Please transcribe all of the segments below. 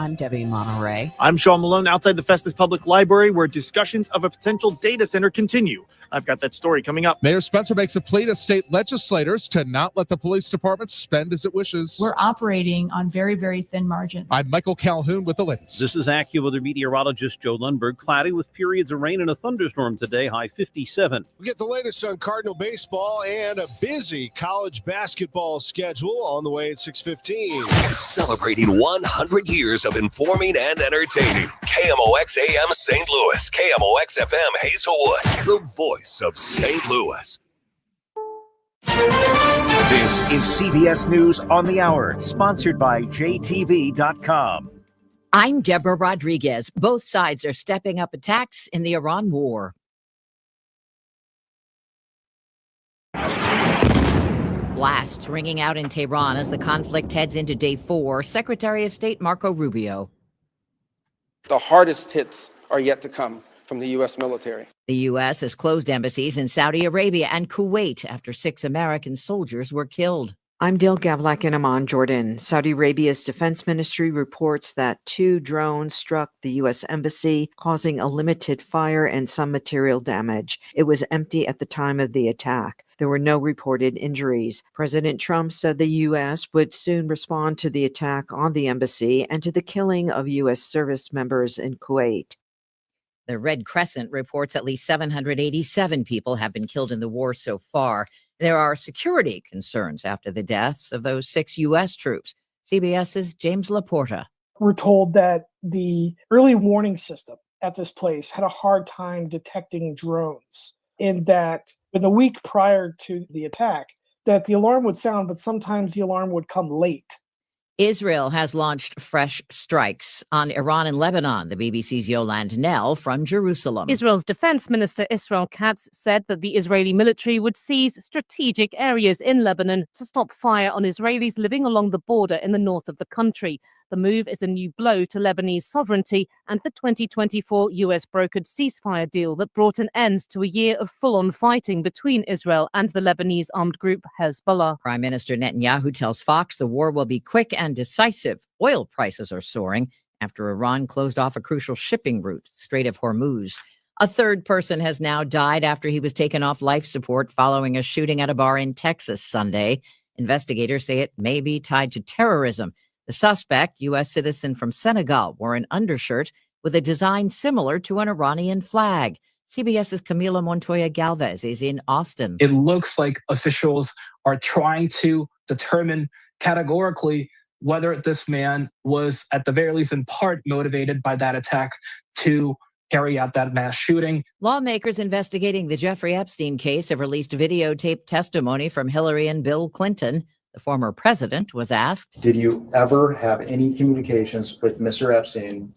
I'm Debbie Monterrey. I'm Sean Malone outside the Festus Public Library where discussions of a potential data center continue. I've got that story coming up. Mayor Spencer makes a plea to state legislators to not let the police department spend as it wishes. We're operating on very, very thin margins. I'm Michael Calhoun with the latest. This is AccuWeather meteorologist Joe Lundberg. Cloudy with periods of rain and a thunderstorm today, high 57. We get the latest on Cardinal baseball and a busy college basketball schedule on the way at 6:15. Celebrating 100 years of informing and entertaining. KMOX AM St. Louis, KMOX FM Hazelwood, the voice of St. Louis. This is CBS News on the Hour, sponsored by JTV.com. I'm Deborah Rodriguez. Both sides are stepping up attacks in the Iran war. Blasts ringing out in Tehran as the conflict heads into day 4. Secretary of State Marco Rubio. The hardest hits are yet to come from the U.S. military. The U.S. has closed embassies in Saudi Arabia and Kuwait after 6 American soldiers were killed. I'm Dale Gavlak in Amman, Jordan. Saudi Arabia's defense ministry reports that 2 drones struck the U.S. embassy, causing a limited fire and some material damage. It was empty at the time of the attack. There were no reported injuries. President Trump said the U.S. would soon respond to the attack on the embassy and to the killing of U.S. service members in Kuwait. The Red Crescent reports at least 787 people have been killed in the war so far. There are security concerns after the deaths of those 6 U.S. troops. CBS's James Laporta. We're told that the early warning system at this place had a hard time detecting drones, and that in the week prior to the attack, that the alarm would sound, but sometimes the alarm would come late. Israel has launched fresh strikes on Iran and Lebanon. The BBC's Yolande Knell from Jerusalem. Israel's Defense Minister Israel Katz said that the Israeli military would seize strategic areas in Lebanon to stop fire on Israelis living along the border in the north of the country. The move is a new blow to Lebanese sovereignty and the 2024 U.S. brokered ceasefire deal that brought an end to a year of full-on fighting between Israel and the Lebanese armed group Hezbollah. Prime Minister Netanyahu tells Fox the war will be quick and decisive. Oil prices are soaring after Iran closed off a crucial shipping route, Strait of Hormuz. A third person has now died after he was taken off life support following a shooting at a bar in Texas Sunday. Investigators say it may be tied to terrorism. The suspect, U.S. citizen from Senegal, wore an undershirt with a design similar to an Iranian flag. CBS's Camila Montoya Galvez is in Austin. It looks like officials are trying to determine categorically whether this man was, at the very least in part, motivated by that attack to carry out that mass shooting. Lawmakers investigating the Jeffrey Epstein case have released videotaped testimony from Hillary and Bill Clinton. The former president was asked, "Did you ever have any communications with Mr. Epstein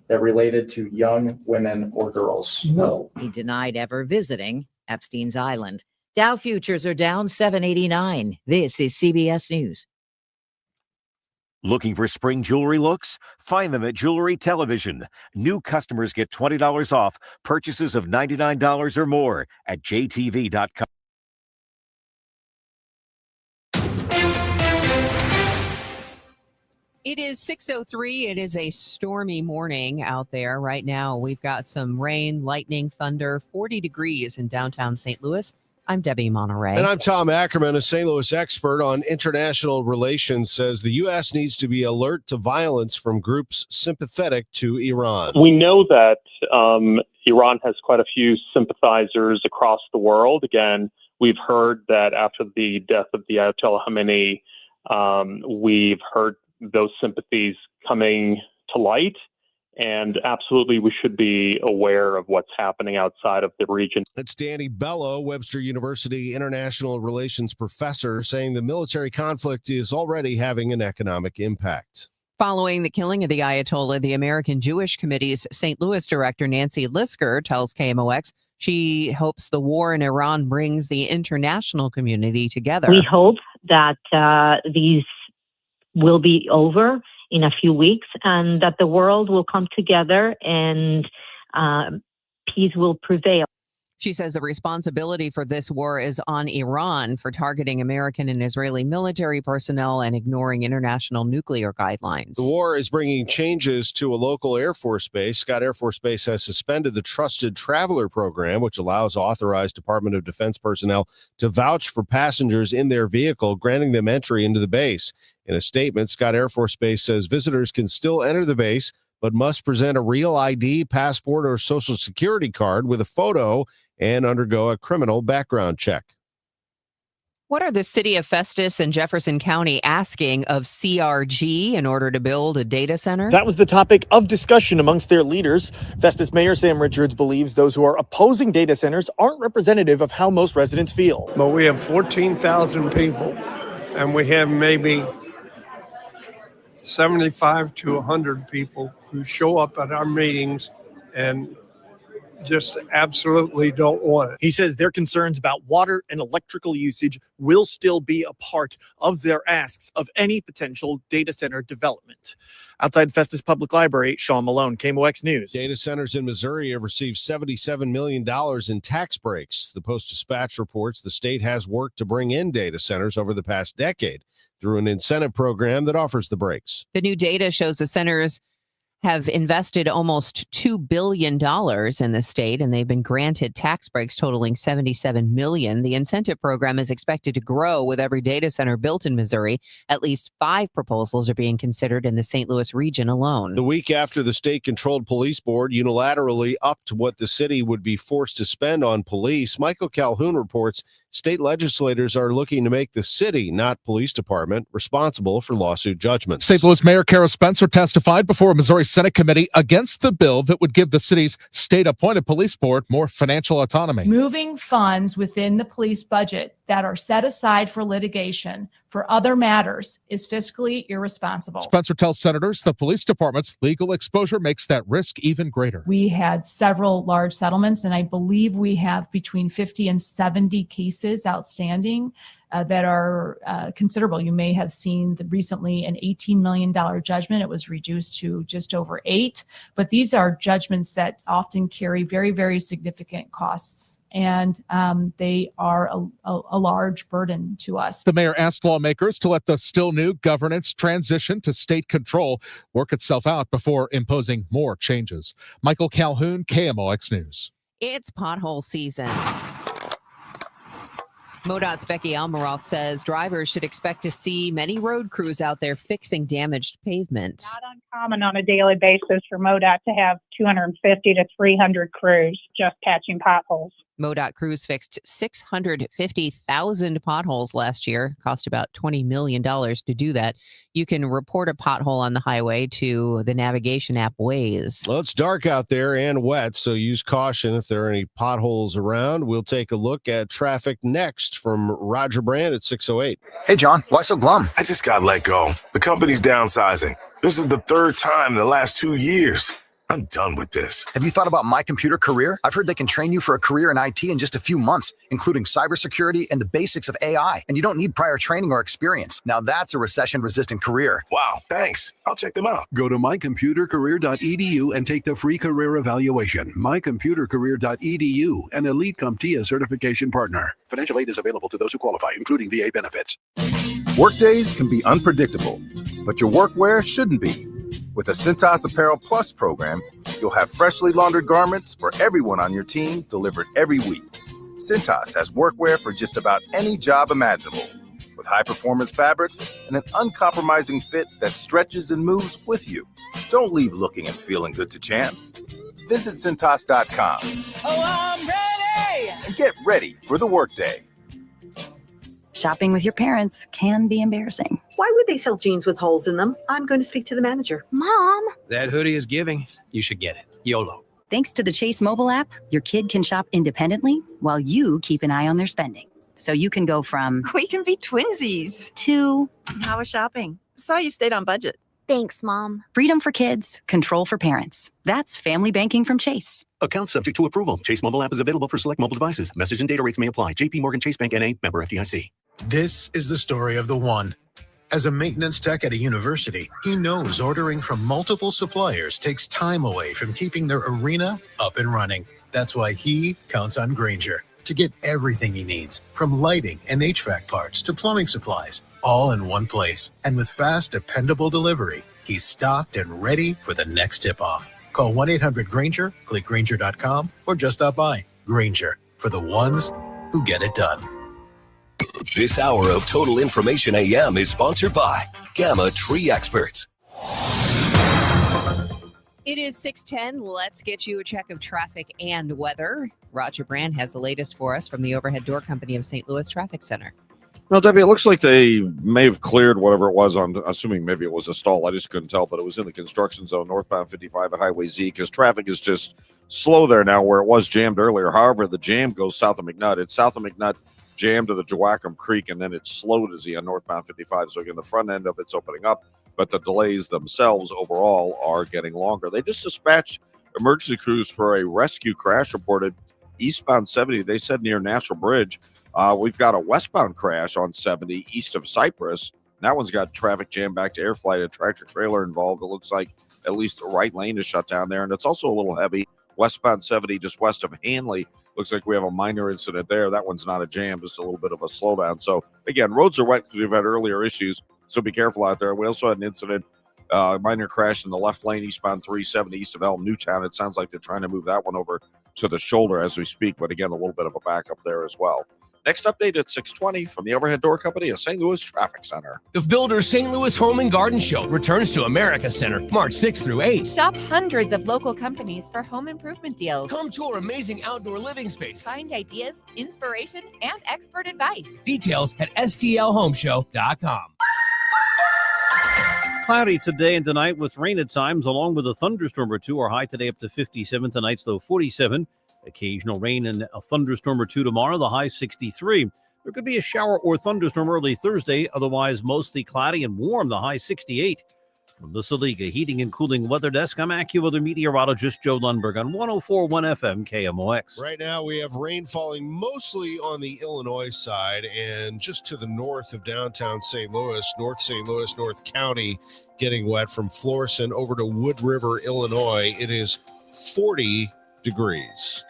that related to young women or girls?" No. He denied ever visiting Epstein's island. Dow futures are down 789. This is CBS News. Looking for spring jewelry looks? Find them at Jewelry Television. New customers get $20 off purchases of $99 or more at JTV.com. It is 6:03. It is a stormy morning out there right now. We've got some rain, lightning, thunder, 40 degrees in downtown St. Louis. I'm Debbie Monterrey. And I'm Tom Ackerman, a St. Louis expert on international relations, says the U.S. needs to be alert to violence from groups sympathetic to Iran. We know that Iran has quite a few sympathizers across the world. Again, we've heard that after the death of the Ayatollah Khamenei, we've heard those sympathies coming to light. And absolutely, we should be aware of what's happening outside of the region. That's Danny Bello, Webster University international relations professor, saying the military conflict is already having an economic impact. Following the killing of the Ayatollah, the American Jewish Committee's St. Louis director, Nancy Lisker, tells KMOX she hopes the war in Iran brings the international community together. We hope that these will be over in a few weeks and that the world will come together and peace will prevail. She says the responsibility for this war is on Iran for targeting American and Israeli military personnel and ignoring international nuclear guidelines. The war is bringing changes to a local Air Force base. Scott Air Force Base has suspended the Trusted Traveler program, which allows authorized Department of Defense personnel to vouch for passengers in their vehicle, granting them entry into the base. In a statement, Scott Air Force Base says visitors can still enter the base, but must present a real ID, passport, or social security card with a photo and undergo a criminal background check. What are the city of Festus and Jefferson County asking of CRG in order to build a data center? That was the topic of discussion amongst their leaders. Festus Mayor Sam Richards believes those who are opposing data centers aren't representative of how most residents feel. But we have 14,000 people, and we have maybe 75 to 100 people who show up at our meetings and just absolutely don't want it. He says their concerns about water and electrical usage will still be a part of their asks of any potential data center development. Outside Festus Public Library, Sean Malone, KMOX News. Data centers in Missouri have received $77 million in tax breaks. The Post-Dispatch reports the state has worked to bring in data centers over the past decade through an incentive program that offers the breaks. The new data shows the centers have invested almost $2 billion in the state, and they've been granted tax breaks totaling $77 million. The incentive program is expected to grow with every data center built in Missouri. At least 5 proposals are being considered in the St. Louis region alone. The week after the state-controlled police board unilaterally upped what the city would be forced to spend on police, Michael Calhoun reports state legislators are looking to make the city, not police department, responsible for lawsuit judgments. St. Louis Mayor Kara Spencer testified before a Missouri Senate committee against the bill that would give the city's state-appointed police board more financial autonomy. Moving funds within the police budget that are set aside for litigation for other matters is fiscally irresponsible. Spencer tells senators the police department's legal exposure makes that risk even greater. We had several large settlements, and I believe we have between 50 and 70 cases outstanding that are considerable. You may have seen recently an $18 million judgment. It was reduced to just over 8, but these are judgments that often carry very, very significant costs, and they are a large burden to us. The mayor asked lawmakers to let the still new governance transition to state control work itself out before imposing more changes. Michael Calhoun, KMOX News. It's pothole season. MoDOT's Becky Almaroth says drivers should expect to see many road crews out there fixing damaged pavement. Not uncommon on a daily basis for MoDOT to have 250 to 300 crews just patching potholes. MoDOT crews fixed 650,000 potholes last year. Cost about $20 million to do that. You can report a pothole on the highway to the navigation app Waze. Well, it's dark out there and wet, so use caution if there are any potholes around. We'll take a look at traffic next from Roger Brand at 6:08. Hey, John, why so glum? I just got let go. The company's downsizing. This is the 3rd time in the last 2 years. I'm done with this. Have you thought about My Computer Career? I've heard they can train you for a career in IT in just a few months, including cybersecurity and the basics of AI. And you don't need prior training or experience. Now that's a recession-resistant career. Wow, thanks. I'll check them out. Go to mycomputercareer.edu and take the free career evaluation. Mycomputercareer.edu, an Elite CompTIA certification partner. Financial aid is available to those who qualify, including VA benefits. Workdays can be unpredictable, but your workwear shouldn't be. With the Cintas Apparel Plus program, you'll have freshly laundered garments for everyone on your team delivered every week. Cintas has workwear for just about any job imaginable, with high-performance fabrics and an uncompromising fit that stretches and moves with you. Don't leave looking and feeling good to chance. Visit Cintas.com. Oh, I'm ready! And get ready for the workday. Shopping with your parents can be embarrassing. Why would they sell jeans with holes in them? I'm going to speak to the manager. Mom! That hoodie is giving. You should get it. YOLO. Thanks to the Chase mobile app, your kid can shop independently while you keep an eye on their spending. So you can go from We can be twinsies. to How was shopping? Saw you stayed on budget. thanks, Mom. Freedom for kids, control for parents. That's family banking from Chase. Account subject to approval. Chase mobile app is available for select mobile devices. Message and data rates may apply. JP Morgan Chase Bank N.A. member FDIC. This is the story of the one. As a maintenance tech at a university, he knows ordering from multiple suppliers takes time away from keeping their arena up and running. That's why he counts on Grainger to get everything he needs, from lighting and HVAC parts to plumbing supplies, all in one place. And with fast, dependable delivery, he's stocked and ready for the next tip-off. Call 1-800-GRAINGER, click Grainger.com, or just stop by. Grainger, for the ones who get it done. This hour of Total Information AM is sponsored by Gamma Tree Experts. It is 6:10. Let's get you a check of traffic and weather. Roger Brand has the latest for us from the Overhead Door Company of St. Louis Traffic Center. No, Debbie, it looks like they may have cleared whatever it was. I'm assuming maybe it was a stall. I just couldn't tell, but it was in the construction zone, northbound 55 at Highway Z, because traffic is just slow there now where it was jammed earlier. However, the jam goes south of McNutt. It's south of McNutt, jammed to the Joachim Creek, and then it's slowed as on northbound 55. So again, the front end of it's opening up, but the delays themselves overall are getting longer. They just dispatched emergency crews for a rescue crash reported eastbound 70. They said near National Bridge. We've got a westbound crash on 70 east of Cypress. That one's got traffic jammed back to Air Flight, a tractor trailer involved. It looks like at least the right lane is shut down there, and it's also a little heavy. Westbound 70 just west of Hanley. Looks like we have a minor incident there. That one's not a jam, just a little bit of a slowdown. So, again, roads are wet because we've had earlier issues, so be careful out there. We also had an incident, minor crash in the left lane, eastbound 370 east of Elm Newtown. It sounds like they're trying to move that one over to the shoulder as we speak, but again, a little bit of a backup there as well. Next update at 6:20 from the Overhead Door Company of St. Louis Traffic Center. The Builder's St. Louis Home and Garden Show returns to America Center March 6th through 8th. Shop hundreds of local companies for home improvement deals. Come to our amazing outdoor living space. Find ideas, inspiration, and expert advice. Details at stlhomeshow.com. Cloudy today and tonight with rain at times, along with a thunderstorm or two. Our high today up to 57, tonight's low 47. Occasional rain and a thunderstorm or two tomorrow, the high 63. There could be a shower or thunderstorm early Thursday, otherwise mostly cloudy and warm, the high 68. From the Saliga Heating and Cooling Weather Desk, I'm AccuWeather meteorologist Joe Lundberg on 104.1 FM KMOX. Right now, we have rain falling mostly on the Illinois side and just to the north of downtown St. Louis, North County, getting wet from Florissant over to Wood River, Illinois. It is 40 degrees.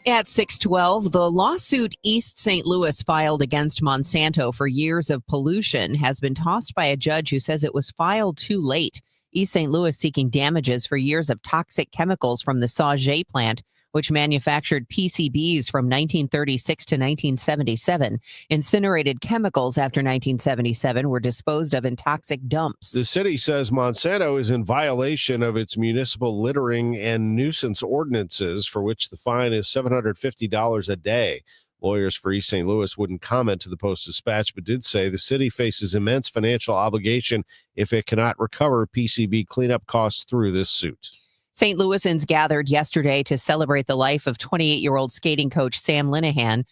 At 6:12, the lawsuit East St. Louis filed against Monsanto for years of pollution has been tossed by a judge who says it was filed too late. East St. Louis seeking damages for years of toxic chemicals from the Sauget plant, which manufactured PCBs from 1936 to 1977. Incinerated chemicals after 1977 were disposed of in toxic dumps. The city says Monsanto is in violation of its municipal littering and nuisance ordinances, for which the fine is $750 a day. Lawyers for East St. Louis wouldn't comment to the Post-Dispatch, but did say the city faces immense financial obligation if it cannot recover PCB cleanup costs through this suit. St. Louisans gathered yesterday to celebrate the life of 28-year-old skating coach Sam Linehan,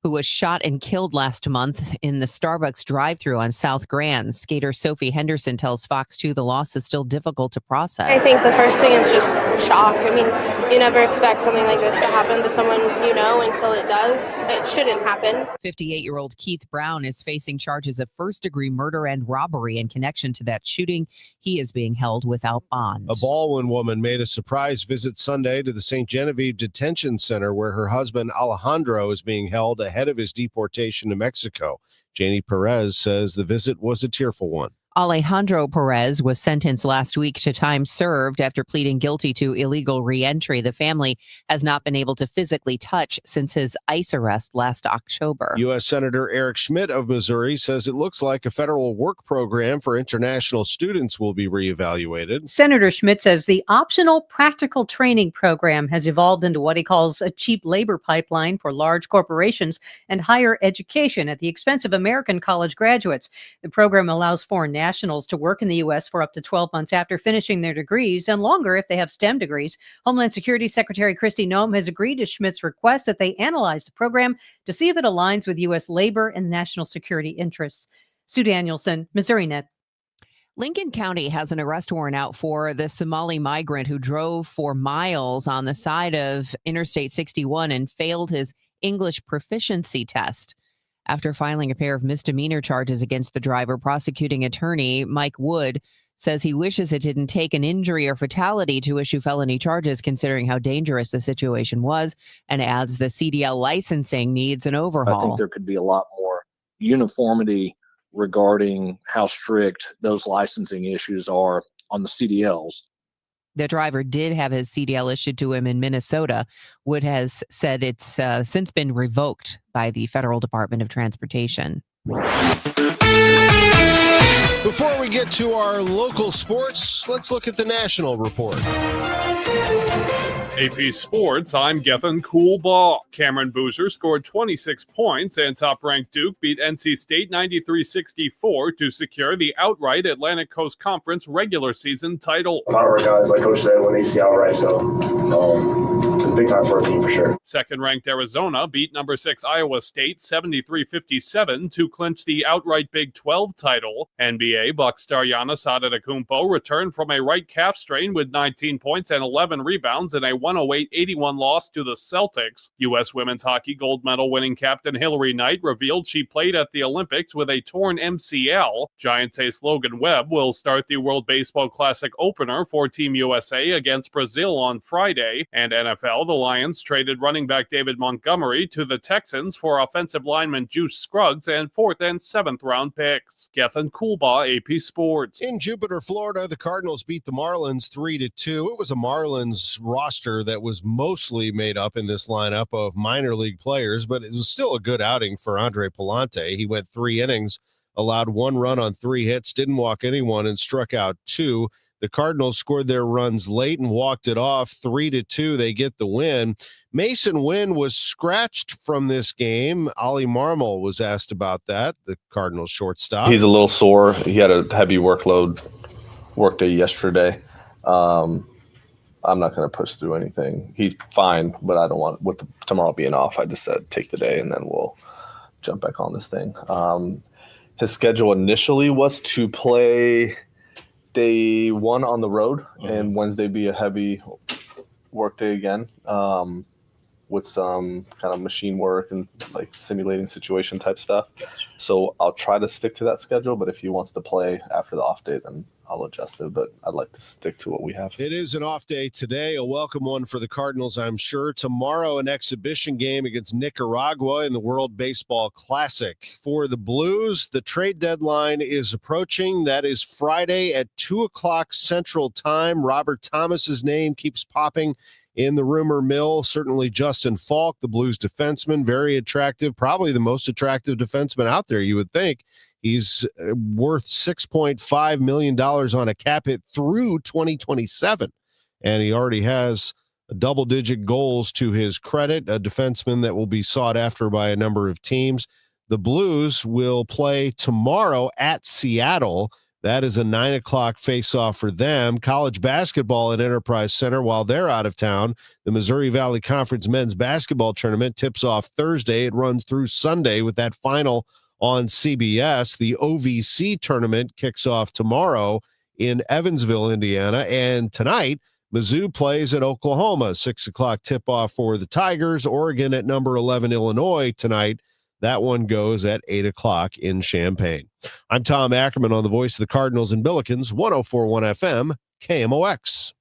who was shot and killed last month in the Starbucks drive-thru on South Grand. Skater Sophie Henderson tells Fox 2 the loss is still difficult to process. I think the first thing is just shock. I mean, you never expect something like this to happen to someone you know until it does. It shouldn't happen. 58-year-old Keith Brown is facing charges of first-degree murder and robbery in connection to that shooting. He is being held without bond. A Baldwin woman made a surprise visit Sunday to the St. Genevieve Detention Center, where her husband Alejandro is being held ahead of his deportation to Mexico. Janie Perez says the visit was a tearful one. Alejandro Perez was sentenced last week to time served after pleading guilty to illegal reentry. The family has not been able to physically touch since his ICE arrest last October. U.S. Senator Eric Schmidt of Missouri says it looks like a federal work program for international students will be reevaluated. Senator Schmidt says the optional practical training program has evolved into what he calls a cheap labor pipeline for large corporations and higher education at the expense of American college graduates. The program allows foreign nationals to work in the U.S. for up to 12 months after finishing their degrees and longer if they have STEM degrees. Homeland Security Secretary Kristi Noem has agreed to Schmidt's request that they analyze the program to see if it aligns with U.S. labor and national security interests. Sue Danielson, Missouri Net. Lincoln County has an arrest warrant out for the Somali migrant who drove for miles on the side of Interstate 61 and failed his English proficiency test. After filing a pair of misdemeanor charges against the driver, prosecuting attorney Mike Wood says he wishes it didn't take an injury or fatality to issue felony charges considering how dangerous the situation was, and adds the CDL licensing needs an overhaul. I think there could be a lot more uniformity regarding how strict those licensing issues are on the CDLs. The driver did have his CDL issued to him in Minnesota. Wood has said it's since been revoked by the Federal Department of Transportation. Before we get to our local sports, let's look at the national report. AP Sports, I'm Gethin Cool Ball. Cameron Boozer scored 26 points, and top-ranked Duke beat NC State 93-64 to secure the outright Atlantic Coast Conference regular season title. A lot of our guys, like Coach said, when they see outright, so it's big time for our team for sure. Second-ranked Arizona beat number 6 Iowa State 73-57 to clinch the outright Big 12 title. NBA Bucks star Giannis Antetokounmpo returned from a right calf strain with 19 points and 11 rebounds in a 108-81 loss to the Celtics. U.S. women's hockey gold medal winning captain Hillary Knight revealed she played at the Olympics with a torn MCL. Giants ace Logan Webb will start the World Baseball Classic opener for Team USA against Brazil on Friday. And NFL, the Lions traded running back David Montgomery to the Texans for offensive lineman Juice Scruggs and 4th and 7th round picks. Gethin Coolbaugh, AP Sports. In Jupiter, Florida, the Cardinals beat the Marlins 3-2. It was a Marlins roster that was mostly made up in this lineup of minor league players, but it was still a good outing for Andre Palante. He went 3 innings, allowed 1 run on 3 hits, didn't walk anyone, and struck out 2. The Cardinals scored their runs late and walked it off 3-2. They get the win. Mason Wynn was scratched from this game. Ollie Marmol was asked about that, the Cardinals shortstop. He's a little sore. He had a heavy workday yesterday. I'm not going to push through anything. He's fine, but I don't want, with tomorrow being off, I just said take the day and then we'll jump back on this thing. His schedule initially was to play day 1 on the road and Wednesday be a heavy work day again with some kind of machine work and like simulating situation type stuff. Gotcha. So I'll try to stick to that schedule, but if he wants to play after the off day, then I'll adjust it, but I'd like to stick to what we have. It is an off day today, a welcome one for the Cardinals, I'm sure. Tomorrow, an exhibition game against Nicaragua in the World Baseball Classic. For the Blues, the trade deadline is approaching. That is Friday at 2 o'clock Central Time. Robert Thomas's name keeps popping in the rumor mill. Certainly Justin Falk, the Blues defenseman, very attractive, probably the most attractive defenseman out there, you would think. He's worth $6.5 million on a cap hit through 2027, and he already has double-digit goals to his credit, a defenseman that will be sought after by a number of teams. The Blues will play tomorrow at Seattle. That is a 9 o'clock face-off for them. College basketball at Enterprise Center while they're out of town. The Missouri Valley Conference men's basketball tournament tips off Thursday. It runs through Sunday with that final on CBS. The OVC tournament kicks off tomorrow in Evansville, Indiana. And tonight, Mizzou plays at Oklahoma. 6 o'clock tip-off for the Tigers. Oregon at number 11, Illinois tonight. That one goes at 8 o'clock in Champaign. I'm Tom Ackerman on the Voice of the Cardinals in Billikens, 104.1 FM, KMOX.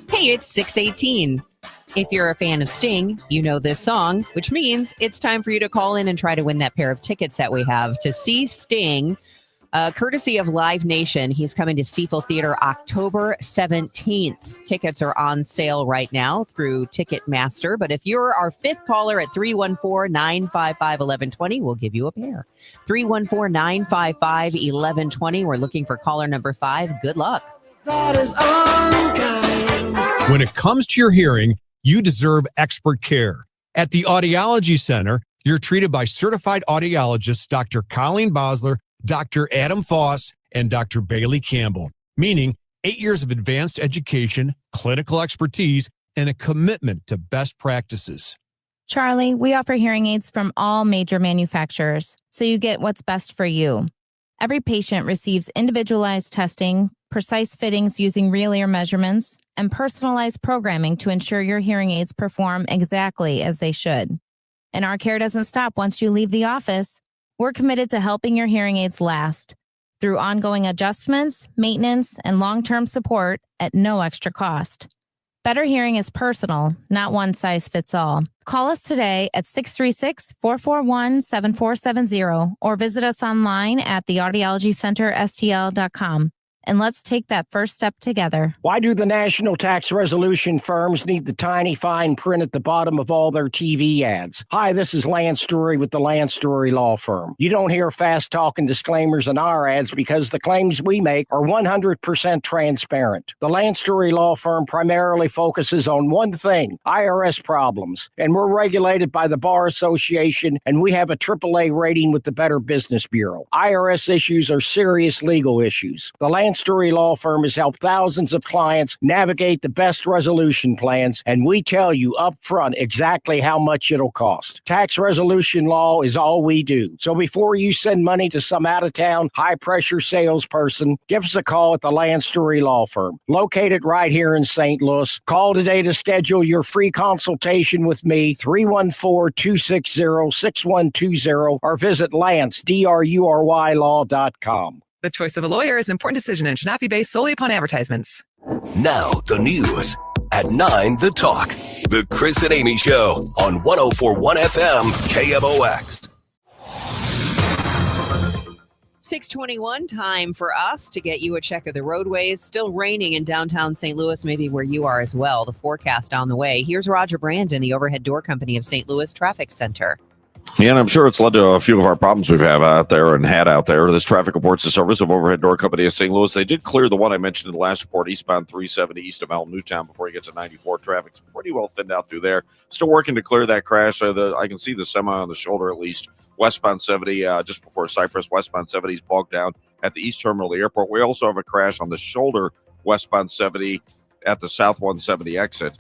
Hey, it's 6:18. If you're a fan of Sting, you know this song, which means it's time for you to call in and try to win that pair of tickets that we have to see Sting, courtesy of Live Nation. He's coming to Stiefel Theater October 17th. Tickets are on sale right now through Ticketmaster, but if you're our 5th caller at 314-955-1120, we'll give you a pair. 314-955-1120. We're looking for caller number 5. Good luck. When it comes to your hearing, you deserve expert care. At the Audiology Center, you're treated by certified audiologists Dr. Colleen Bosler, Dr. Adam Foss, and Dr. Bailey Campbell, meaning 8 years of advanced education, clinical expertise, and a commitment to best practices. Charlie, we offer hearing aids from all major manufacturers, so you get what's best for you. Every patient receives individualized testing, precise fittings using real ear measurements, and personalized programming to ensure your hearing aids perform exactly as they should. And our care doesn't stop once you leave the office. We're committed to helping your hearing aids last through ongoing adjustments, maintenance, and long-term support at no extra cost. Better hearing is personal, not one size fits all. Call us today at 636-441-7470 or visit us online at theaudiologycenterstl.com. And let's take that first step together. Why do the national tax resolution firms need the tiny fine print at the bottom of all their TV ads? Hi, this is Lance Story with the Lance Story Law Firm. You don't hear fast-talking disclaimers in our ads because the claims we make are 100% transparent. The Lance Story Law Firm primarily focuses on one thing, IRS problems. And we're regulated by the Bar Association, and we have a AAA rating with the Better Business Bureau. IRS issues are serious legal issues. The Lance Story Law Firm has helped thousands of clients navigate the best resolution plans, and we tell you up front exactly how much it'll cost. Tax resolution law is all we do. So before you send money to some out-of-town, high-pressure salesperson, give us a call at the Lance Story Law Firm, located right here in St. Louis. Call today to schedule your free consultation with me, 314-260-6120, or visit LanceDruryLaw.com. The choice of a lawyer is an important decision and should not be based solely upon advertisements. Now, the news. At 9, The Talk. The Chris and Amy Show on 104.1 FM KMOX. 6:21, time for us to get you a check of the roadways. Still raining in downtown St. Louis, maybe where you are as well. The forecast on the way. Here's Roger Brandon, the Overhead Door Company of St. Louis Traffic Center. Yeah, and I'm sure it's led to a few of our problems we've had out there and had out there. This traffic reports the service of Overhead Door Company of St. Louis. They did clear the one I mentioned in the last report, eastbound 370 east of Elm Newtown before you get to 94. Traffic's pretty well thinned out through there. Still working to clear that crash. I can see the semi on the shoulder at least. Westbound 70, just before Cypress, westbound 70 is bogged down at the east terminal of the airport. We also have a crash on the shoulder, westbound 70 at the south 170 exit.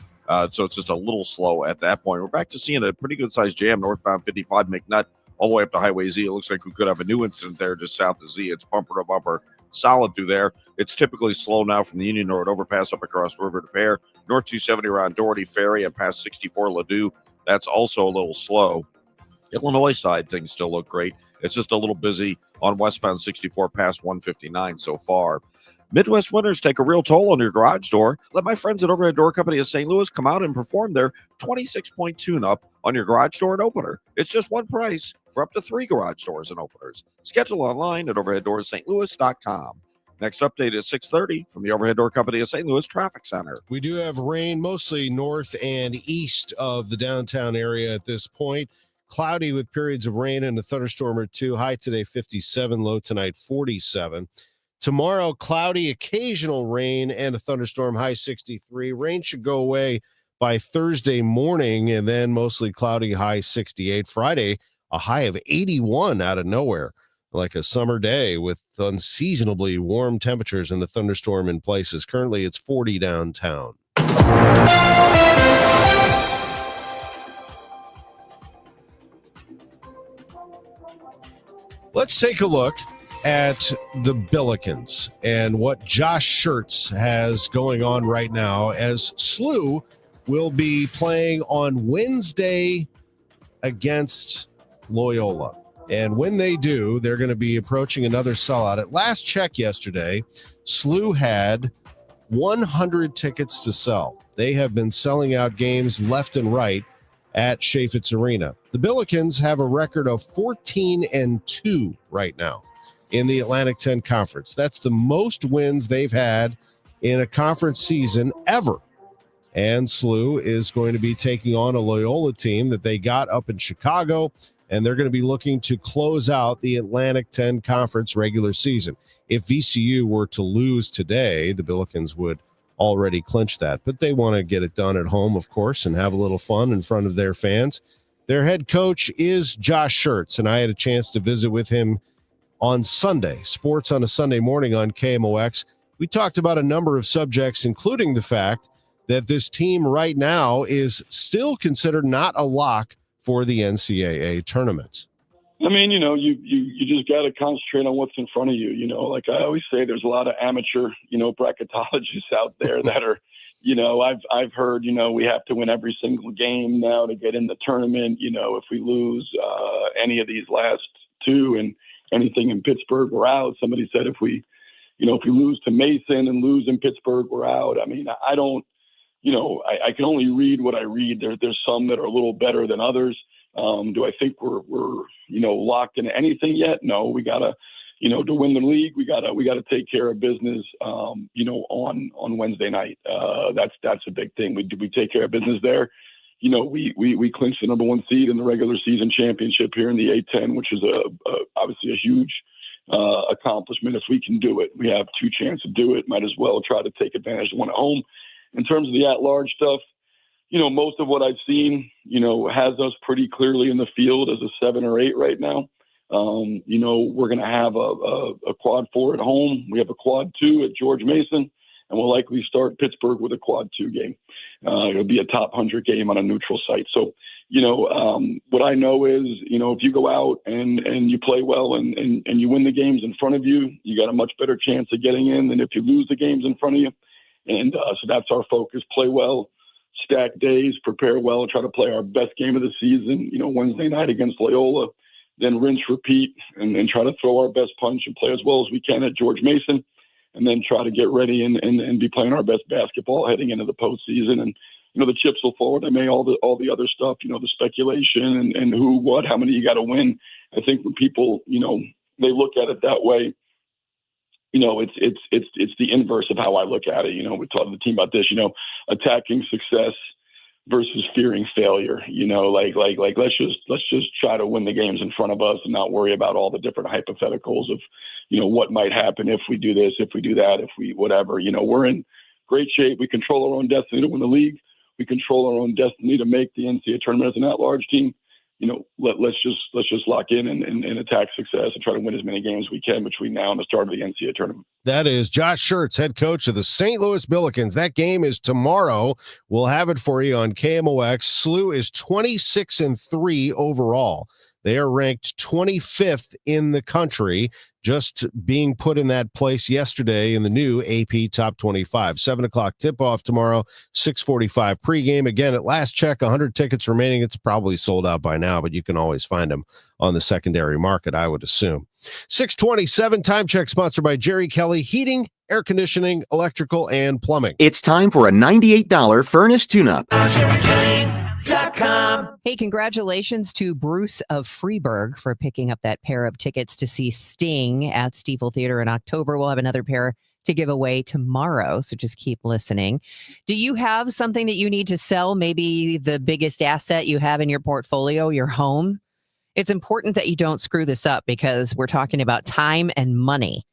So it's just a little slow at that point. We're back to seeing a pretty good-sized jam northbound 55 McNutt all the way up to Highway Z. It looks like we could have a new incident there just south of Z. It's bumper to bumper, solid through there. It's typically slow now from the Union Road overpass up across the river to Pear. North 270 around Doherty Ferry and past 64 Ladue. That's also a little slow. Illinois side, things still look great. It's just a little busy on westbound 64 past 159 so far. Midwest winters take a real toll on your garage door. Let my friends at Overhead Door Company of St. Louis come out and perform their 26-point tune-up on your garage door and opener. It's just one price for up to 3 garage doors and openers. Schedule online at overheaddoorsstlouis.com. Next update is 6:30 from the Overhead Door Company of St. Louis Traffic Center. We do have rain mostly north and east of the downtown area at this point. Cloudy with periods of rain and a thunderstorm or two. High today 57, low tonight 47. Tomorrow, cloudy, occasional rain and a thunderstorm, high 63. Rain should go away by Thursday morning, and then mostly cloudy, high 68. Friday, a high of 81 out of nowhere, like a summer day with unseasonably warm temperatures and a thunderstorm in places. Currently, it's 40 downtown. Let's take a look at the Billikens and what Josh Schertz has going on right now, as SLU will be playing on Wednesday against Loyola. And when they do, they're going to be approaching another sellout. At last check yesterday, SLU had 100 tickets to sell. They have been selling out games left and right at Chaffetz Arena. The Billikens have a record of 14-2 right now in the Atlantic 10 Conference. That's the most wins they've had in a conference season ever. And SLU is going to be taking on a Loyola team that they got up in Chicago, and they're going to be looking to close out the Atlantic 10 Conference regular season. If VCU were to lose today, the Billikens would already clinch that. But they want to get it done at home, of course, and have a little fun in front of their fans. Their head coach is Josh Schertz, and I had a chance to visit with him on Sunday, Sports on a Sunday Morning on KMOX. We talked about a number of subjects, including the fact that this team right now is still considered not a lock for the NCAA tournament. I mean, you just got to concentrate on what's in front of you. Like I always say, there's a lot of amateur, bracketologists out there that are, I've heard, we have to win every single game now to get in the tournament. If we lose any of these last too. And anything in Pittsburgh, we're out. Somebody said if we lose to Mason and lose in Pittsburgh, we're out. I mean, I don't, I can only read what I read. There's some that are a little better than others. Do I think we're locked into anything yet? No, we gotta, to win the league, we gotta take care of business, on Wednesday night. That's a big thing. We take care of business there. We clinched the number 1 seed in the regular season championship here in the A-10, which is obviously a huge accomplishment. If we can do it, we have 2 chances to do it. Might as well try to take advantage of one at home. In terms of the at-large stuff, most of what I've seen, has us pretty clearly in the field as a 7 or 8 right now. We're going to have a quad 4 at home. We have a quad 2 at George Mason, and we'll likely start Pittsburgh with a quad 2 game. It'll be a top 100 game on a neutral site. So, what I know is, if you go out and you play well and you win the games in front of you, you got a much better chance of getting in than if you lose the games in front of you. And so that's our focus: play well, stack days, prepare well, try to play our best game of the season, Wednesday night against Loyola, then rinse, repeat, and try to throw our best punch and play as well as we can at George Mason, and then try to get ready and be playing our best basketball heading into the postseason. And, the chips will fall. I mean, all the other stuff, the speculation and who, what, how many you got to win. I think when people, they look at it that way, it's the inverse of how I look at it. We talked to the team about this, attacking success versus fearing failure. Let's just try to win the games in front of us and not worry about all the different hypotheticals of, what might happen if we do this, if we do that, if we whatever. We're in great shape. We control our own destiny to win the league. We control our own destiny to make the NCAA tournament as an at-large team. Let's just lock in and attack success and try to win as many games as we can between now and the start of the NCAA tournament. That is Josh Schertz, head coach of the St. Louis Billikens. That game is tomorrow. We'll have it for you on KMOX. SLU is 26-3 overall. They are ranked 25th in the country, just being put in that place yesterday in the new AP Top 25. 7 o'clock tip-off tomorrow, 6:45 pregame. Again, at last check, 100 tickets remaining. It's probably sold out by now, but you can always find them on the secondary market, I would assume. 6:27 time check, sponsored by Jerry Kelly Heating, Air Conditioning, Electrical, and Plumbing. It's time for a $98 furnace tune-up. Hey, congratulations to Bruce of Freeburg for picking up that pair of tickets to see Sting at Stiefel Theater in October. We'll have another pair to give away tomorrow, so just keep listening. Do you have something that you need to sell? Maybe the biggest asset you have in your portfolio, your home? It's important that you don't screw this up, because we're talking about time and money.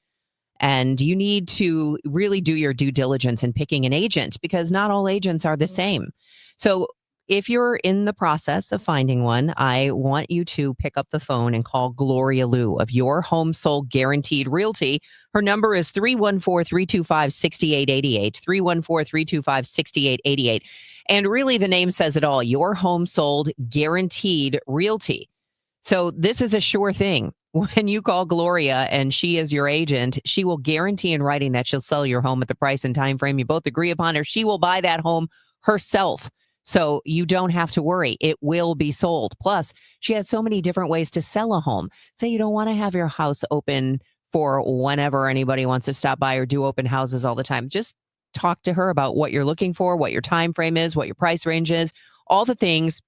And you need to really do your due diligence in picking an agent, because not all agents are the same. So if you're in the process of finding one, I want you to pick up the phone and call Gloria Liu of Your Home Sold Guaranteed Realty. Her number is 314-325-6888, 314-325-6888. And really, the name says it all: Your Home Sold Guaranteed Realty. So this is a sure thing. When you call Gloria and she is your agent, she will guarantee in writing that she'll sell your home at the price and time frame you both agree upon, or she will buy that home herself. So you don't have to worry. It will be sold. Plus, she has so many different ways to sell a home. Say you don't want to have your house open for whenever anybody wants to stop by or do open houses all the time. Just talk to her about what you're looking for, what your time frame is, what your price range is, all the things.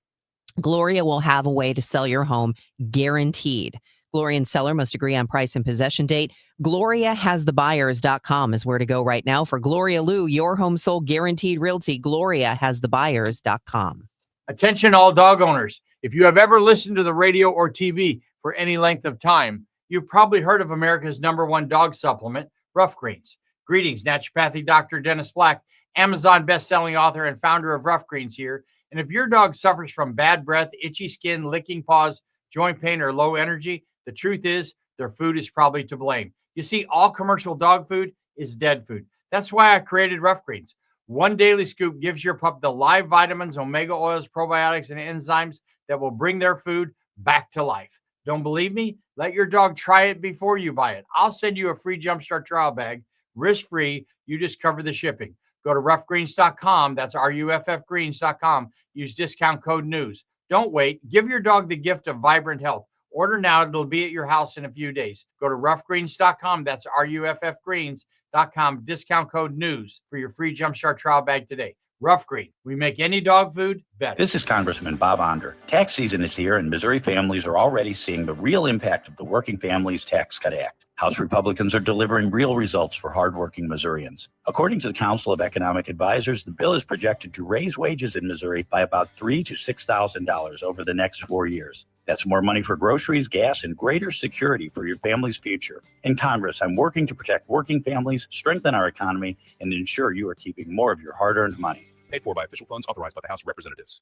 Gloria will have a way to sell your home, guaranteed. Gloria and seller must agree on price and possession date. GloriaHasTheBuyers.com is where to go right now for Gloria Liu, Your Home Sold Guaranteed Realty. GloriaHasTheBuyers.com. Attention all dog owners. If you have ever listened to the radio or TV for any length of time, you've probably heard of America's #1 dog supplement, Rough Greens. Greetings, naturopathic Dr. Dennis Black, Amazon best-selling author and founder of Rough Greens here. And if your dog suffers from bad breath, itchy skin, licking paws, joint pain, or low energy, the truth is their food is probably to blame. You see, all commercial dog food is dead food. That's why I created Rough Greens. One daily scoop gives your pup the live vitamins, omega oils, probiotics, and enzymes that will bring their food back to life. Don't believe me? Let your dog try it before you buy it. I'll send you a free Jumpstart trial bag, risk-free. You just cover the shipping. Go to roughgreens.com. That's RUFFgreens.com. Use discount code NEWS. Don't wait. Give your dog the gift of vibrant health. Order now. It'll be at your house in a few days. Go to roughgreens.com. That's RUFFgreens.com. Discount code NEWS for your free Jumpstart trial bag today. Rough Green. We make any dog food better. This is Congressman Bob Onder. Tax season is here, and Missouri families are already seeing the real impact of the Working Families Tax Cut Act. House Republicans are delivering real results for hardworking Missourians. According to the Council of Economic Advisors, the bill is projected to raise wages in Missouri by about $3,000 to $6,000 over the next 4 years. That's more money for groceries, gas, and greater security for your family's future. In Congress, I'm working to protect working families, strengthen our economy, and ensure you are keeping more of your hard-earned money. Paid for by official funds authorized by the House of Representatives.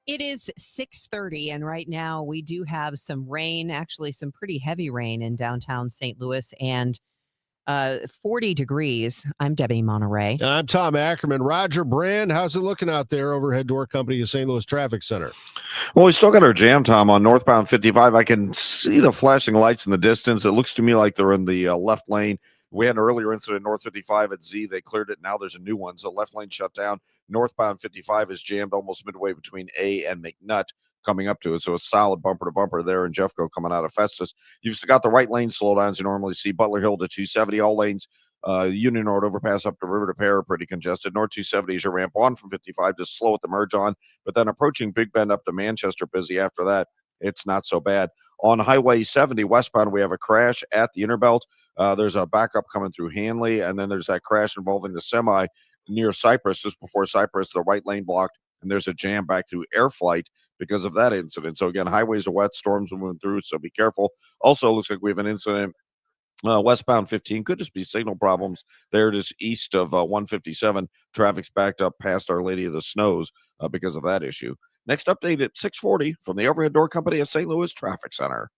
It is 6:30, and right now we do have some rain, actually some pretty heavy rain in downtown St. Louis, and 40 degrees. I'm Debbie Monterrey. And I'm Tom Ackerman. Roger Brand, how's it looking out there, overhead door company of St. Louis Traffic Center? Well, we still got our jam, Tom, on northbound 55. I can see the flashing lights in the distance. It looks to me like they're in the left lane. We had an earlier incident north 55 at Z. They cleared it. Now there's a new one. So left lane shut down. Northbound 55 is jammed almost midway between A and McNutt coming up to it. So it's solid bumper to bumper there in Jeffco coming out of Festus. You've still got the right lane slowdowns you normally see. Butler Hill to 270. All lanes, Union Road overpass up to River to Pear are pretty congested. North 270 is your ramp on from 55. Just slow at the merge on. But then approaching Big Bend up to Manchester, busy after that. It's not so bad. On Highway 70 westbound, we have a crash at the Interbelt. There's a backup coming through Hanley, and then there's that crash involving the semi near Cypress, just before Cypress, the right lane blocked, and there's a jam back through Air Flight because of that incident. So again, highways are wet, storms are moving through, so be careful. Also, looks like we have an incident westbound 15, could just be signal problems there just east of 157. Traffic's backed up past Our Lady of the Snows because of that issue. Next update at 6:40 from the overhead door company at St. Louis Traffic Center.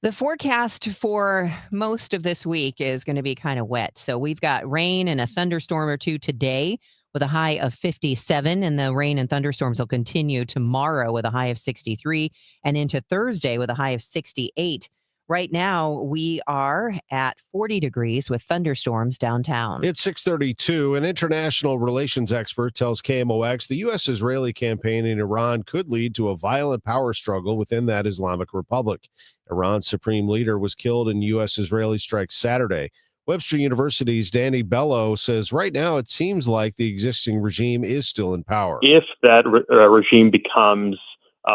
The forecast for most of this week is going to be kind of wet. So we've got rain and a thunderstorm or two today with a high of 57, and the rain and thunderstorms will continue tomorrow with a high of 63 and into Thursday with a high of 68. Right now, we are at 40 degrees with thunderstorms downtown. It's 6:32. An international relations expert tells KMOX the U.S.-Israeli campaign in Iran could lead to a violent power struggle within that Islamic Republic. Iran's supreme leader was killed in U.S.-Israeli strikes Saturday. Webster University's Danny Bello says right now it seems like the existing regime is still in power. If that regime becomes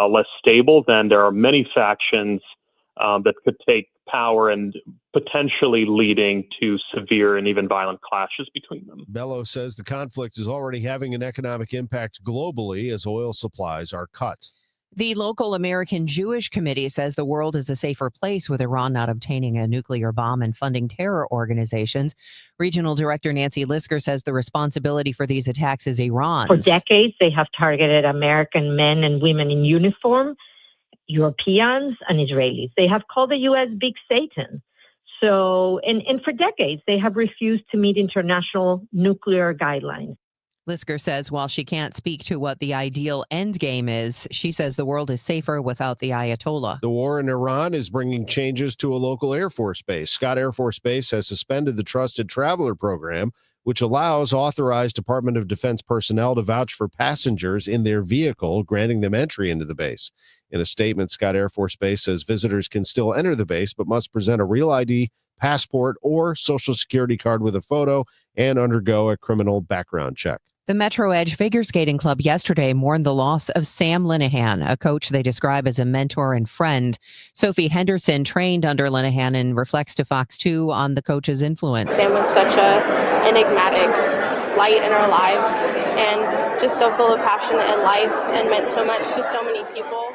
less stable, then there are many factions that could take power and potentially leading to severe and even violent clashes between them. Bello says the conflict is already having an economic impact globally as oil supplies are cut. The local American Jewish Committee says the world is a safer place with Iran not obtaining a nuclear bomb and funding terror organizations. Regional Director Nancy Lisker says the responsibility for these attacks is Iran's. For decades, they have targeted American men and women in uniform, Europeans and Israelis. They have called the U.S. Big Satan. So, and for decades, they have refused to meet international nuclear guidelines. Lisker says while she can't speak to what the ideal end game is, she says the world is safer without the Ayatollah. The war in Iran is bringing changes to a local Air Force base. Scott Air Force Base has suspended the Trusted Traveler program, which allows authorized Department of Defense personnel to vouch for passengers in their vehicle, granting them entry into the base. In a statement, Scott Air Force Base says visitors can still enter the base, but must present a real ID, passport, or Social Security card with a photo and undergo a criminal background check. The Metro Edge Figure Skating Club yesterday mourned the loss of Sam Linehan, a coach they describe as a mentor and friend. Sophie Henderson trained under Linehan and reflects to Fox 2 on the coach's influence. Sam was such a enigmatic light in our lives and just so full of passion and life and meant so much to so many people.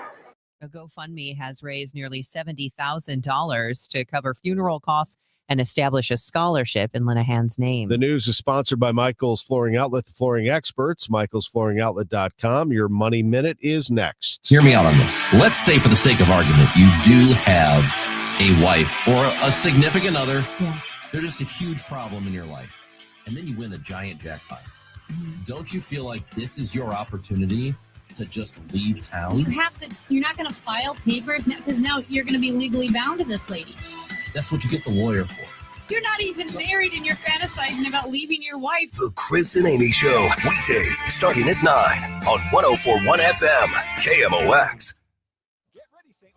A GoFundMe has raised nearly $70,000 to cover funeral costs and establish a scholarship in Linehan's name. The news is sponsored by Michael's Flooring Outlet, the flooring experts, michaelsflooringoutlet.com. Your Money Minute is next. Hear me out on this. Let's say, for the sake of argument, you do have a wife or a significant other. Yeah. They're just a huge problem in your life. And then you win a giant jackpot. Don't you feel like this is your opportunity to just leave town? You're not going to file papers because now you're going to be legally bound to this lady. That's what you get the lawyer for. You're not even married and you're fantasizing about leaving your wife. The Chris and Amy Show, weekdays starting at 9 on 104.1 FM, KMOX.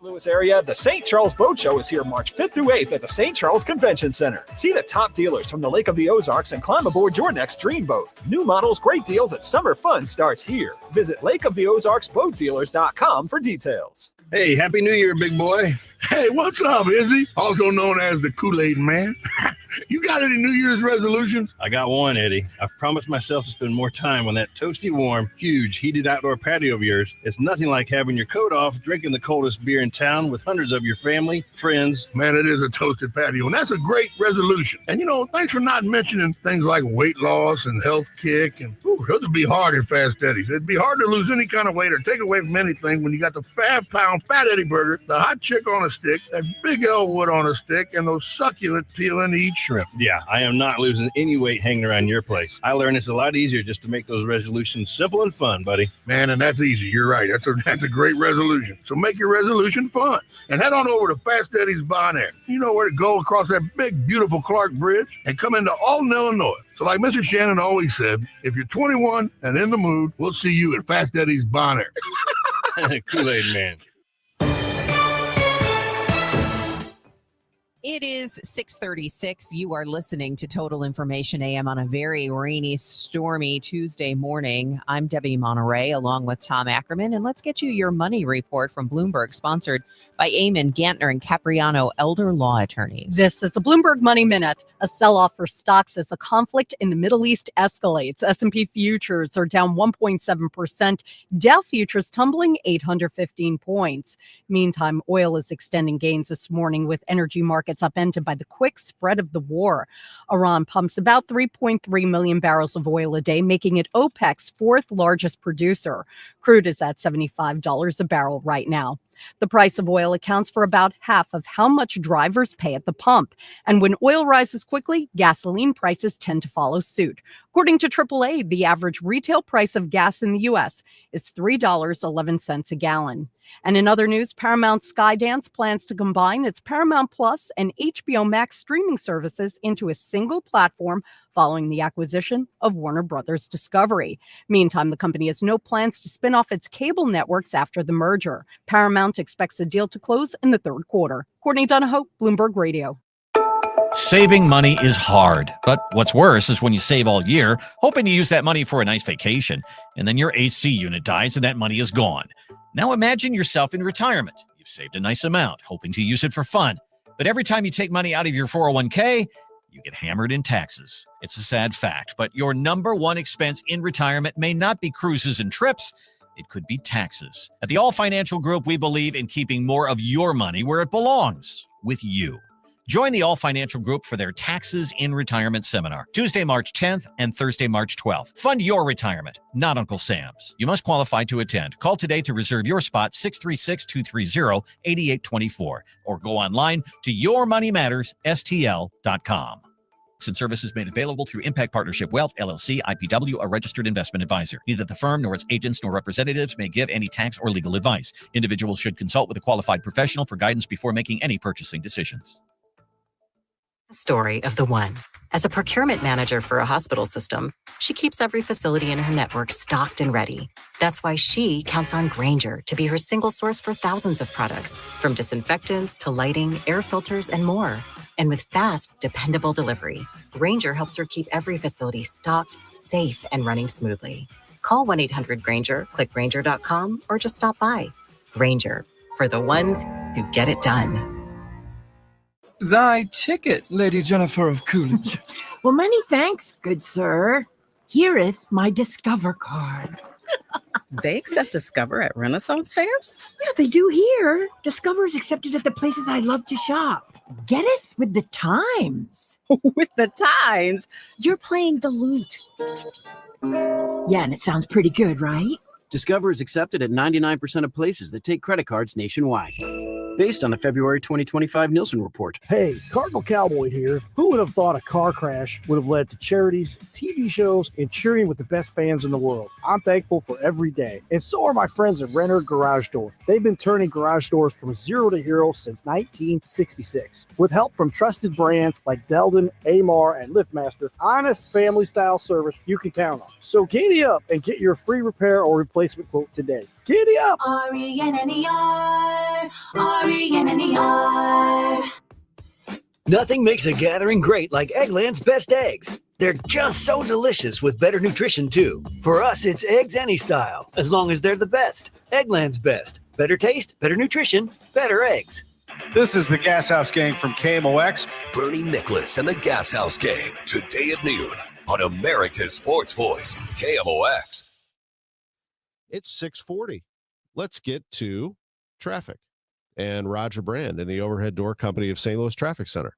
Louis area, the St. Charles Boat Show is here March 5th through 8th at the St. Charles Convention Center. See the top dealers from the Lake of the Ozarks and climb aboard your next dream boat. New models, great deals, and summer fun starts here. Visit lakeoftheozarksboatdealers.com for details. Hey, Happy New Year, big boy. Hey, what's up, Izzy? Also known as the Kool-Aid Man. You got any New Year's resolutions? I got one, Eddie. I've promised myself to spend more time on that toasty, warm, huge, heated outdoor patio of yours. It's nothing like having your coat off, drinking the coldest beer in town with hundreds of your family, friends. Man, it is a toasted patio, and that's a great resolution. And, thanks for not mentioning things like weight loss and health kick. And it would be hard in Fast Eddie's. It'd be hard to lose any kind of weight or take away from anything when you got the 5-pound Fat Eddie burger, the hot chick on a stick, that big Elwood on a stick, and those succulent peel-and-eat shrimp. Yeah, I am not losing any weight hanging around your place. I learned it's a lot easier just to make those resolutions simple and fun, buddy. Man, and that's easy. You're right. That's a great resolution. So make your resolution fun. And head on over to Fast Eddie's Bon Air. You know where to go across that big, beautiful Clark Bridge and come into Alton, Illinois. So like Mr. Shannon always said, if you're 21 and in the mood, we'll see you at Fast Eddie's Bon Air. Kool-Aid Man. It is 6:36. You are listening to Total Information AM on a very rainy, stormy Tuesday morning. I'm Debbie Monterrey along with Tom Ackerman, and let's get you your money report from Bloomberg, sponsored by Eamon, Gantner, and Capriano Elder Law Attorneys. This is a Bloomberg Money Minute. A sell-off for stocks as the conflict in the Middle East escalates. S&P futures are down 1.7%. Dow futures tumbling 815 points. Meantime, oil is extending gains this morning with energy markets upended by the quick spread of the war. Iran pumps about 3.3 million barrels of oil a day, making it OPEC's fourth largest producer. Crude is at $75 a barrel right now. The price of oil accounts for about half of how much drivers pay at the pump. And when oil rises quickly, gasoline prices tend to follow suit. According to AAA, the average retail price of gas in the U.S. is $3.11 a gallon. And in other news, Paramount Skydance plans to combine its Paramount Plus and HBO Max streaming services into a single platform following the acquisition of Warner Brothers Discovery. Meantime, the company has no plans to spin off its cable networks after the merger. Paramount expects the deal to close in the third quarter. Courtney Donahoe, Bloomberg Radio. Saving money is hard, but what's worse is when you save all year, hoping to use that money for a nice vacation, and then your AC unit dies and that money is gone. Now imagine yourself in retirement. You've saved a nice amount, hoping to use it for fun. But every time you take money out of your 401k, you get hammered in taxes. It's a sad fact, but your number one expense in retirement may not be cruises and trips. It could be taxes. At the All Financial Group, we believe in keeping more of your money where it belongs, with you. Join the All Financial Group for their Taxes in Retirement Seminar, Tuesday, March 10th and Thursday, March 12th. Fund your retirement, not Uncle Sam's. You must qualify to attend. Call today to reserve your spot, 636-230-8824, or go online to yourmoneymattersstl.com. And services made available through Impact Partnership Wealth, LLC, IPW, a registered investment advisor. Neither the firm nor its agents nor representatives may give any tax or legal advice. Individuals should consult with a qualified professional for guidance before making any purchasing decisions. Story of the one. As a procurement manager for a hospital system, she keeps every facility in her network stocked and ready. That's why she counts on Grainger to be her single source for thousands of products, from disinfectants to lighting, air filters, and more. And with fast, dependable delivery, Grainger helps her keep every facility stocked, safe, and running smoothly. Call 1-800-GRAINGER, click Grainger.com, or just stop by. Grainger, for the ones who get it done. Thy ticket, Lady Jennifer of Coolidge. Well, many thanks, good sir. Hereeth my Discover card. They accept Discover at Renaissance fairs? Yeah, they do here. Discover is accepted at the places I love to shop. Getteth with the times. With the times? You're playing the lute. Yeah, and it sounds pretty good, right? Discover is accepted at 99% of places that take credit cards nationwide. based on the February 2025 Nielsen report. Hey, Cardinal Cowboy here. Who would have thought a car crash would have led to charities, TV shows, and cheering with the best fans in the world? I'm thankful for every day. And so are my friends at Renner Garage Door. They've been turning garage doors from zero to hero since 1966. With help from trusted brands like Delden, Amar, and LiftMaster, honest family-style service you can count on. So giddy up and get your free repair or replacement quote today. Giddy up! R-E-N-N-E-R, R-E-N-N-E-R. Nothing makes a gathering great like Eggland's best eggs. They're just so delicious with better nutrition, too. For us, it's eggs any style, as long as they're the best. Eggland's best. Better taste, better nutrition, better eggs. This is the Gas House Gang from KMOX. Bernie Nicholas and the Gas House Gang, today at noon on America's Sports Voice, KMOX. It's 6:40. Let's get to traffic. And Roger Brand in the Overhead Door Company of St. Louis Traffic Center.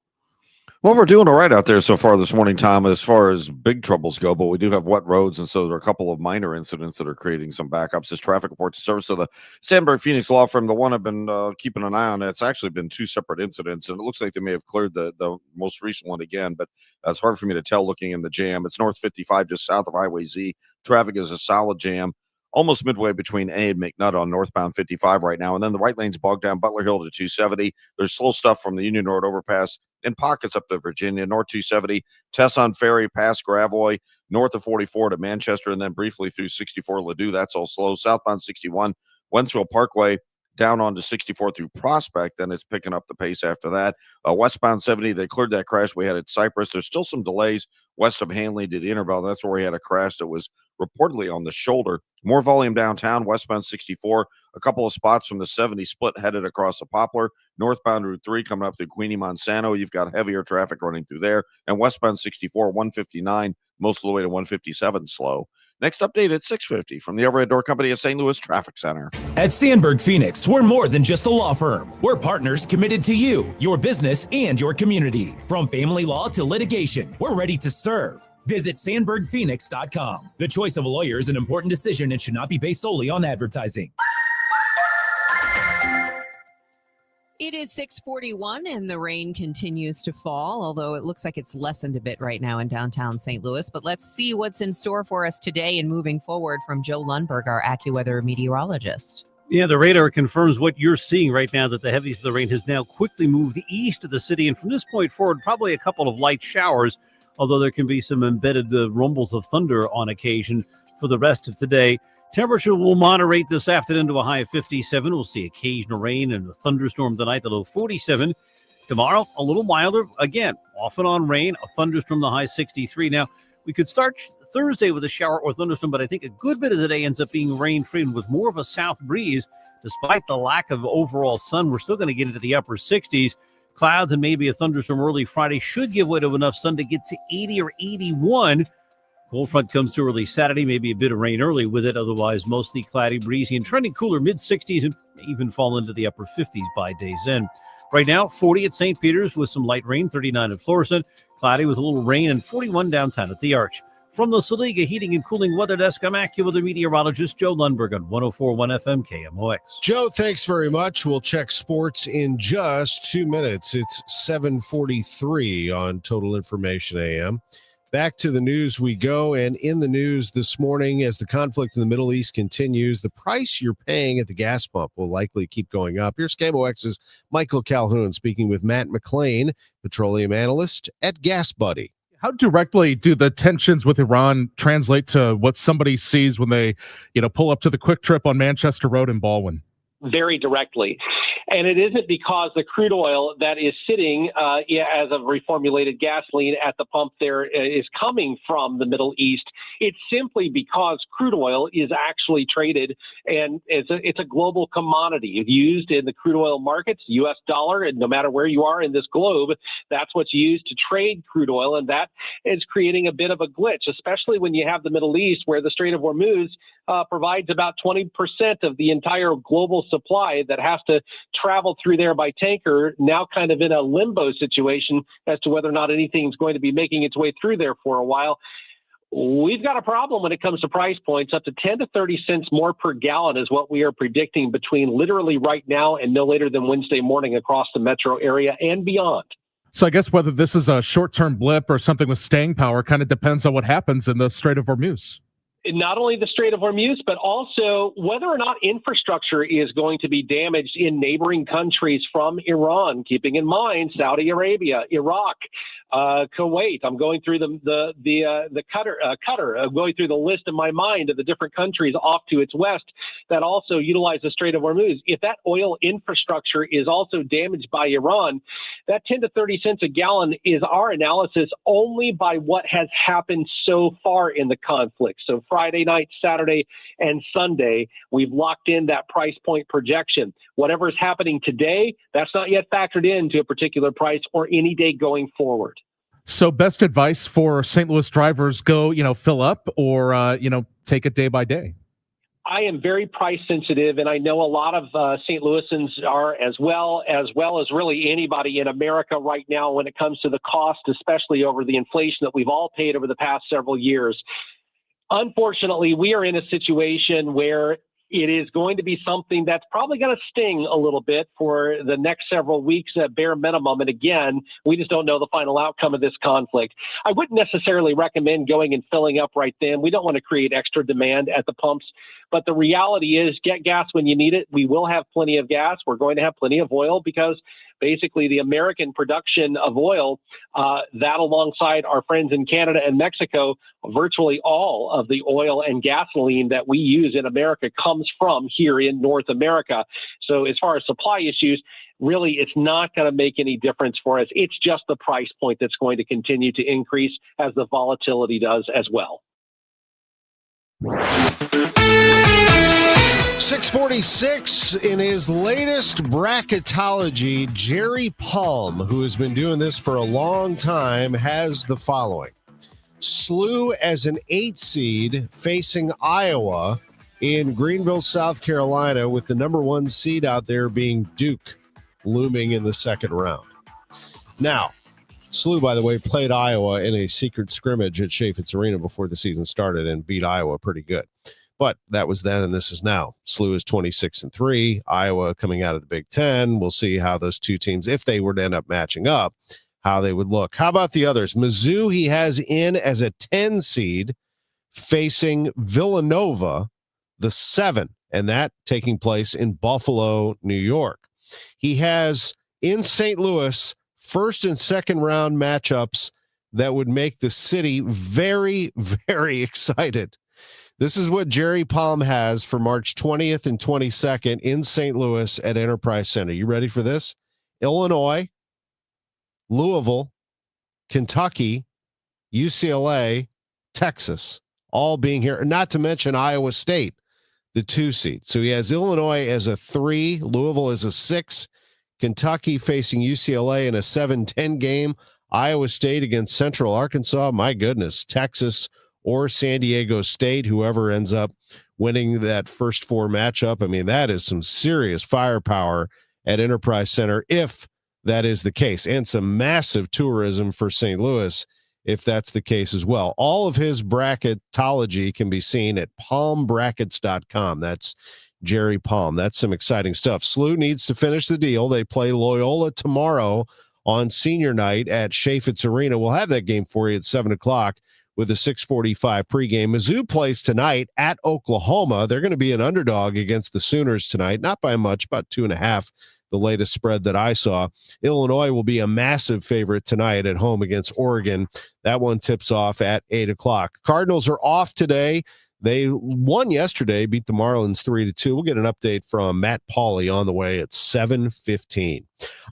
Well, we're doing all right out there so far this morning, Tom, as far as big troubles go, but we do have wet roads, and so there are a couple of minor incidents that are creating some backups. This traffic reports service of the Sandberg Phoenix law firm, the one I've been keeping an eye on. It's actually been two separate incidents, and it looks like they may have cleared the most recent one again, but it's hard for me to tell looking in the jam. It's North 55, just south of Highway Z. Traffic is a solid jam, almost midway between A and McNutt on northbound 55 right now. And then the right lane's bogged down Butler Hill to 270. There's slow stuff from the Union Road overpass in pockets up to Virginia, North 270, Tesson Ferry, past Gravois, north of 44 to Manchester, and then briefly through 64 Ladue. That's all slow. Southbound 61, Wentzville Parkway, down onto 64 through Prospect, then it's picking up the pace after that. Westbound 70, they cleared that crash we had at Cypress. There's still some delays west of Hanley to the Interbell. That's where we had a crash that was reportedly on the shoulder. More volume downtown, westbound 64, a couple of spots from the 70 split headed across the Poplar. Northbound Route 3 coming up through Queenie, Monsanto. You've got heavier traffic running through there. And westbound 64, 159, most of the way to 157 slow. Next update at 6:50 from the Overhead Door Company of St. Louis Traffic Center. At Sandberg Phoenix, we're more than just a law firm. We're partners committed to you, your business, and your community. From family law to litigation, we're ready to serve. Visit sandbergphoenix.com. The choice of a lawyer is an important decision and should not be based solely on advertising. It is 6:41 and the rain continues to fall, although it looks like it's lessened a bit right now in downtown St. Louis. But let's see what's in store for us today and moving forward from Joe Lundberg, our AccuWeather meteorologist. Yeah, the radar confirms what you're seeing right now, that the heaviest of the rain has now quickly moved east of the city. And from this point forward, probably a couple of light showers, although there can be some embedded rumbles of thunder on occasion for the rest of today. Temperature will moderate this afternoon to a high of 57. We'll see occasional rain and a thunderstorm tonight, the low 47. Tomorrow, a little milder. Again, off and on rain, a thunderstorm, the high 63. Now, we could start Thursday with a shower or thunderstorm, but I think a good bit of the day ends up being rain-free and with more of a south breeze. Despite the lack of overall sun, we're still going to get into the upper 60s. Clouds and maybe a thunderstorm early Friday should give way to enough sun to get to 80 or 81. Cold front comes too early Saturday, maybe a bit of rain early with it. Otherwise, mostly cloudy, breezy, and trending cooler mid-60s and even fall into the upper 50s by day's end. Right now, 40 at St. Peter's with some light rain, 39 at Florissant, cloudy with a little rain, and 41 downtown at the Arch. From the Saliga Heating and Cooling Weather Desk, I'm AccuWeather meteorologist Joe Lundberg on 104.1 FM KMOX. Joe, thanks very much. We'll check sports in just 2 minutes. It's 7:43 on Total Information AM. Back to the news we go, and in the news this morning, as the conflict in the Middle East continues, the price you're paying at the gas pump will likely keep going up. Here's KMOX's Michael Calhoun speaking with Matt McClain, petroleum analyst at Gas Buddy. How directly do the tensions with Iran translate to what somebody sees when they, pull up to the Quick Trip on Manchester Road in Baldwin? Very directly. And it isn't because the crude oil that is sitting as a reformulated gasoline at the pump there is coming from the Middle East. It's simply because crude oil is actually traded, and it's a global commodity. It's used in the crude oil markets, U.S. dollar, and no matter where you are in this globe, that's what's used to trade crude oil, and that is creating a bit of a glitch, especially when you have the Middle East, where the Strait of Hormuz provides about 20% of the entire global supply that has to travel through there by tanker, now kind of in a limbo situation as to whether or not anything's going to be making its way through there for a while. We've got a problem when it comes to price points. Up to 10 to 30 cents more per gallon is what we are predicting between literally right now and no later than Wednesday morning across the metro area and beyond. So I guess whether this is a short-term blip or something with staying power kind of depends on what happens in the Strait of Hormuz. Not only the Strait of Hormuz, but also whether or not infrastructure is going to be damaged in neighboring countries from Iran, keeping in mind Saudi Arabia, Iraq, Kuwait. I'm going through the Qatar. I'm going through the list in my mind of the different countries off to its west that also utilize the Strait of Hormuz. If that oil infrastructure is also damaged by Iran, that 10 to 30 cents a gallon is our analysis only by what has happened so far in the conflict. So Friday night, Saturday, and Sunday, we've locked in that price point projection. Whatever is happening today, that's not yet factored into a particular price or any day going forward. So best advice for St. Louis drivers, go, fill up or, take it day by day. I am very price sensitive, and I know a lot of St. Louisans are as well as really anybody in America right now when it comes to the cost, especially over the inflation that we've all paid over the past several years. Unfortunately, we are in a situation where it is going to be something that's probably going to sting a little bit for the next several weeks at bare minimum. And again, we just don't know the final outcome of this conflict. I wouldn't necessarily recommend going and filling up right then. We don't want to create extra demand at the pumps. But the reality is, get gas when you need it. We will have plenty of gas. We're going to have plenty of oil because basically the American production of oil, that alongside our friends in Canada and Mexico, virtually all of the oil and gasoline that we use in America comes from here in North America. So as far as supply issues, really, it's not going to make any difference for us. It's just the price point that's going to continue to increase as the volatility does as well. 646 in his latest bracketology, Jerry Palm, who has been doing this for a long time, has the following. SLU as an 8 seed facing Iowa in Greenville, South Carolina, with the number 1 seed out there being Duke looming in the second round. Now, SLU, by the way, played Iowa in a secret scrimmage at Chaffetz Arena before the season started and beat Iowa pretty good. But that was then, and this is now. SLU is 26-3. Iowa coming out of the Big Ten. We'll see how those two teams, if they were to end up matching up, how they would look. How about the others? Mizzou, he has in as a 10 seed facing Villanova, the 7, and that taking place in Buffalo, New York. He has in St. Louis first and second round matchups that would make the city very, very excited. This is what Jerry Palm has for March 20th and 22nd in St. Louis at Enterprise Center. You ready for this? Illinois, Louisville, Kentucky, UCLA, Texas, all being here, not to mention Iowa State, the 2 seed. So he has Illinois as a 3, Louisville as a 6, Kentucky facing UCLA in a 7-10 game, Iowa State against Central Arkansas, my goodness, Texas or San Diego State, whoever ends up winning that first 4 matchup. I mean, that is some serious firepower at Enterprise Center if that is the case, and some massive tourism for St. Louis if that's the case as well. All of his bracketology can be seen at palmbrackets.com. That's Jerry Palm. That's some exciting stuff. SLU needs to finish the deal. They play Loyola tomorrow on senior night at Chaffetz Arena. We'll have that game for you at 7 o'clock. With a 6:45 pregame. Mizzou plays tonight at Oklahoma. They're going to be an underdog against the Sooners tonight, not by much, about 2.5, the latest spread that I saw. Illinois will be a massive favorite tonight at home against Oregon. That one tips off at 8 o'clock. Cardinals are off today. They won yesterday, beat the Marlins 3-2. We'll get an update from Matt Pauley on the way at 7:15.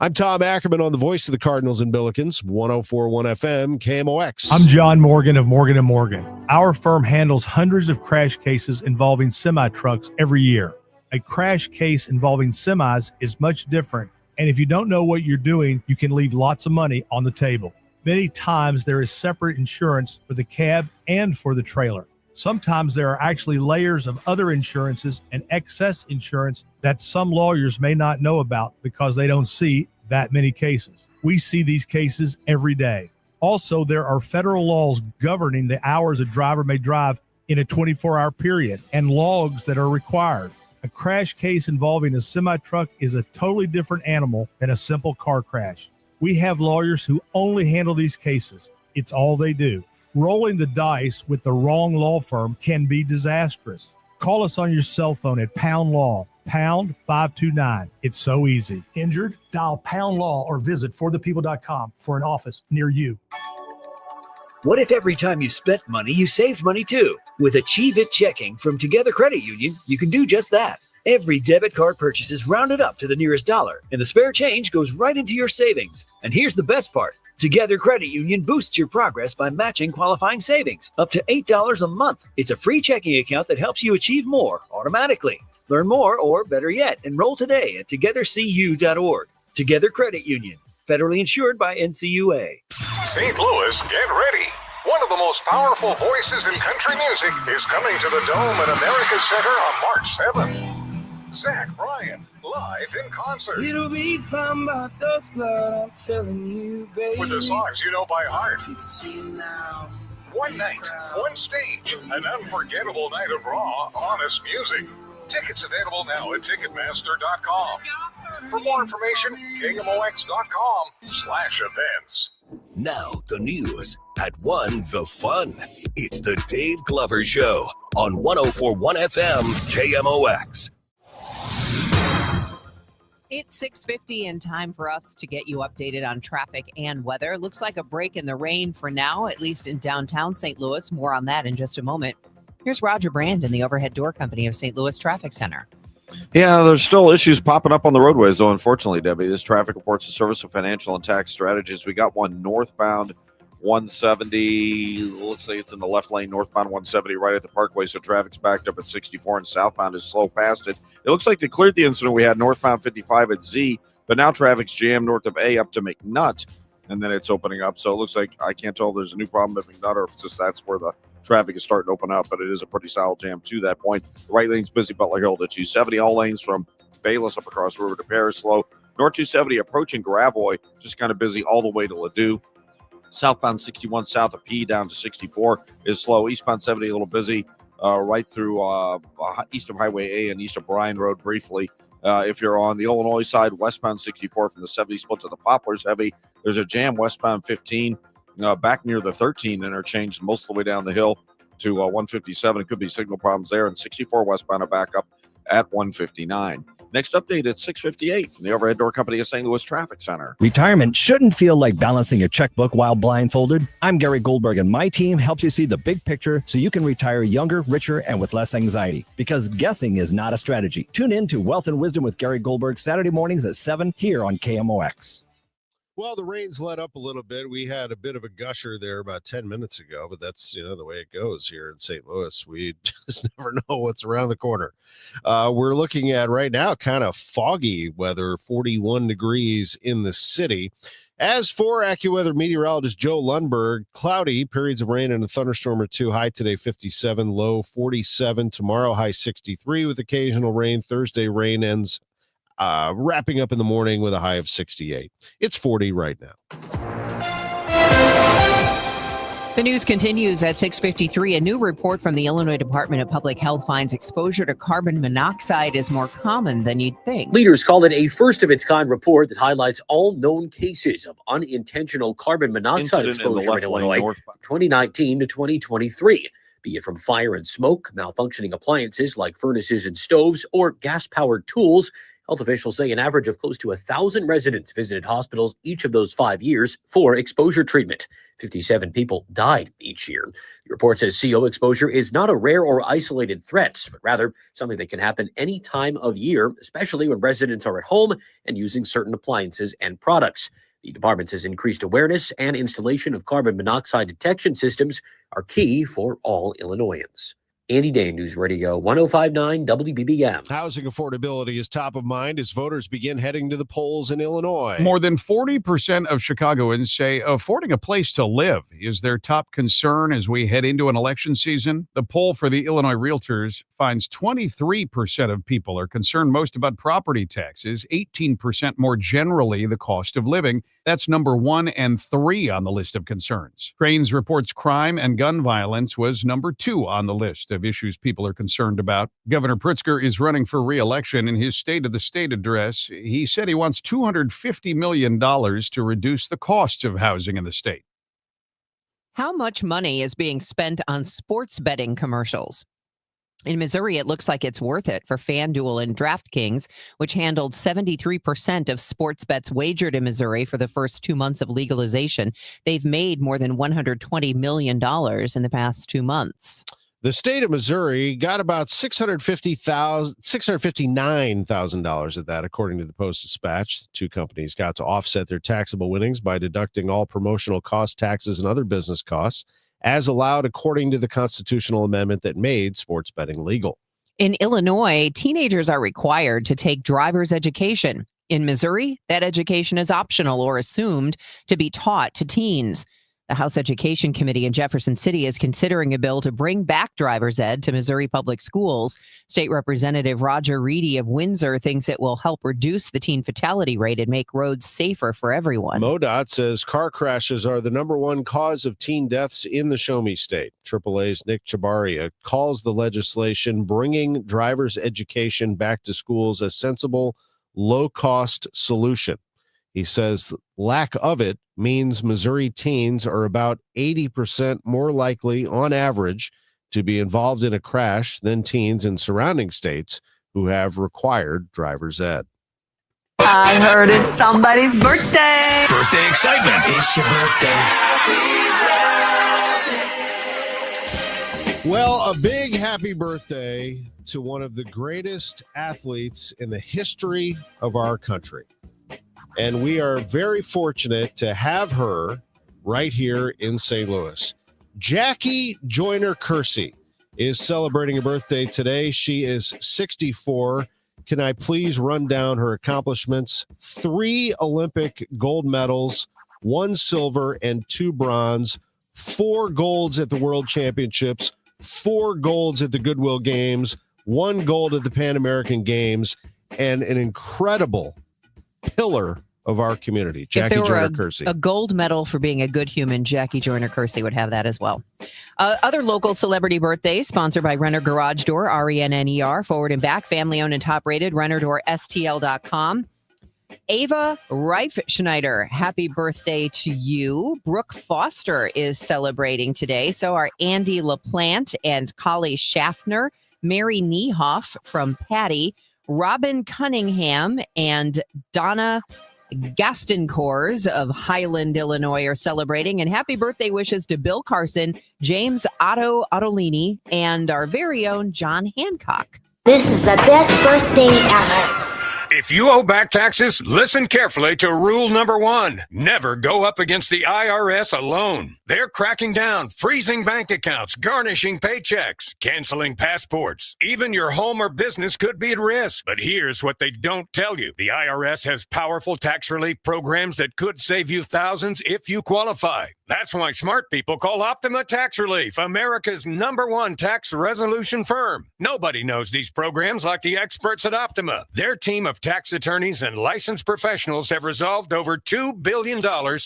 I'm Tom Ackerman on the voice of the Cardinals and Billikens, 104.1 FM, KMOX. I'm John Morgan of Morgan & Morgan. Our firm handles hundreds of crash cases involving semi-trucks every year. A crash case involving semis is much different, and if you don't know what you're doing, you can leave lots of money on the table. Many times there is separate insurance for the cab and for the trailer. Sometimes there are actually layers of other insurances and excess insurance that some lawyers may not know about because they don't see that many cases. We see these cases every day. Also, there are federal laws governing the hours a driver may drive in a 24-hour period and logs that are required. A crash case involving a semi-truck is a totally different animal than a simple car crash. We have lawyers who only handle these cases. It's all they do. Rolling the dice with the wrong law firm can be disastrous. Call us on your cell phone at Pound Law, pound 529. It's so easy. Injured? Dial Pound Law or visit forthepeople.com for an office near you. What if every time you spent money, you saved money too? With Achieve It Checking from Together Credit Union, you can do just that. Every debit card purchase is rounded up to the nearest dollar, and the spare change goes right into your savings. And here's the best part. Together Credit Union boosts your progress by matching qualifying savings up to $8 a month. It's a free checking account that helps you achieve more automatically. Learn more, or better yet, enroll today at togethercu.org. Together Credit Union, federally insured by NCUA. St. Louis, get ready. One of the most powerful voices in country music is coming to the Dome at America's Center on March 7th. Zach Bryan, live in concert. It'll be fun about those clouds, I'm telling you, baby. With the songs you know by heart. You can see it now. One night, one stage, an unforgettable night of raw, honest music. Tickets available now at Ticketmaster.com. For more information, KMOX.com/events. Now the news at 1 The Fun. It's the Dave Glover Show on 104.1 FM KMOX. It's 6:50 and time for us to get you updated on traffic and weather. Looks like a break in the rain for now, at least in downtown St. Louis. More on that in just a moment. Here's Roger Brand in the Overhead Door Company of St. Louis Traffic Center. Yeah, there's still issues popping up on the roadways, though, unfortunately, Debbie. This traffic reports the Service of Financial and Tax Strategies. We got one northbound 170. Looks like it's in the left lane, northbound 170 right at the Parkway, so traffic's backed up at 64, and southbound is slow past it. It looks like they cleared the incident we had northbound 55 at Z, but now traffic's jammed north of A up to McNutt, and then it's opening up. So it looks like, I can't tell if there's a new problem at McNutt or if it's just that's where the traffic is starting to open up, but it is a pretty solid jam to that point. The right lane's busy, Butler Hill to 270. All lanes from Bayless up across the river to Paris slow. North 270 approaching Gravois, just kind of busy all the way to Ladue. Southbound 61 south of P down to 64 is slow. Eastbound 70 a little busy right through east of Highway A and east of Bryan Road briefly. If you're on the Illinois side, westbound 64 from the 70 split to the Poplars heavy. There's a jam westbound 15 back near the 13 interchange, most of the way down the hill to 157. It could be signal problems there, and 64 westbound are back up at 159. Next update at 6:58 from the Overhead Door Company of St. Louis Traffic Center. Retirement shouldn't feel like balancing a checkbook while blindfolded. I'm Gary Goldberg, and my team helps you see the big picture so you can retire younger, richer, and with less anxiety. Because guessing is not a strategy. Tune in to Wealth and Wisdom with Gary Goldberg Saturday mornings at 7 here on KMOX. Well, the rain's let up a little bit. We had a bit of a gusher there about 10 minutes ago, but that's, the way it goes here in St. Louis. We just never know what's around the corner. We're looking at right now kind of foggy weather, 41 degrees in the city. As for AccuWeather meteorologist Joe Lundberg, cloudy, periods of rain and a thunderstorm or two. High today, 57, low 47. Tomorrow, high 63 with occasional rain. Thursday, rain ends wrapping up in the morning with a high of 68. It's 40 right now. The news continues at 6:53. A new report from the Illinois Department of Public Health finds exposure to carbon monoxide is more common than you'd think. Leaders call it a first-of-its-kind report that highlights all known cases of unintentional carbon monoxide exposure in Illinois from 2019 to 2023. Be it from fire and smoke, malfunctioning appliances like furnaces and stoves, or gas-powered tools. Health officials say an average of close to 1,000 residents visited hospitals each of those 5 years for exposure treatment. 57 people died each year. The report says CO exposure is not a rare or isolated threat, but rather something that can happen any time of year, especially when residents are at home and using certain appliances and products. The department says increased awareness and installation of carbon monoxide detection systems are key for all Illinoisans. Andy Day, News Radio 105.9 WBBM. Housing affordability is top of mind as voters begin heading to the polls in Illinois. More than 40% of Chicagoans say affording a place to live is their top concern as we head into an election season. The poll for the Illinois Realtors finds 23% of people are concerned most about property taxes, 18% more generally the cost of living. That's number 1 and 3 on the list of concerns. Crain's reports crime and gun violence was number 2 on the list of issues people are concerned about. Governor Pritzker is running for re-election. In his State of the State address, he said he wants $250 million to reduce the costs of housing in the state. How much money is being spent on sports betting commercials? In Missouri, it looks like it's worth it for FanDuel and DraftKings, which handled 73% of sports bets wagered in Missouri for the first 2 months of legalization. They've made more than $120 million in the past 2 months. The state of Missouri got about $659,000 of that, according to the Post-Dispatch. The two companies got to offset their taxable winnings by deducting all promotional costs, taxes, and other business costs, as allowed according to the constitutional amendment that made sports betting legal. In Illinois, teenagers are required to take driver's education. In Missouri, that education is optional or assumed to be taught to teens. The House Education Committee in Jefferson City is considering a bill to bring back driver's ed to Missouri public schools. State Representative Roger Reedy of Windsor thinks it will help reduce the teen fatality rate and make roads safer for everyone. MoDOT says car crashes are the number 1 cause of teen deaths in the Show Me State. AAA's Nick Chabaria calls the legislation bringing driver's education back to schools a sensible, low-cost solution. He says lack of it means Missouri teens are about 80% more likely on average to be involved in a crash than teens in surrounding states who have required driver's ed. I heard it's somebody's birthday. Birthday excitement. It's your birthday. Well, a big happy birthday to one of the greatest athletes in the history of our country. And we are very fortunate to have her right here in St. Louis. Jackie Joyner-Kersee is celebrating a birthday today. She is 64. Can I please run down her accomplishments? 3 Olympic gold medals, 1 silver and 2 bronze, 4 golds at the World Championships, 4 golds at the Goodwill Games, 1 gold at the Pan American Games, and an incredible pillar of our community. Jackie Joyner-Kersee. A gold medal for being a good human, Jackie Joyner-Kersee would have that as well. Other local celebrity birthdays sponsored by Renner Garage Door, RENNER, forward and back, family owned and top rated, RennerDoorSTL.com. Ava Reifschneider, happy birthday to you. Brooke Foster is celebrating today. So are Andy LaPlante and Collie Schaffner, Mary Niehoff from Patty, Robin Cunningham, and Donna Gastoncours of Highland, Illinois are celebrating. And happy birthday wishes to Bill Carson, James Otto Ottolini, and our very own John Hancock. This is the best birthday ever. If you owe back taxes, listen carefully to rule number 1. Never go up against the IRS alone. They're cracking down, freezing bank accounts, garnishing paychecks, canceling passports. Even your home or business could be at risk. But here's what they don't tell you. The IRS has powerful tax relief programs that could save you thousands if you qualify. That's why smart people call Optima Tax Relief, America's #1 tax resolution firm. Nobody knows these programs like the experts at Optima. Their team of tax attorneys and licensed professionals have resolved over $2 billion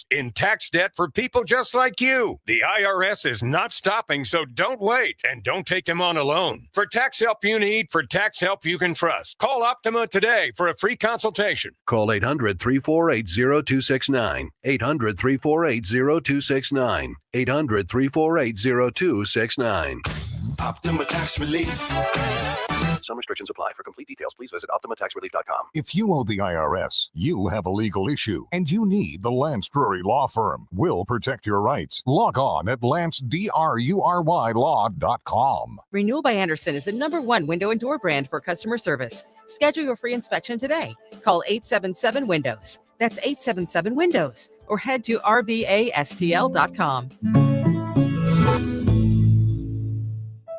in tax debt for people just like you. The IRS is not stopping, so don't wait and don't take them on alone. For tax help you need, for tax help you can trust, call Optima today for a free consultation. Call 800-348-0269. 800-348-0269. 800-348-0269. Optima Tax Relief. Some restrictions apply. For complete details, please visit OptimaTaxRelief.com. If you owe the IRS, you have a legal issue, and you need the Lance Drury Law Firm. We'll protect your rights. Log on at LanceDruryLaw.com. Renewal by Andersen is the #1 window and door brand for customer service. Schedule your free inspection today. Call 877-WINDOWS. That's 877-WINDOWS. Or head to RBASTL.com.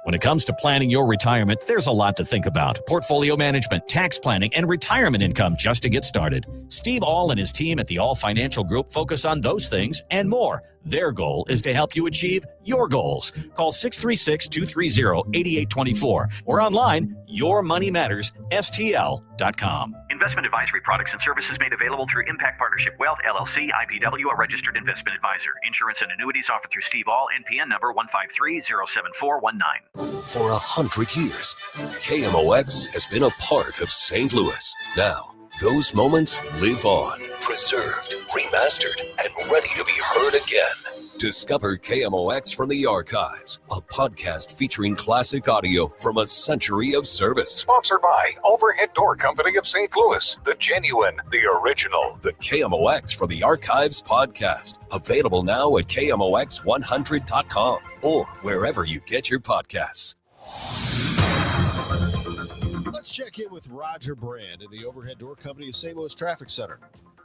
When it comes to planning your retirement, there's a lot to think about. Portfolio management, tax planning, and retirement income just to get started. Steve All and his team at the All Financial Group focus on those things and more. Their goal is to help you achieve your goals. Call 636-230-8824 or online, yourmoneymattersstl.com. Investment advisory products and services made available through Impact Partnership Wealth, LLC, IPW, a registered investment advisor. Insurance and annuities offered through Steve All, NPN number 153-07419. For 100 years, KMOX has been a part of St. Louis. Now, those moments live on, preserved, remastered, and ready to be heard again. Discover KMOX from the Archives, a podcast featuring classic audio from a century of service. Sponsored by Overhead Door Company of St. Louis, the genuine, the original. The KMOX from the Archives podcast, available now at KMOX100.com or wherever you get your podcasts. Let's check in with Roger Brand in the Overhead Door Company of St. Louis Traffic Center.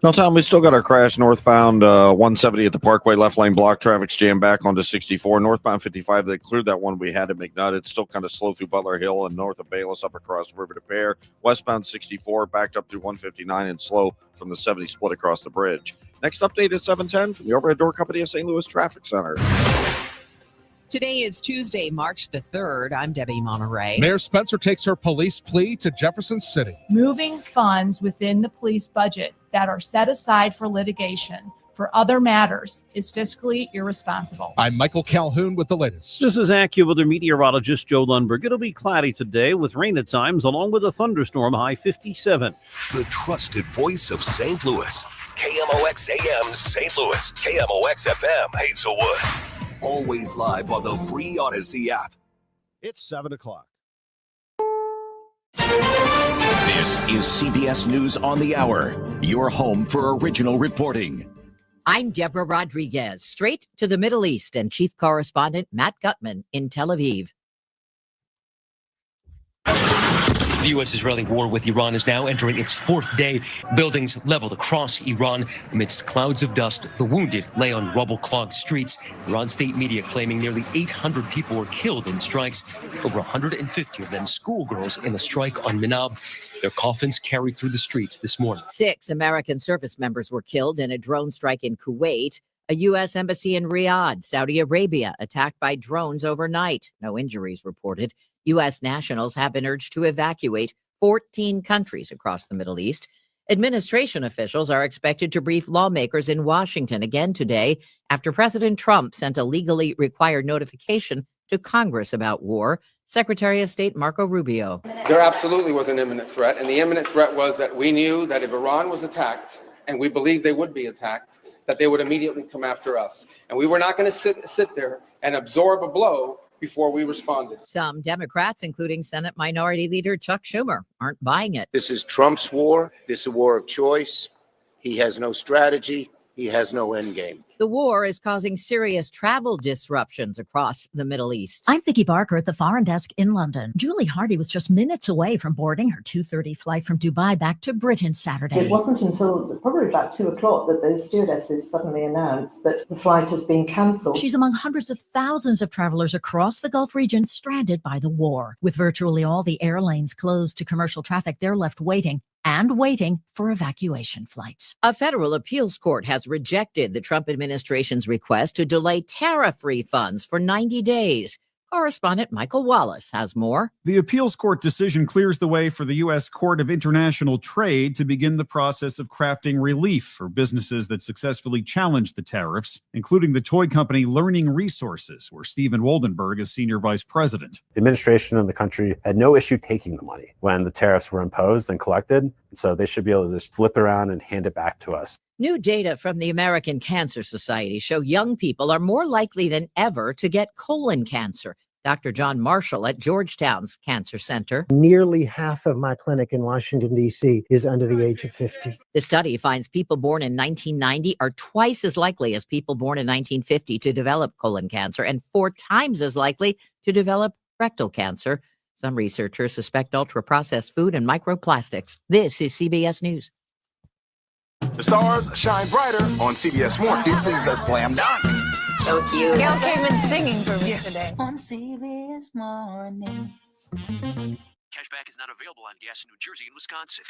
No, Tom, we still got our crash northbound 170 at the Parkway, left lane block. Traffic's jammed back onto 64. Northbound 55, they cleared that one we had at McNutt. It's still kind of slow through Butler Hill and north of Bayless up across River to Pear. Westbound 64, backed up through 159 and slow from the 70 split across the bridge. Next update at 710 from the Overhead Door Company of St. Louis Traffic Center. Today is Tuesday, March the 3rd. I'm Debbie Monterrey. Mayor Spencer takes her police plea to Jefferson City. Moving funds within the police budget that are set aside for litigation for other matters is fiscally irresponsible. I'm Michael Calhoun with the latest. This is AccuWeather meteorologist Joe Lundberg. It'll be cloudy today with rain at times, along with a thunderstorm, high 57. The trusted voice of St. Louis. KMOX AM St. Louis. KMOX FM Hazelwood. Always live on the free Odyssey app. It's 7 o'clock. This is CBS News on the Hour, your home for original reporting. I'm Deborah Rodriguez, straight to the Middle East, and Chief Correspondent Matt Gutman in Tel Aviv. The U.S.-Israeli war with Iran is now entering its fourth day. Buildings leveled across Iran amidst clouds of dust. The wounded lay on rubble-clogged streets. Iran state media claiming nearly 800 people were killed in strikes, over 150 of them schoolgirls in a strike on Minab. Their coffins carried through the streets this morning. 6 American service members were killed in a drone strike in Kuwait. A U.S. embassy in Riyadh, Saudi Arabia, attacked by drones overnight. No injuries reported. U.S. nationals have been urged to evacuate 14 countries across the Middle East. Administration officials are expected to brief lawmakers in Washington again today after President Trump sent a legally required notification to Congress about war. Secretary of State Marco Rubio. There absolutely was an imminent threat, and the imminent threat was that we knew that if Iran was attacked, and we believed they would be attacked, that they would immediately come after us. And we were not going to sit there and absorb a blow before we responded. Some Democrats, including Senate Minority Leader Chuck Schumer, aren't buying it. This is Trump's war. This is a war of choice. He has no strategy. He has no end game. The war is causing serious travel disruptions across the Middle East. I'm Vicki Barker at the Foreign Desk in London. Julie Hardy was just minutes away from boarding her 2:30 flight from Dubai back to Britain Saturday. It wasn't until probably about 2 o'clock that the stewardesses suddenly announced that the flight has been cancelled. She's among hundreds of thousands of travelers across the Gulf region stranded by the war. With virtually all the airlanes closed to commercial traffic, they're left waiting for evacuation flights. A federal appeals court has rejected the Trump administration's request to delay tariff refunds for 90 days. Correspondent Michael Wallace has more. The appeals court decision clears the way for the U.S. Court of International Trade to begin the process of crafting relief for businesses that successfully challenged the tariffs, including the toy company Learning Resources, where Stephen Woldenberg is senior vice president. The administration and the country had no issue taking the money when the tariffs were imposed and collected, so they should be able to just flip it around and hand it back to us. New data from the American Cancer Society show young people are more likely than ever to get colon cancer. Dr. John Marshall at Georgetown's Cancer Center. Nearly half of my clinic in Washington, D.C. is under the age of 50. The study finds people born in 1990 are twice as likely as people born in 1950 to develop colon cancer and 4 times as likely to develop rectal cancer. Some researchers suspect ultra-processed food and microplastics. This is CBS News. The stars shine brighter on CBS Mornings. This is a slam dunk. So cute. Gail came in singing for me today. On CBS Mornings. Cashback is not available on gas in New Jersey and Wisconsin.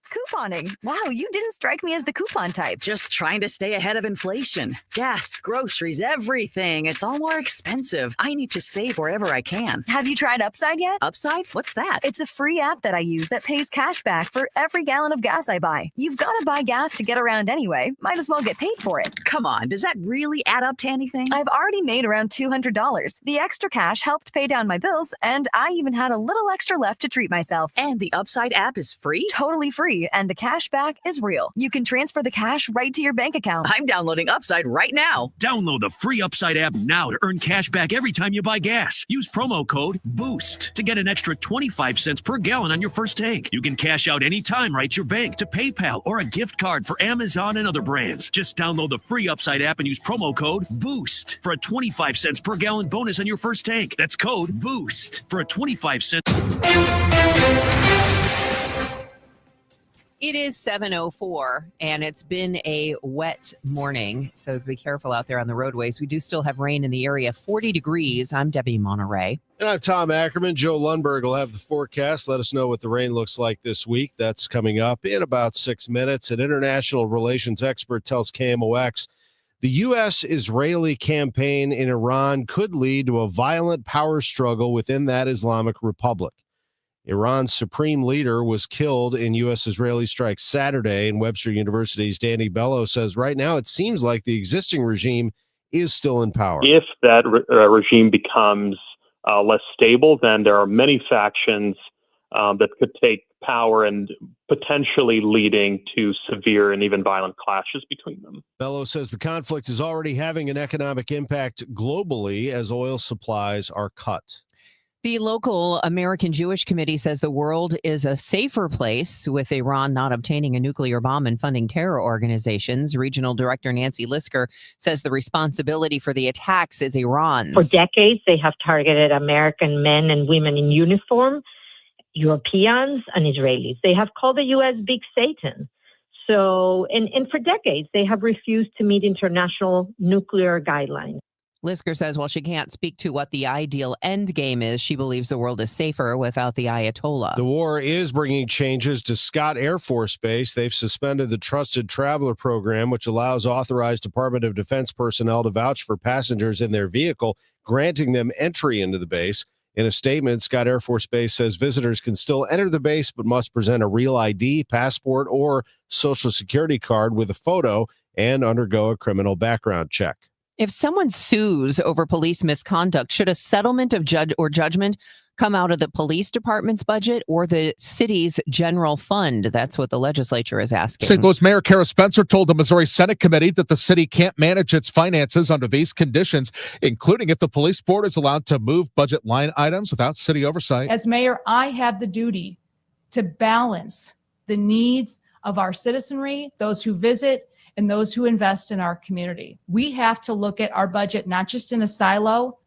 Couponing. Wow, you didn't strike me as the coupon type. Just trying to stay ahead of inflation. Gas, groceries, everything. It's all more expensive. I need to save wherever I can. Have you tried Upside yet? Upside? What's that? It's a free app that I use that pays cash back for every gallon of gas I buy. You've got to buy gas to get around anyway. Might as well get paid for it. Come on, does that really add up to anything? I've already made around $200. The extra cash helped pay down my bills, and I even had a little extra left to treat myself. And the Upside app is free? Totally free, and the cash back is real. You can transfer the cash right to your bank account. I'm downloading Upside right now. Download the free Upside app now to earn cash back every time you buy gas. Use promo code BOOST to get an extra 25 cents per gallon on your first tank. You can cash out anytime right to your bank, to PayPal, or a gift card for Amazon and other brands. Just download the free Upside app and use promo code BOOST for a 25 cents per gallon bonus on your first tank. That's code BOOST for a 25 cent. It is 7:04, and it's been a wet morning, so be careful out there on the roadways. We do still have rain in the area, 40 degrees. I'm Debbie Monterrey. And I'm Tom Ackerman. Joe Lundberg will have the forecast. Let us know what the rain looks like this week. That's coming up in about 6 minutes. An international relations expert tells KMOX the U.S.-Israeli campaign in Iran could lead to a violent power struggle within that Islamic Republic. Iran's supreme leader was killed in U.S.-Israeli strikes Saturday, and Webster University's Danny Bello says right now it seems like the existing regime is still in power. If that regime becomes less stable, then there are many factions that could take power and potentially leading to severe and even violent clashes between them. Bello says the conflict is already having an economic impact globally as oil supplies are cut. The local American Jewish Committee says the world is a safer place with Iran not obtaining a nuclear bomb and funding terror organizations. Regional Director Nancy Lisker says the responsibility for the attacks is Iran's. For decades, they have targeted American men and women in uniform, Europeans and Israelis. They have called the U.S. Big Satan. So, and for decades, they have refused to meet international nuclear guidelines. Lisker says while she can't speak to what the ideal end game is, she believes the world is safer without the Ayatollah. The war is bringing changes to Scott Air Force Base. They've suspended the Trusted Traveler program, which allows authorized Department of Defense personnel to vouch for passengers in their vehicle, granting them entry into the base. In a statement, Scott Air Force Base says visitors can still enter the base but must present a real ID, passport, or Social Security card with a photo and undergo a criminal background check. If someone sues over police misconduct, should a settlement of judgment come out of the police department's budget or the city's general fund? That's what the legislature is asking. St. Louis Mayor Kara Spencer told the Missouri Senate Committee that the city can't manage its finances under these conditions, including if the police board is allowed to move budget line items without city oversight. As mayor, I have the duty to balance the needs of our citizenry, those who visit, and those who invest in our community. We have to look at our budget not just in a silo,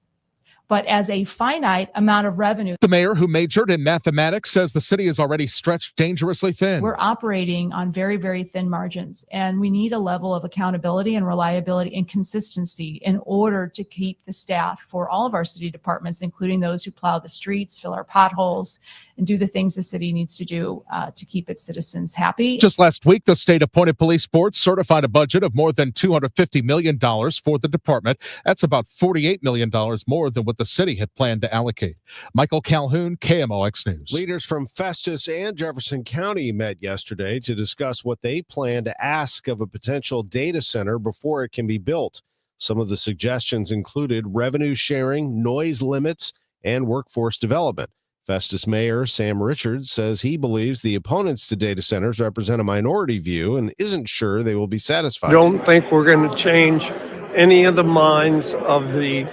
but as a finite amount of revenue. The mayor, who majored in mathematics, says the city is already stretched dangerously thin. We're operating on very, very thin margins, and we need a level of accountability and reliability and consistency in order to keep the staff for all of our city departments, including those who plow the streets, fill our potholes, and do the things the city needs to do to keep its citizens happy. Just last week, the state-appointed police board certified a budget of more than $250 million for the department. That's about $48 million more than what the city had planned to allocate. Michael Calhoun, KMOX News. Leaders from Festus and Jefferson County met yesterday to discuss what they plan to ask of a potential data center before it can be built. Some of the suggestions included revenue sharing, noise limits, and workforce development. Festus Mayor Sam Richards says he believes the opponents to data centers represent a minority view and isn't sure they will be satisfied. I don't think we're going to change any of the minds of the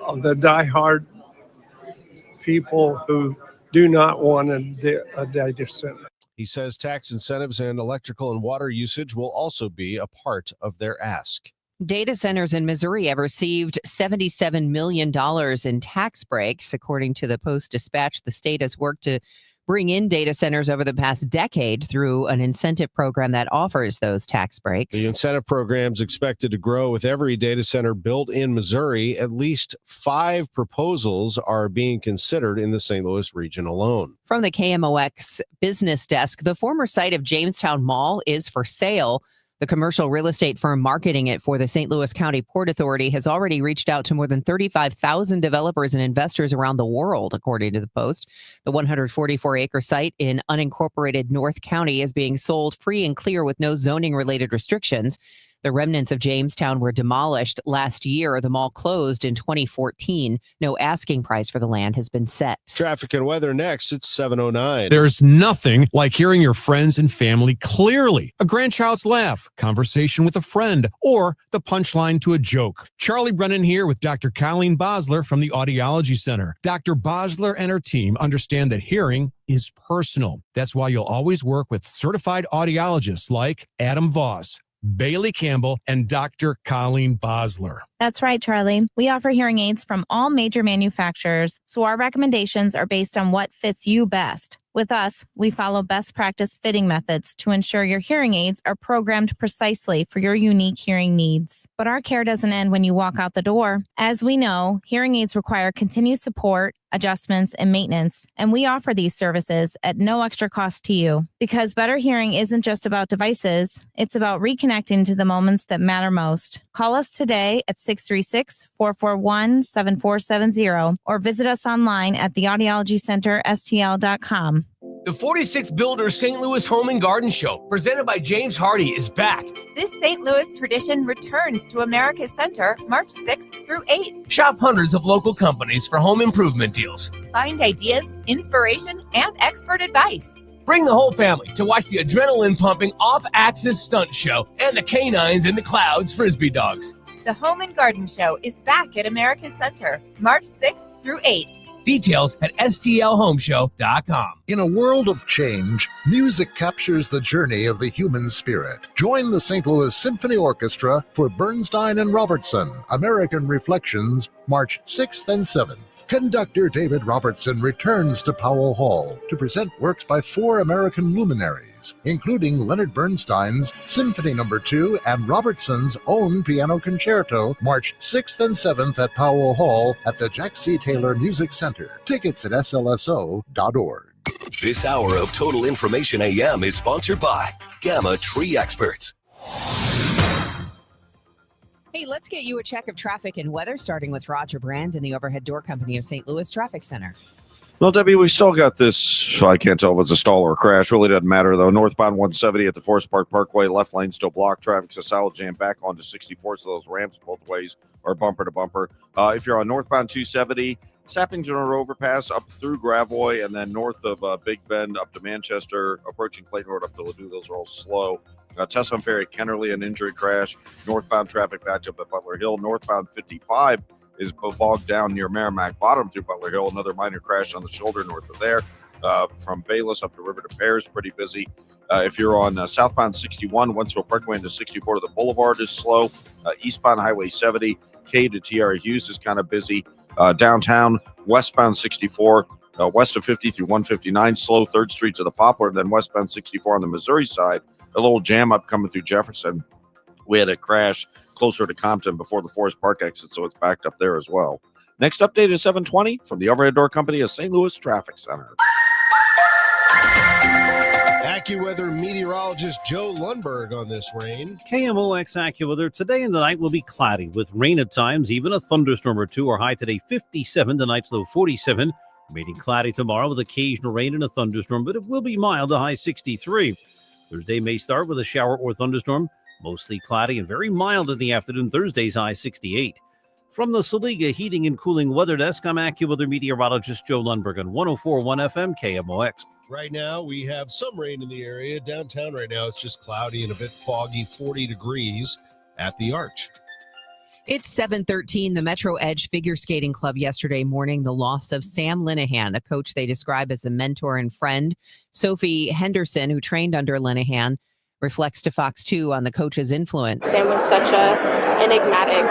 diehard people who do not want a data center. He says tax incentives and electrical and water usage will also be a part of their ask. Data centers in Missouri have received $77 million in tax breaks. According to the Post-Dispatch, the state has worked to bring in data centers over the past decade through an incentive program that offers those tax breaks. The incentive program is expected to grow with every data center built in Missouri. At least 5 proposals are being considered in the St. Louis region alone. From the KMOX business desk, the former site of Jamestown Mall is for sale. The commercial real estate firm marketing it for the St. Louis County Port Authority has already reached out to more than 35,000 developers and investors around the world, according to the Post. The 144-acre site in unincorporated North County is being sold free and clear with no zoning-related restrictions. The remnants of Jamestown were demolished last year. The mall closed in 2014. No asking price for the land has been set. Traffic and weather next. It's 7:09. There's nothing like hearing your friends and family clearly. A grandchild's laugh, conversation with a friend, or the punchline to a joke. Charlie Brennan here with Dr. Colleen Bosler from the Audiology Center. Dr. Bosler and her team understand that hearing is personal. That's why you'll always work with certified audiologists like Adam Voss, Bailey Campbell, and Dr. Colleen Bosler. That's right, Charlie. We offer hearing aids from all major manufacturers, so our recommendations are based on what fits you best. With us, we follow best practice fitting methods to ensure your hearing aids are programmed precisely for your unique hearing needs. But our care doesn't end when you walk out the door. As we know, hearing aids require continued support, adjustments, and maintenance, and we offer these services at no extra cost to you. Because better hearing isn't just about devices, it's about reconnecting to the moments that matter most. Call us today at 636-441-7470 or visit us online at theaudiologycenterstl.com. The 46th Builder St. Louis Home and Garden Show, presented by James Hardy, is back. This St. Louis tradition returns to America's Center March 6th through 8th. Shop hundreds of local companies for home improvement deals. Find ideas, inspiration, and expert advice. Bring the whole family to watch the adrenaline-pumping off-axis stunt show and the canines in the clouds frisbee dogs. The Home and Garden Show is back at America's Center March 6th through 8th. Details at stlhomeshow.com. In a world of change, music captures the journey of the human spirit. Join the St. Louis Symphony Orchestra for Bernstein and Robertson, American Reflections, March 6th and 7th. Conductor David Robertson returns to Powell Hall to present works by 4 American luminaries, including Leonard Bernstein's Symphony No. 2 and Robertson's own piano concerto, March 6th and 7th at Powell Hall at the Jack C. Taylor Music Center. Tickets at slso.org. This hour of Total Information AM is sponsored by Gamma Tree Experts. Hey, let's get you a check of traffic and weather, starting with Roger Brand in the Overhead Door Company of St. Louis Traffic Center. Well, Debbie, we still got this. I can't tell if it's a stall or a crash. Really doesn't matter, though. Northbound 170 at the Forest Park Parkway. Left lane still blocked. Traffic's a solid jam back onto 64, so those ramps both ways are bumper to bumper. If you're on northbound 270, Sappington Road overpass up through Gravois, and then north of Big Bend up to Manchester, approaching Clayton Road up to Ladue. Those are all slow. Tesson Ferry, Kennerly, an injury crash. Northbound traffic backed up at Butler Hill. Northbound 55 is bogged down near Merrimack Bottom through Butler Hill. Another minor crash on the shoulder north of there. From Bayless up to River to Pears, pretty busy. If you're on southbound 61, Wentzville Parkway into 64 to the Boulevard is slow. Eastbound Highway 70, K to TR Hughes is kind of busy. Downtown, westbound 64, west of 50 through 159, slow 3rd Street to the Poplar, then westbound 64 on the Missouri side. A little jam up coming through Jefferson. We had a crash closer to Compton before the Forest Park exit, so it's backed up there as well. Next update is 7:20 from the Overhead Door Company of St. Louis Traffic Center. AccuWeather meteorologist Joe Lundberg on this rain. KMOX AccuWeather. Today and the night will be cloudy with rain at times, even a thunderstorm or two. Our high today 57, tonight's low 47. Remaining cloudy tomorrow with occasional rain and a thunderstorm, but it will be mild, a high 63. Thursday may start with a shower or thunderstorm, mostly cloudy and very mild in the afternoon. Thursday's high 68. From the Saliga Heating and Cooling Weather Desk, I'm AccuWeather meteorologist Joe Lundberg on 104.1 FM KMOX. Right now, we have some rain in the area. Downtown right now, it's just cloudy and a bit foggy, 40 degrees at the Arch. It's 7:13. The Metro Edge Figure Skating Club yesterday morning, the loss of Sam Linehan, a coach they describe as a mentor and friend. Sophie Henderson, who trained under Linehan, reflects to Fox 2 on the coach's influence. Sam was such a enigmatic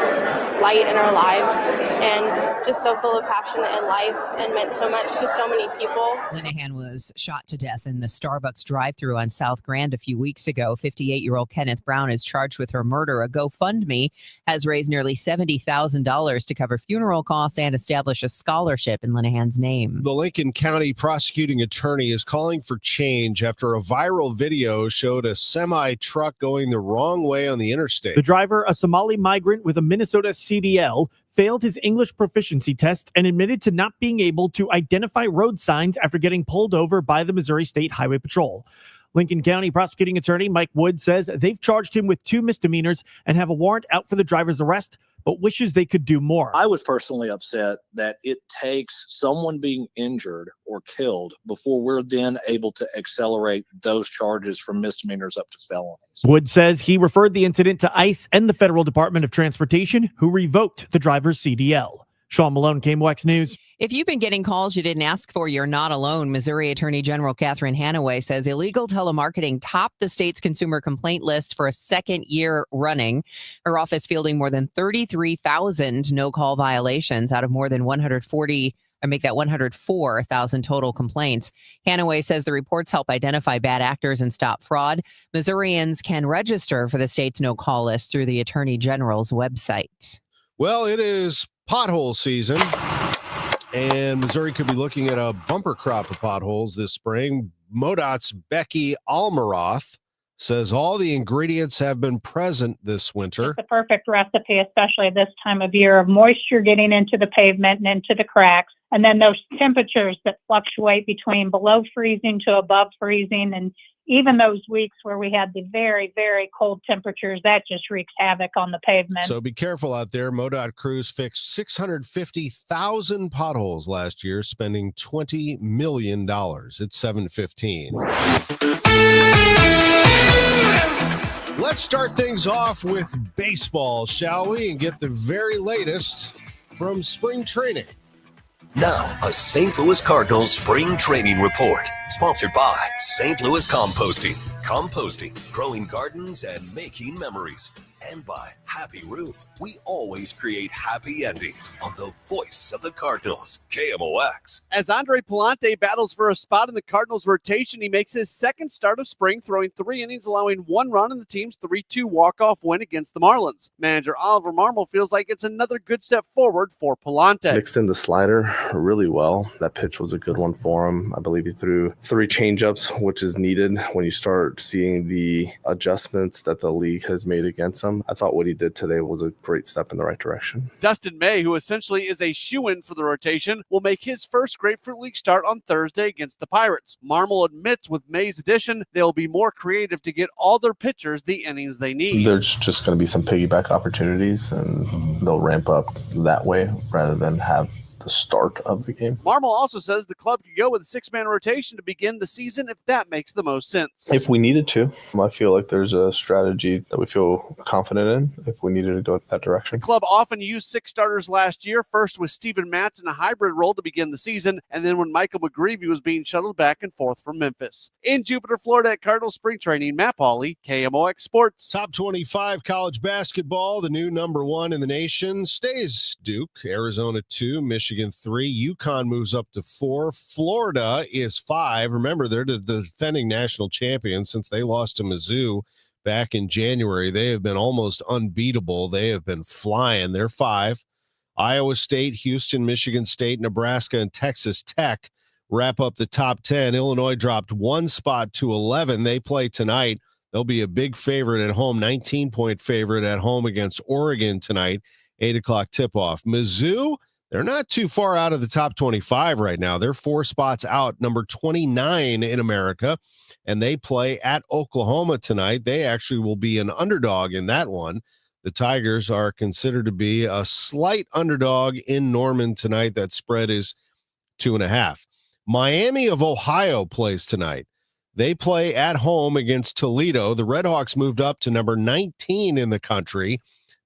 light in our lives, and just so full of passion and life and meant so much to so many people. Linehan was shot to death in the Starbucks drive-thru on South Grand a few weeks ago. 58-year-old Kenneth Brown is charged with her murder. A GoFundMe has raised nearly $70,000 to cover funeral costs and establish a scholarship in Linehan's name. The Lincoln County prosecuting attorney is calling for change after a viral video showed a semi-truck going the wrong way on the interstate. The driver, a Somali migrant with a Minnesota CDL, failed his English proficiency test and admitted to not being able to identify road signs after getting pulled over by the Missouri State Highway Patrol. Lincoln County prosecuting attorney Mike Wood says they've charged him with 2 misdemeanors and have a warrant out for the driver's arrest, but wishes they could do more. I was personally upset that it takes someone being injured or killed before we're then able to accelerate those charges from misdemeanors up to felonies. Wood says he referred the incident to ICE and the Federal Department of Transportation, who revoked the driver's CDL. Sean Malone, KMOX News. If you've been getting calls you didn't ask for, you're not alone. Missouri Attorney General Catherine Hanaway says illegal telemarketing topped the state's consumer complaint list for a second year running. Her office fielding more than 33,000 no-call violations out of more than 104,000 total complaints. Hanaway says the reports help identify bad actors and stop fraud. Missourians can register for the state's no-call list through the Attorney General's website. Well, it is pothole season, and Missouri could be looking at a bumper crop of potholes this spring. MoDOT's Becky Almaroth says all the ingredients have been present this winter. It's the perfect recipe, especially this time of year, of moisture getting into the pavement and into the cracks. And then those temperatures that fluctuate between below freezing to above freezing, and even those weeks where we had the very, very cold temperatures, that just wreaks havoc on the pavement. So be careful out there. MoDOT crews fixed 650,000 potholes last year, spending $20 million. It's 7:15. Let's start things off with baseball, shall we? And get the very latest from spring training. Now, a St. Louis Cardinals spring training report, sponsored by St. Louis Composting. Composting, growing gardens and making memories. And by Happy Roof, we always create happy endings on the voice of the Cardinals, KMOX. As Andre Palante battles for a spot in the Cardinals rotation, he makes his second start of spring, throwing 3 innings, allowing 1 run in the team's 3-2 walk-off win against the Marlins. Manager Oliver Marmol feels like it's another good step forward for Palante. Mixed in the slider really well. That pitch was a good one for him. I believe he threw 3 changeups, which is needed when you start seeing the adjustments that the league has made against him. I thought what he did today was a great step in the right direction. Dustin May, who essentially is a shoo-in for the rotation, will make his first Grapefruit League start on Thursday against the Pirates. Marmol admits with May's addition, they'll be more creative to get all their pitchers the innings they need. There's just going to be some piggyback opportunities, and they'll ramp up that way rather than have the start of the game. Marmol also says the club could go with a 6-man rotation to begin the season if that makes the most sense. If we needed to, I feel like there's a strategy that we feel confident in if we needed to go that direction. The club often used 6 starters last year, first with Steven Matz in a hybrid role to begin the season, and then when Michael McGreevy was being shuttled back and forth from Memphis. In Jupiter, Florida at Cardinal Spring Training, Matt Pauley, KMOX Sports. Top 25 college basketball, the new number 1 in the nation, stays Duke. Arizona 2, Michigan 3, UConn moves up to 4, Florida is 5. Remember, they're the defending national champions. Since they lost to Mizzou back in January, they have been almost unbeatable. They have been flying. They're 5. Iowa State, Houston, Michigan State, Nebraska, and Texas Tech wrap up the top 10. Illinois dropped 1 spot to 11. They play tonight. They'll be a big favorite at home, 19-point favorite at home against Oregon tonight, 8 o'clock tip-off. Mizzou, they're not too far out of the top 25 right now. They're 4 spots out, number 29 in America, and they play at Oklahoma tonight. They actually will be an underdog in that one. The Tigers are considered to be a slight underdog in Norman tonight. That spread is 2.5. Miami of Ohio plays tonight. They play at home against Toledo. The Redhawks moved up to number 19 in the country.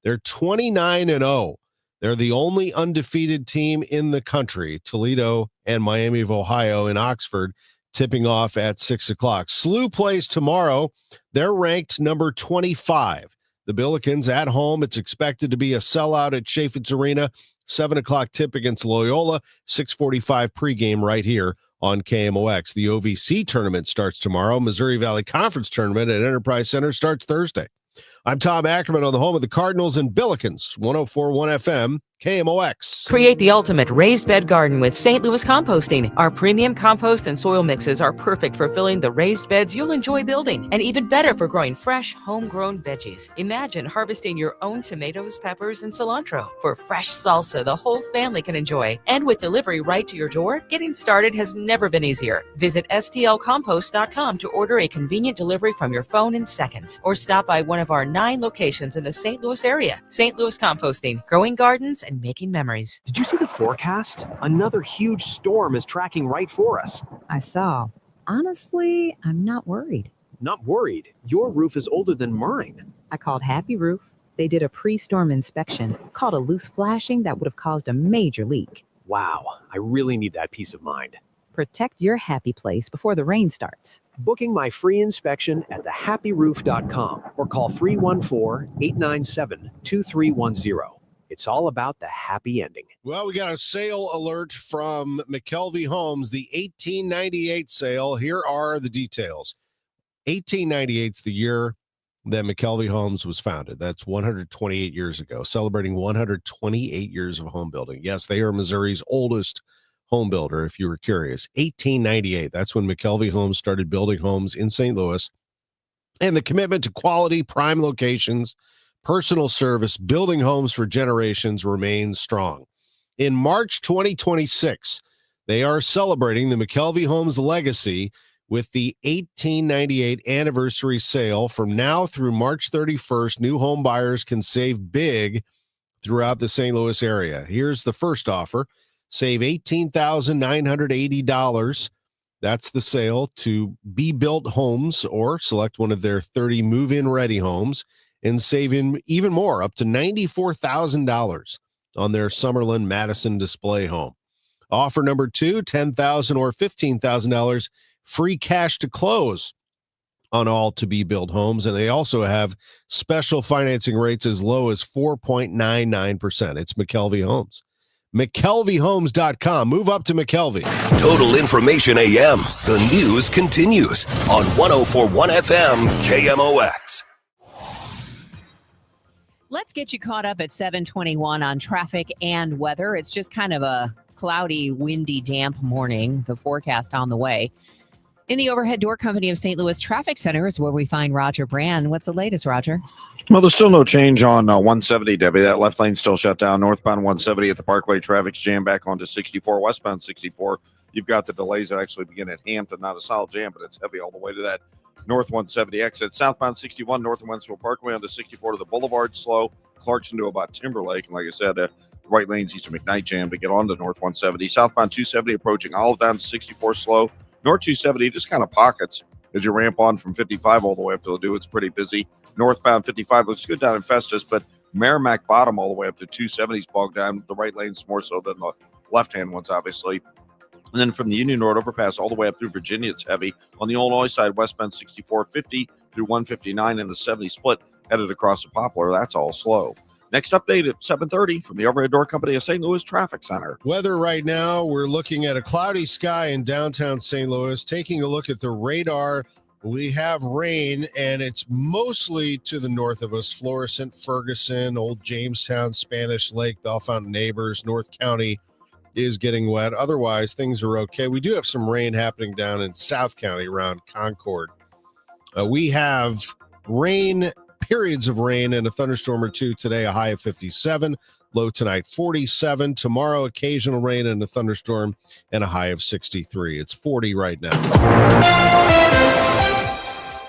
They're 29-0. They're the only undefeated team in the country. Toledo and Miami of Ohio in Oxford tipping off at 6 o'clock. SLU plays tomorrow. They're ranked number 25. The Billikens at home. It's expected to be a sellout at Chaffetz Arena. 7 o'clock tip against Loyola. 6:45 pregame right here on KMOX. The OVC tournament starts tomorrow. Missouri Valley Conference tournament at Enterprise Center starts Thursday. I'm Tom Ackerman on the home of the Cardinals and Billikens. 104.1 FM, KMOX. Create the ultimate raised bed garden with St. Louis Composting. Our premium compost and soil mixes are perfect for filling the raised beds you'll enjoy building, and even better for growing fresh, homegrown veggies. Imagine harvesting your own tomatoes, peppers, and cilantro for fresh salsa the whole family can enjoy. And with delivery right to your door, getting started has never been easier. Visit stlcompost.com to order a convenient delivery from your phone in seconds, or stop by one of our 9 locations in the St. Louis area. St. Louis Composting, growing gardens and making memories. Did you see the forecast? Another huge storm is tracking right for us. I saw. Honestly, I'm not worried. Not worried. Your roof is older than mine. I called Happy Roof. They did a pre-storm inspection, caught a loose flashing that would have caused a major leak. Wow, I really need that peace of mind. Protect your happy place before the rain starts. Booking my free inspection at thehappyroof.com or call 314-897-2310. It's all about the happy ending. Well, we got a sale alert from McKelvey Homes, the 1898 sale. Here are the details. 1898 is the year that McKelvey Homes was founded. That's 128 years ago, celebrating 128 years of home building. Yes, they are Missouri's oldest home builder, if you were curious. 1898, that's when McKelvey Homes started building homes in St. Louis. And the commitment to quality, prime locations, personal service, building homes for generations remains strong. In March 2026, they are celebrating the McKelvey Homes legacy with the 1898 anniversary sale. From now through March 31st, new home buyers can save big throughout the St. Louis area. Here's the first offer. Save $18,980. That's the sale to Be Built Homes, or select one of their 30 move-in ready homes and save even more, up to $94,000 on their Summerlin Madison display home. Offer number 2, $10,000 or $15,000 free cash to close on all to Be Built homes. And they also have special financing rates as low as 4.99%. It's McKelvey Homes. McKelveyhomes.com. Move up to McKelvey. Total Information AM. The news continues on 104.1 FM KMOX. Let's get you caught up at 7:21 on traffic and weather. It's just kind of a cloudy, windy, damp morning. The forecast on the way. In the Overhead Door Company of St. Louis Traffic Center is where we find Roger Brand. What's the latest, Roger? Well, there's still no change on 170, Debbie. That left lane still shut down. Northbound 170 at the Parkway. Traffic's jammed back onto 64. Westbound 64, you've got the delays that actually begin at Hampton. Not a solid jam, but it's heavy all the way to that North 170 exit. Southbound 61, North and Wentzville Parkway onto 64 to the Boulevard. Slow. Clarkson to about Timberlake. And like I said, right lanes east of McKnight jam to get onto North 170. Southbound 270 approaching Olive down to 64 slow. North 270 just kind of pockets as you ramp on from 55 all the way up to Ladue. It's pretty busy. Northbound 55 looks good down in Festus, but Merrimack bottom all the way up to 270's bogged down. The right lane's more so than the left-hand ones, obviously. And then from the Union Road overpass all the way up through Virginia, it's heavy. On the Illinois side, westbound 6450 through 159 and the 70 split headed across the Poplar. That's all slow. Next update at 7:30 from the Overhead Door Company of St. Louis Traffic Center. Weather right now, we're looking at a cloudy sky in downtown St. Louis. Taking a look at the radar, we have rain, and it's mostly to the north of us. Florissant, Ferguson, Old Jamestown, Spanish Lake, Bellefonte Neighbors, North County is getting wet. Otherwise, things are okay. We do have some rain happening down in South County around Concord. We have rain, periods of rain, and a thunderstorm or two today, a high of 57, low tonight 47. Tomorrow, occasional rain and a thunderstorm and a high of 63. It's 40 right now.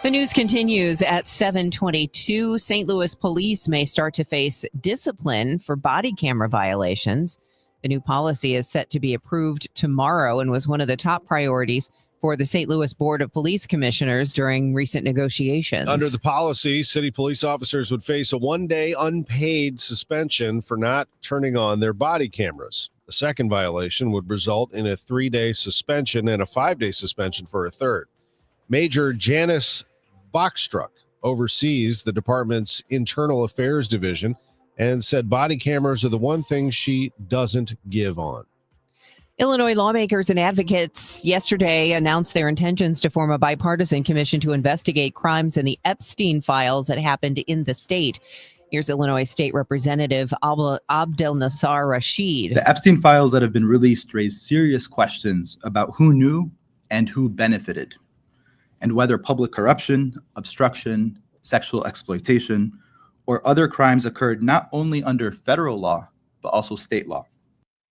The news continues at 7:22. St. Louis police may start to face discipline for body camera violations. The new policy is set to be approved tomorrow and was one of the top priorities for the St. Louis Board of Police Commissioners during recent negotiations. Under the policy, city police officers would face a one-day unpaid suspension for not turning on their body cameras. The second violation would result in a 3-day suspension and a 5-day suspension for a third. Major Janice Bachstruck oversees the department's internal affairs division, and said body cameras are the one thing she doesn't give on. Illinois lawmakers and advocates yesterday announced their intentions to form a bipartisan commission to investigate crimes in the Epstein files that happened in the state. Here's Illinois State Representative Abdel Nassar Rashid. The Epstein files that have been released raise serious questions about who knew and who benefited, and whether public corruption, obstruction, sexual exploitation, or other crimes occurred not only under federal law, but also state law.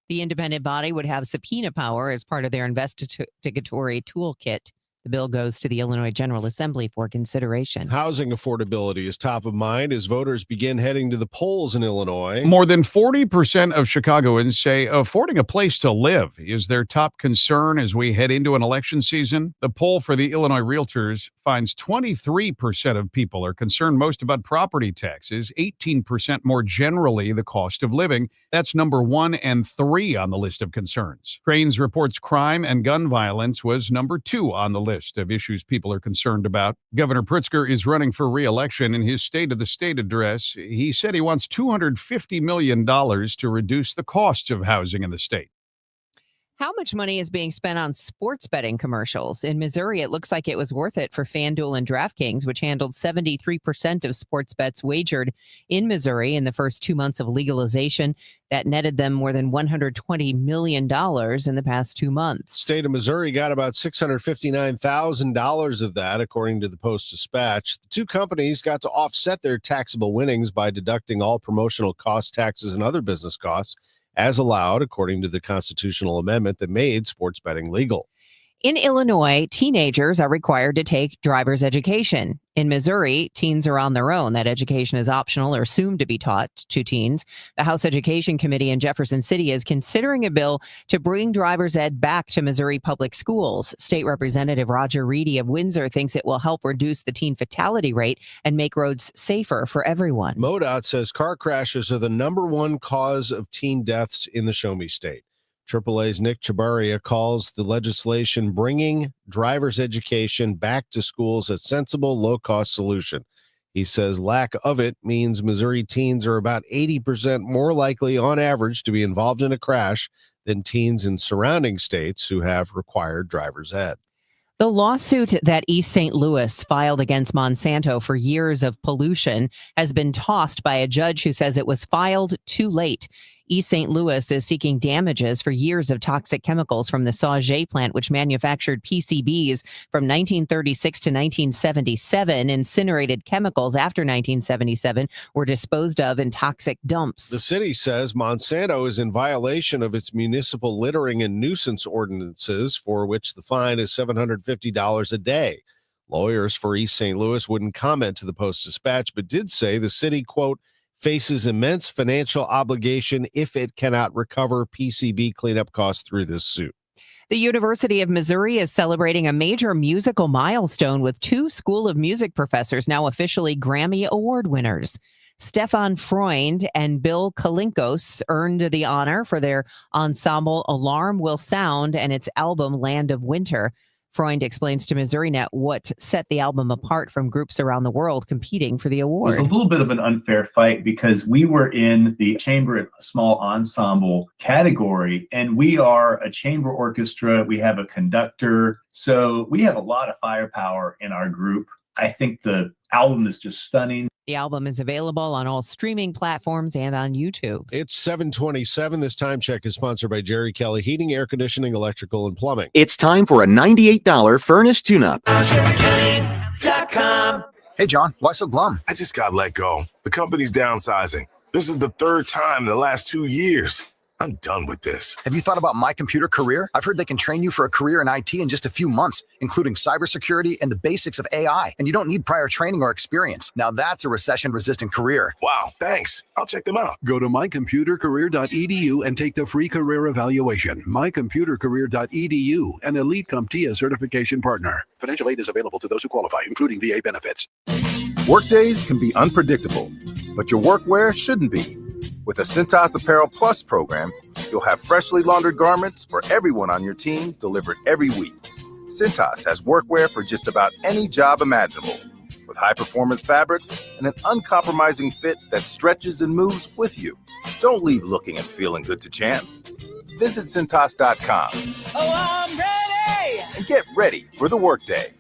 The independent body would have subpoena power as part of their investigatory toolkit. The bill goes to the Illinois General Assembly for consideration. Housing affordability is top of mind as voters begin heading to the polls in Illinois. More than 40% of Chicagoans say affording a place to live is their top concern as we head into an election season. The poll for the Illinois Realtors finds 23% of people are concerned most about property taxes, 18% more generally the cost of living. That's number 1 and 3 on the list of concerns. Crain's reports crime and gun violence was number 2 on the list of issues people are concerned about. Governor Pritzker is running for re-election. In his State of the State address, he said he wants $250 million to reduce the costs of housing in the state. How much money is being spent on sports betting commercials? In Missouri, it looks like it was worth it for FanDuel and DraftKings, which handled 73% of sports bets wagered in Missouri in the first 2 months of legalization. That netted them more than $120 million in the past 2 months. State of Missouri got about $659,000 of that, according to the Post-Dispatch. The two companies got to offset their taxable winnings by deducting all promotional costs, taxes, and other business costs, as allowed according to the constitutional amendment that made sports betting legal. In Illinois, teenagers are required to take driver's education. In Missouri, teens are on their own. That education is optional or assumed to be taught to teens. The House Education Committee in Jefferson City is considering a bill to bring driver's ed back to Missouri public schools. State Representative Roger Reedy of Windsor thinks it will help reduce the teen fatality rate and make roads safer for everyone. MoDOT says car crashes are the number 1 cause of teen deaths in the Show Me State. AAA's Nick Chabaria calls the legislation bringing driver's education back to schools a sensible, low-cost solution. He says lack of it means Missouri teens are about 80% more likely on average to be involved in a crash than teens in surrounding states who have required driver's ed. The lawsuit that East St. Louis filed against Monsanto for years of pollution has been tossed by a judge who says it was filed too late. East St. Louis is seeking damages for years of toxic chemicals from the Sauget plant, which manufactured PCBs from 1936 to 1977. Incinerated chemicals after 1977 were disposed of in toxic dumps. The city says Monsanto is in violation of its municipal littering and nuisance ordinances, for which the fine is $750 a day. Lawyers for East St. Louis wouldn't comment to the Post-Dispatch, but did say the city, quote, faces immense financial obligation if it cannot recover PCB cleanup costs through this suit. The University of Missouri is celebrating a major musical milestone with 2 School of Music professors now officially Grammy Award winners. Stefan Freund and Bill Kalinkos earned the honor for their ensemble Alarm Will Sound and its album Land of Winter. Freund explains to MissouriNet what set the album apart from groups around the world competing for the award. It was a little bit of an unfair fight because we were in the chamber small ensemble category, and we are a chamber orchestra. We have a conductor, so we have a lot of firepower in our group. I think the album is just stunning. The album is available on all streaming platforms and on YouTube. It's 7:27. This time check is sponsored by Jerry Kelly Heating, Air Conditioning, Electrical, and Plumbing. It's time for a $98 furnace tune-up. Hey, John, why so glum? I just got let go. The company's downsizing. This is the 3rd time in the last 2 years. I'm done with this. Have you thought about My Computer Career? I've heard they can train you for a career in IT in just a few months, including cybersecurity and the basics of AI. And you don't need prior training or experience. Now that's a recession-resistant career. Wow, thanks. I'll check them out. Go to mycomputercareer.edu and take the free career evaluation. mycomputercareer.edu, an Elite CompTIA certification partner. Financial aid is available to those who qualify, including VA benefits. Workdays can be unpredictable, but your workwear shouldn't be. With the Cintas Apparel Plus program, you'll have freshly laundered garments for everyone on your team delivered every week. Cintas has workwear for just about any job imaginable. with high-performance fabrics and an uncompromising fit that stretches and moves with you. Don't leave looking and feeling good to chance. Visit Cintas.com. Oh, I'm ready! And get ready for the workday.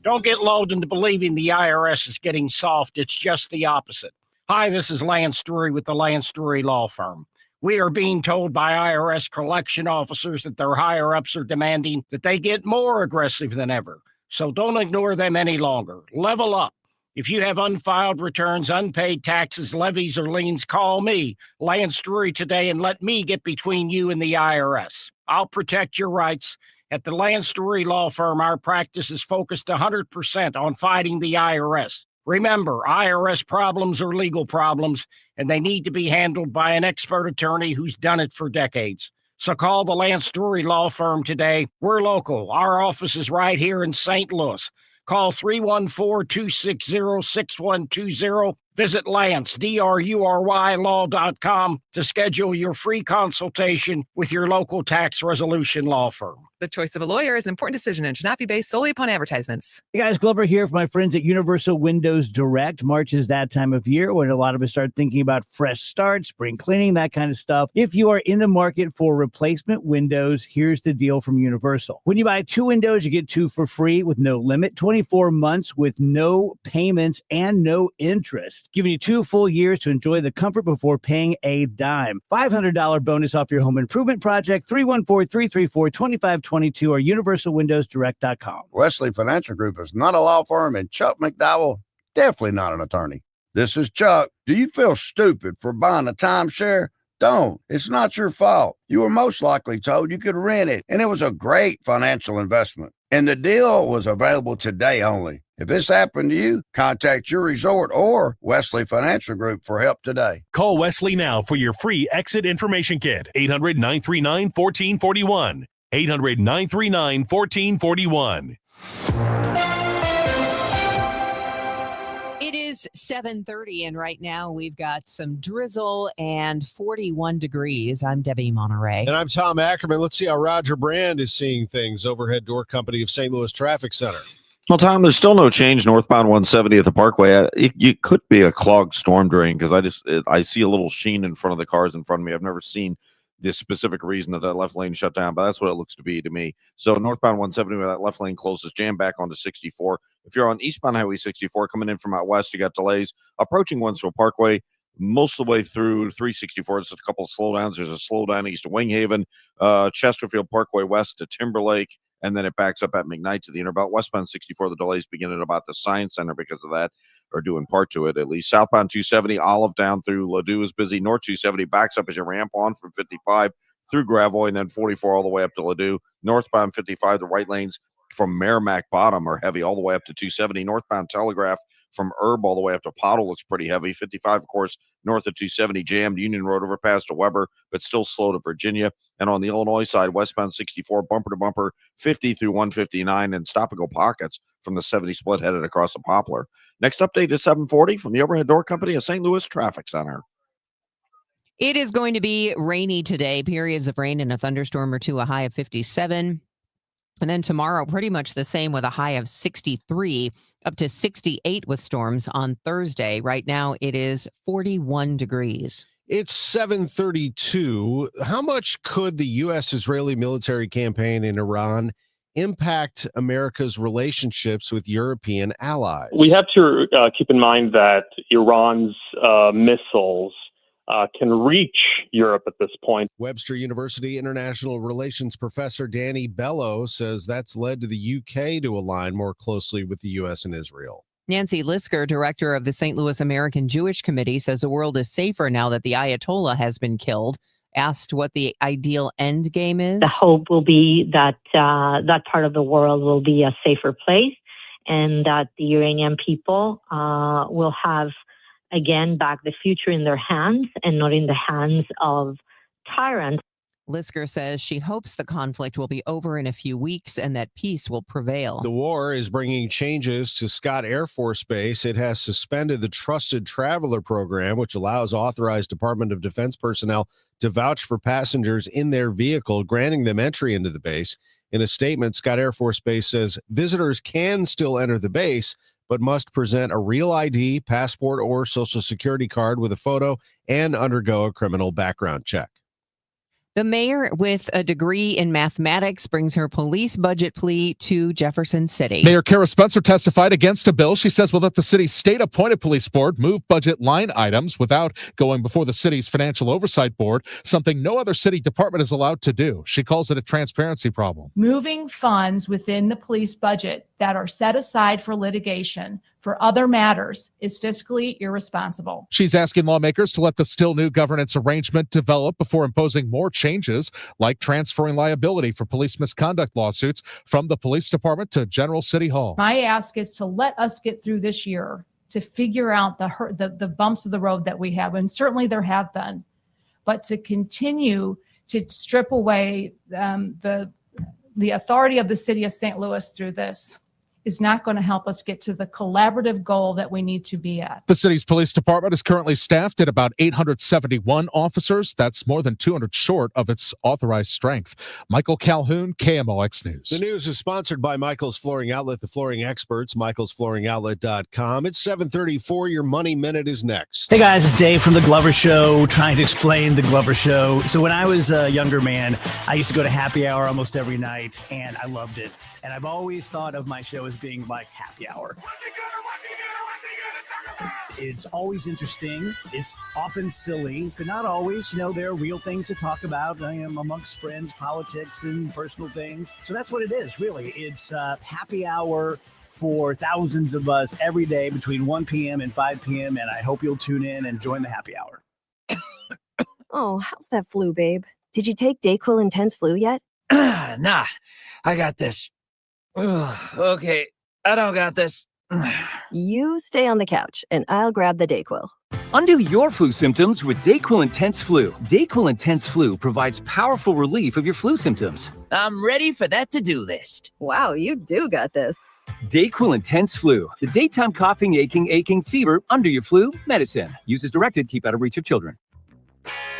Don't get lulled into believing the IRS is getting soft. It's just the opposite. Hi, this is Lance Drury with the Lance Drury Law Firm. We are being told by IRS collection officers that their higher-ups are demanding that they get more aggressive than ever. So don't ignore them any longer. Level up. If you have unfiled returns, unpaid taxes, levies, or liens, call me, Lance Drury, today and let me get between you and the IRS. I'll protect your rights. At the Lance Drury Law Firm, our practice is focused 100% on fighting the IRS. Remember, IRS problems are legal problems, and they need to be handled by an expert attorney who's done it for decades. So call the Lance Drury Law Firm today. We're local. Our office is right here in St. Louis. Call 314-260-6120. Visit Lance, D-R-U-R-Y, law.com to schedule your free consultation with your local tax resolution law firm. The choice of a lawyer is an important decision and should not be based solely upon advertisements. Hey guys, Glover here for my friends at Universal Windows Direct. March is that time of year when a lot of us start thinking about fresh starts, spring cleaning, that kind of stuff. If you are in the market for replacement windows, here's the deal from Universal. When you buy 2 windows, you get 2 for free with no limit, 24 months with no payments and no interest, giving you 2 full years to enjoy the comfort before paying a dime. $500 bonus off your home improvement project, 314-334-2522 or universalwindowsdirect.com. Wesley Financial Group is not a law firm, and Chuck McDowell, definitely not an attorney. This is Chuck. Do you feel stupid for buying a timeshare? Don't. It's not your fault. You were most likely told you could rent it, and it was a great financial investment. And the deal was available today only. If this happened to you, contact your resort or Wesley Financial Group for help today. Call Wesley now for your free exit information kit. 800-939-1441. 800-939-1441. It is 7:30, and right now we've got some drizzle and 41 degrees. I'm Debbie Monterrey. And I'm Tom Ackerman. Let's see how Roger Brand is seeing things. Overhead Door Company of St. Louis Traffic Center. Well, Tom, there's still no change northbound 170 at the Parkway. It could be a clogged storm drain because I see a little sheen in front of the cars in front of me. I've never seen the specific reason that left lane shut down, but that's what it looks to be to me. So northbound 170, where that left lane closes, jam back onto 64. If you're on eastbound Highway 64 coming in from out west, you got delays approaching Wentzville Parkway most of the way through 364. It's a couple of slowdowns. There's a slowdown east of Winghaven, Chesterfield Parkway west to Timberlake, and then it backs up at McKnight to the inner belt. Westbound 64, the delays begin at about the Science Center because of that, or due in part to it at least. Southbound 270, Olive down through Ladue is busy. North 270 backs up as you ramp on from 55 through Gravois, and then 44 all the way up to Ladue. Northbound 55, the right lanes from Merrimack Bottom are heavy all the way up to 270. Northbound Telegraph from Herb all the way up to Pottle looks pretty heavy. 55, of course, north of 270, jammed Union Road overpass to Weber, but still slow to Virginia. And on the Illinois side, westbound 64, bumper to bumper, 50 through 159, and stop-and-go pockets from the 70 split headed across the Poplar. Next update is 740 from the Overhead Door Company of St. Louis Traffic Center. It is going to be rainy today, periods of rain and a thunderstorm or two, a high of 57. And then tomorrow, pretty much the same with a high of 63, up to 68 with storms on Thursday. Right now, it is 41 degrees. It's 7:32. How much could the U.S.-Israeli military campaign in Iran impact America's relationships with European allies? We have to keep in mind that Iran's missiles can reach Europe at this point. Webster University International Relations professor Danny Bello says that's led to the UK to align more closely with the U.S. and Israel. Nancy Lisker, director of the St. Louis American Jewish Committee, says the world is safer now that the Ayatollah has been killed. Asked what the ideal end game is. The hope will be that that part of the world will be a safer place and that the Iranian people will have, again, back the future in their hands and not in the hands of tyrants. Lisker says she hopes the conflict will be over in a few weeks and that peace will prevail. The war is bringing changes to Scott Air Force Base. It has suspended the Trusted Traveler program, which allows authorized Department of Defense personnel to vouch for passengers in their vehicle, granting them entry into the base. In a statement, Scott Air Force Base says visitors can still enter the base, but must present a real ID, passport, or social security card with a photo and undergo a criminal background check. The mayor with a degree in mathematics brings her police budget plea to Jefferson City. Mayor Kara Spencer testified against a bill she says will let the city's state-appointed police board move budget line items without going before the city's financial oversight board, something no other city department is allowed to do. She calls it a transparency problem. Moving funds within the police budget that are set aside for litigation for other matters is fiscally irresponsible. She's asking lawmakers to let the still new governance arrangement develop before imposing more changes, like transferring liability for police misconduct lawsuits from the police department to General City Hall. My ask is to let us get through this year to figure out the bumps of the road that we have, and certainly there have been, but to continue to strip away the authority of the city of St. Louis through this is not going to help us get to the collaborative goal that we need to be at. The city's police department is currently staffed at about 871 officers. That's more than 200 short of its authorized strength. Michael Calhoun, KMOX News. The news is sponsored by Michael's Flooring Outlet, the flooring experts, michaelsflooringoutlet.com. It's 7:34. Your Money Minute is next. Hey guys, it's Dave from The Glover Show, trying to explain The Glover Show. So when I was a younger man, I used to go to happy hour almost every night, and I loved it. And I've always thought of my show as being like happy hour. It's always interesting. It's often silly, but not always. You know, there are real things to talk about. I am amongst friends, politics, and personal things. So that's what it is, really. It's happy hour for thousands of us every day between 1 p.m. and 5 p.m. And I hope you'll tune in and join the happy hour. Oh, how's that flu, babe? Did you take Dayquil Intense Flu yet? Nah, I got this. Ugh, okay, I don't got this. You stay on the couch, and I'll grab the Dayquil. Undo your flu symptoms with Dayquil Intense Flu. Dayquil Intense Flu provides powerful relief of your flu symptoms. I'm ready for that to-do list. Wow, you do got this. Dayquil Intense Flu. The daytime coughing, aching, fever under your flu medicine. Use as directed. Keep out of reach of children.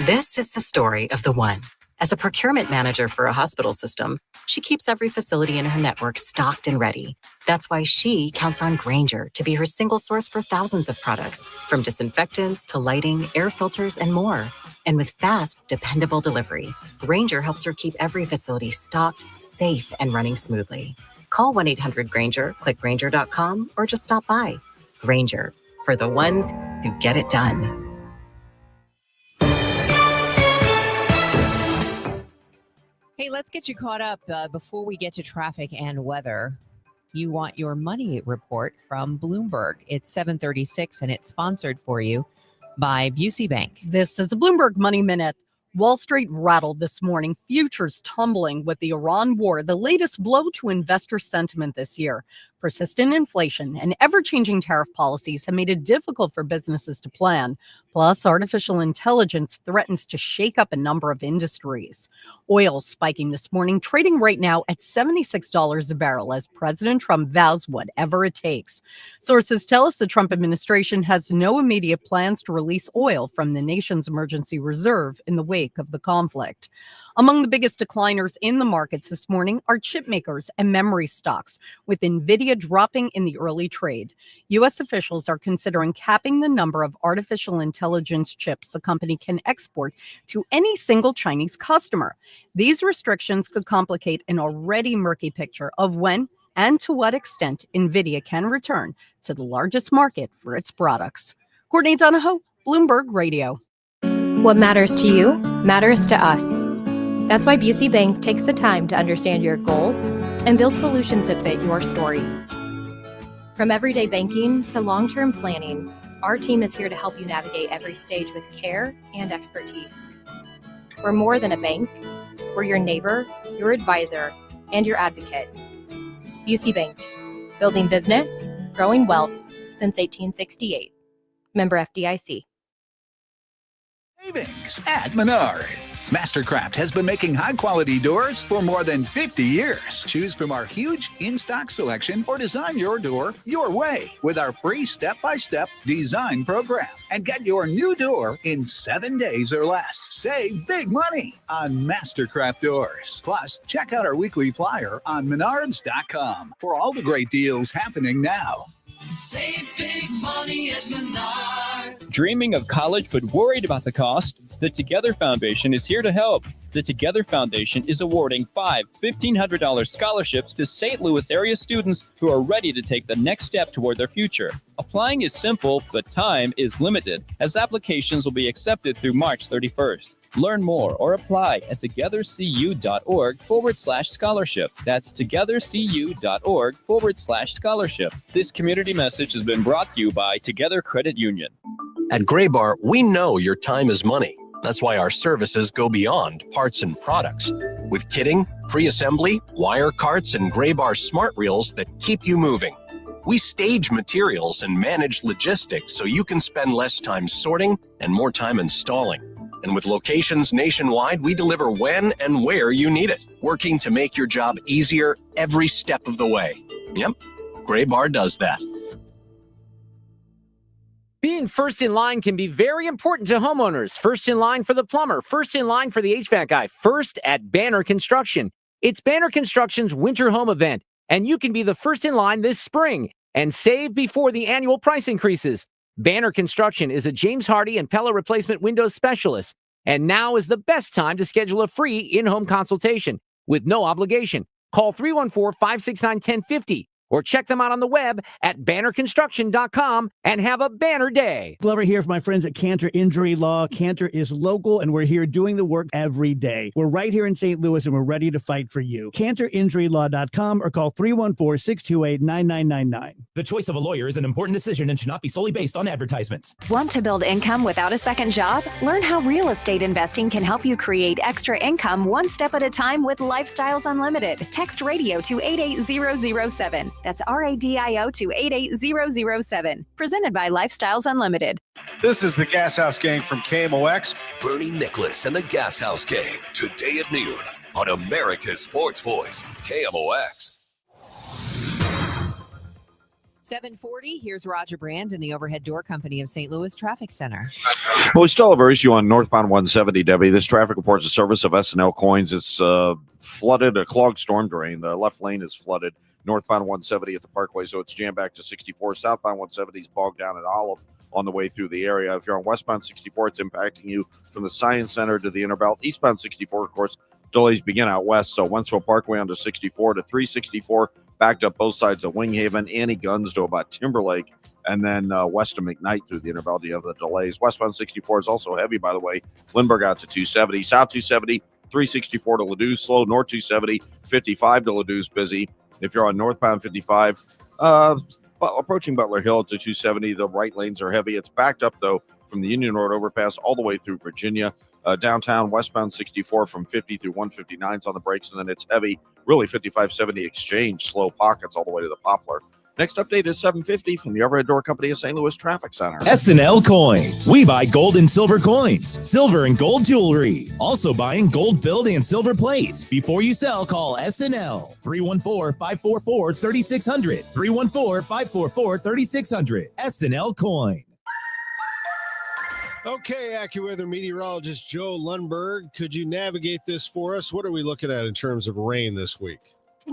This is the story of the one. As a procurement manager for a hospital system, she keeps every facility in her network stocked and ready. That's why she counts on Grainger to be her single source for thousands of products, from disinfectants to lighting, air filters, and more. And with fast, dependable delivery, Grainger helps her keep every facility stocked, safe, and running smoothly. Call 1-800-GRAINGER, click Grainger.com, or just stop by. Grainger, for the ones who get it done. Hey, let's get you caught up before we get to traffic and weather. You want your money report from Bloomberg. It's 7:36, and it's sponsored for you by Busey Bank. This is the Bloomberg Money Minute. Wall Street rattled this morning, futures tumbling with the Iran war, the latest blow to investor sentiment this year. Persistent inflation and ever-changing tariff policies have made it difficult for businesses to plan. Plus, artificial intelligence threatens to shake up a number of industries. Oil spiking this morning, trading right now at $76 a barrel as President Trump vows whatever it takes. Sources tell us the Trump administration has no immediate plans to release oil from the nation's emergency reserve in the wake of the conflict. Among the biggest decliners in the markets this morning are chip makers and memory stocks, with NVIDIA dropping in the early trade. U.S. officials are considering capping the number of artificial intelligence chips the company can export to any single Chinese customer. These restrictions could complicate an already murky picture of when and to what extent NVIDIA can return to the largest market for its products. Courtney Donahoe, Bloomberg Radio. What matters to you matters to us. That's why Busey Bank takes the time to understand your goals and build solutions that fit your story. From everyday banking to long-term planning, our team is here to help you navigate every stage with care and expertise. We're more than a bank. We're your neighbor, your advisor, and your advocate. Busey Bank, building business, growing wealth since 1868. Member FDIC. Savings at Menards. Mastercraft has been making high-quality doors for more than 50 years. Choose from our huge in-stock selection or design your door your way with our free step-by-step design program. And get your new door in 7 days or less. Save big money on Mastercraft doors. Plus, check out our weekly flyer on Menards.com for all the great deals happening now. Save big money at Menards. Dreaming of college but worried about the cost? The Together Foundation is here to help. The Together Foundation is awarding 5 $1,500 scholarships to St. Louis area students who are ready to take the next step toward their future. Applying is simple, but time is limited, as applications will be accepted through March 31st. Learn more or apply at togethercu.org/scholarship. That's togethercu.org/scholarship. This community message has been brought to you by Together Credit Union. At Graybar, we know your time is money. That's why our services go beyond parts and products. With kitting, pre-assembly, wire carts, and Graybar smart reels that keep you moving. We stage materials and manage logistics so you can spend less time sorting and more time installing. And with locations nationwide, we deliver when and where you need it, working to make your job easier every step of the way. Yep, Graybar does that. Being first in line can be very important to homeowners. First in line for the plumber, first in line for the HVAC guy, first at Banner Construction. It's Banner Construction's winter home event, and you can be the first in line this spring and save before the annual price increases. Banner Construction is a James Hardy and Pella replacement windows specialist, and now is the best time to schedule a free in-home consultation with no obligation. Call 314-569-1050 or check them out on the web at bannerconstruction.com and have a banner day. Glover here for my friends at Cantor Injury Law. Cantor is local, and we're here doing the work every day. We're right here in St. Louis, and we're ready to fight for you. CantorInjuryLaw.com or call 314-628-9999. The choice of a lawyer is an important decision and should not be solely based on advertisements. Want to build income without a second job? Learn how real estate investing can help you create extra income one step at a time with Lifestyles Unlimited. Text radio to 88007. That's RADIO to 88007. Presented by Lifestyles Unlimited. This is the Gas House Gang from KMOX. Bernie Nicholas and the Gas House Gang, today at noon on America's Sports Voice, KMOX. 740, here's Roger Brand in the Overhead Door Company of St. Louis Traffic Center. Well, we still have our issue on northbound 170, Debbie. This traffic reports a service of S&L Coins. It's flooded, a clogged storm drain. The left lane is flooded. Northbound 170 at the Parkway, so it's jammed back to 64. Southbound 170 is bogged down at Olive on the way through the area. If you're on westbound 64, it's impacting you from the Science Center to the Inner Belt. Eastbound 64, of course, delays begin out west, so Wentzville Parkway onto 64 to 364, backed up both sides of Winghaven, Annie Guns to about Timberlake, and then west of McKnight through the Inner Belt, you have the delays. Westbound 64 is also heavy, by the way. Lindbergh out to 270. South 270, 364 to Ladue, slow. North 270, 55 to Ladue, busy. If you're on northbound 55, approaching Butler Hill to 270, the right lanes are heavy. It's backed up, though, from the Union Road overpass all the way through Virginia. Downtown, westbound 64 from 50 through 159 is on the brakes, and then it's heavy, really 5570 Exchange, slow pockets all the way to the Poplar. Next update is 750 from the Overhead Door Company of St. Louis Traffic Center. S&L Coin. We buy gold and silver coins, silver and gold jewelry. Also buying gold-filled and silver plates. Before you sell, call S&L. 314-544-3600. 314-544-3600. S&L Coin. Okay, AccuWeather meteorologist Joe Lundberg, could you navigate this for us? What are we looking at in terms of rain this week?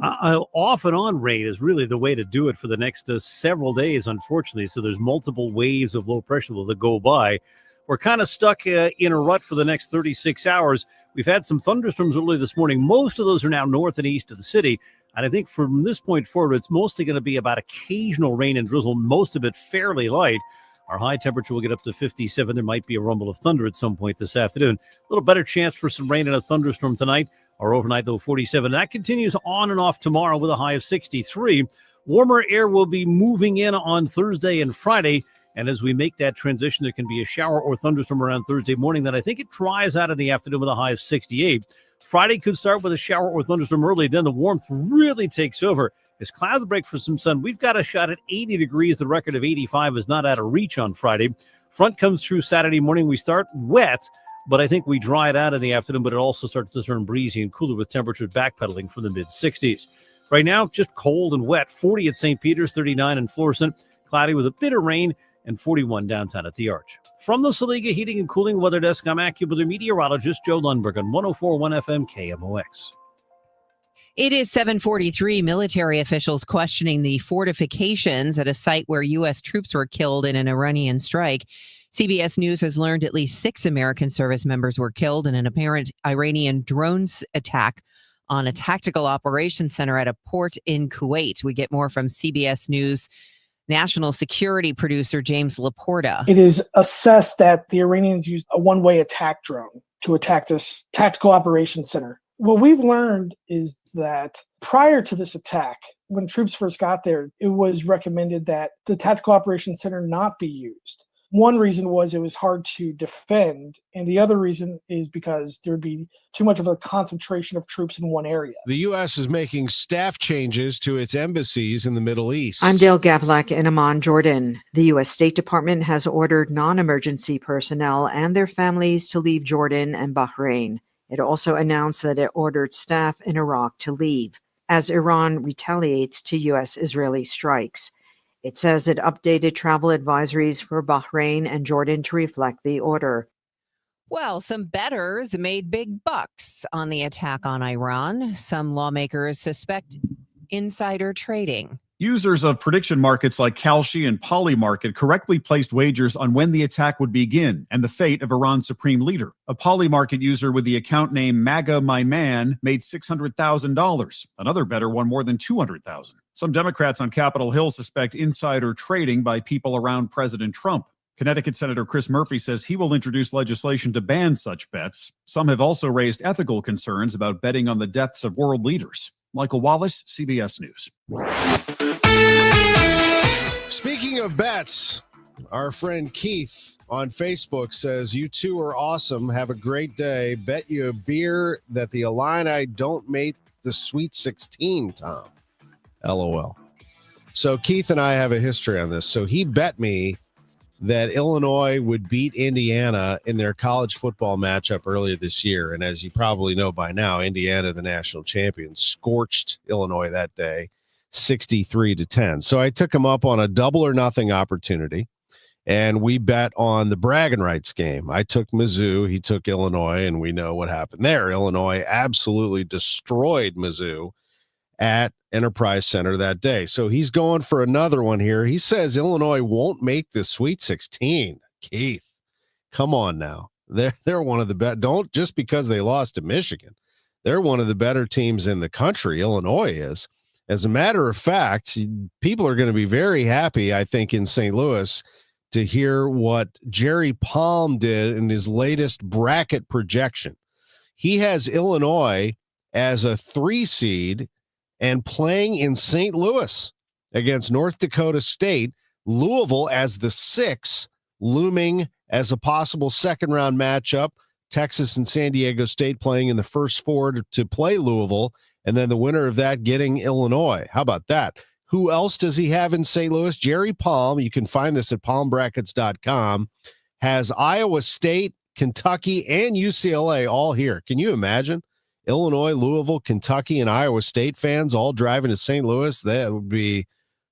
Off and on rain is really the way to do it for the next several days, unfortunately. So there's multiple waves of low pressure that go by. We're kind of stuck in a rut for the next 36 hours. We've had some thunderstorms early this morning. Most of those are now north and east of the city. And I think from this point forward, it's mostly going to be about occasional rain and drizzle, most of it fairly light. Our high temperature will get up to 57. There might be a rumble of thunder at some point this afternoon. A little better chance for some rain and a thunderstorm tonight. Our overnight low 47. That continues on and off tomorrow with a high of 63. Warmer air will be moving in on Thursday and Friday. And as we make that transition, there can be a shower or thunderstorm around Thursday morning. Then I think it dries out in the afternoon with a high of 68. Friday could start with a shower or thunderstorm early. Then the warmth really takes over. As clouds break for some sun, we've got a shot at 80 degrees. The record of 85 is not out of reach on Friday. Front comes through Saturday morning. We start wet, but I think we dry it out in the afternoon, but it also starts to turn breezy and cooler with temperatures backpedaling from the mid-60s. Right now, just cold and wet. 40 at St. Peter's, 39 in Florissant. Cloudy with a bit of rain, and 41 downtown at the Arch. From the Saliga Heating and Cooling Weather Desk, I'm AccuWeather meteorologist Joe Lundberg on 104.1 FM KMOX. It is 7:43. Military officials questioning the fortifications at a site where U.S. troops were killed in an Iranian strike. CBS News has learned at least 6 American service members were killed in an apparent Iranian drones attack on a tactical operations center at a port in Kuwait. We get more from CBS News national security producer James Laporta. It is assessed that the Iranians used a one-way attack drone to attack this tactical operations center. What we've learned is that prior to this attack, when troops first got there, it was recommended that the tactical operations center not be used. One reason was it was hard to defend, and the other reason is because there would be too much of a concentration of troops in one area. The U.S. is making staff changes to its embassies in the Middle East. I'm Dale Gavlak in Amman, Jordan. The U.S. State Department has ordered non-emergency personnel and their families to leave Jordan and Bahrain. It also announced that it ordered staff in Iraq to leave as Iran retaliates to U.S.-Israeli strikes. It says it updated travel advisories for Bahrain and Jordan to reflect the order. Well, some bettors made big bucks on the attack on Iran. Some lawmakers suspect insider trading. Users of prediction markets like Kalshi and Polymarket correctly placed wagers on when the attack would begin and the fate of Iran's supreme leader. A Polymarket user with the account name MAGA My Man made $600,000. Another bettor won more than $200,000. Some Democrats on Capitol Hill suspect insider trading by people around President Trump. Connecticut Senator Chris Murphy says he will introduce legislation to ban such bets. Some have also raised ethical concerns about betting on the deaths of world leaders. Michael Wallace, CBS News. Speaking of bets, our friend Keith on Facebook says, "You two are awesome. Have a great day. Bet you a beer that the Illini don't make the Sweet 16, Tom." LOL. So Keith and I have a history on this. So he bet me that Illinois would beat Indiana in their college football matchup earlier this year. And as you probably know by now, Indiana, the national champions, scorched Illinois that day, 63-10. So I took him up on a double or nothing opportunity, and we bet on the bragging rights game. I took Mizzou, he took Illinois, and we know what happened there. Illinois absolutely destroyed Mizzou at Enterprise Center that day. So he's going for another one here. He says Illinois won't make the Sweet 16. Keith, come on now. They're one of the best. Don't just because they lost to Michigan. They're one of the better teams in the country. Illinois is. As a matter of fact, people are going to be very happy, I think, in St. Louis to hear what Jerry Palm did in his latest bracket projection. He has Illinois as a 3 seed and playing in St. Louis against North Dakota State, Louisville as the 6, looming as a possible second-round matchup, Texas and San Diego State playing in the first 4 to play Louisville, and then the winner of that getting Illinois. How about that? Who else does he have in St. Louis? Jerry Palm, you can find this at palmbrackets.com, has Iowa State, Kentucky, and UCLA all here. Can you imagine? Illinois, Louisville, Kentucky, and Iowa State fans all driving to St. Louis. That would be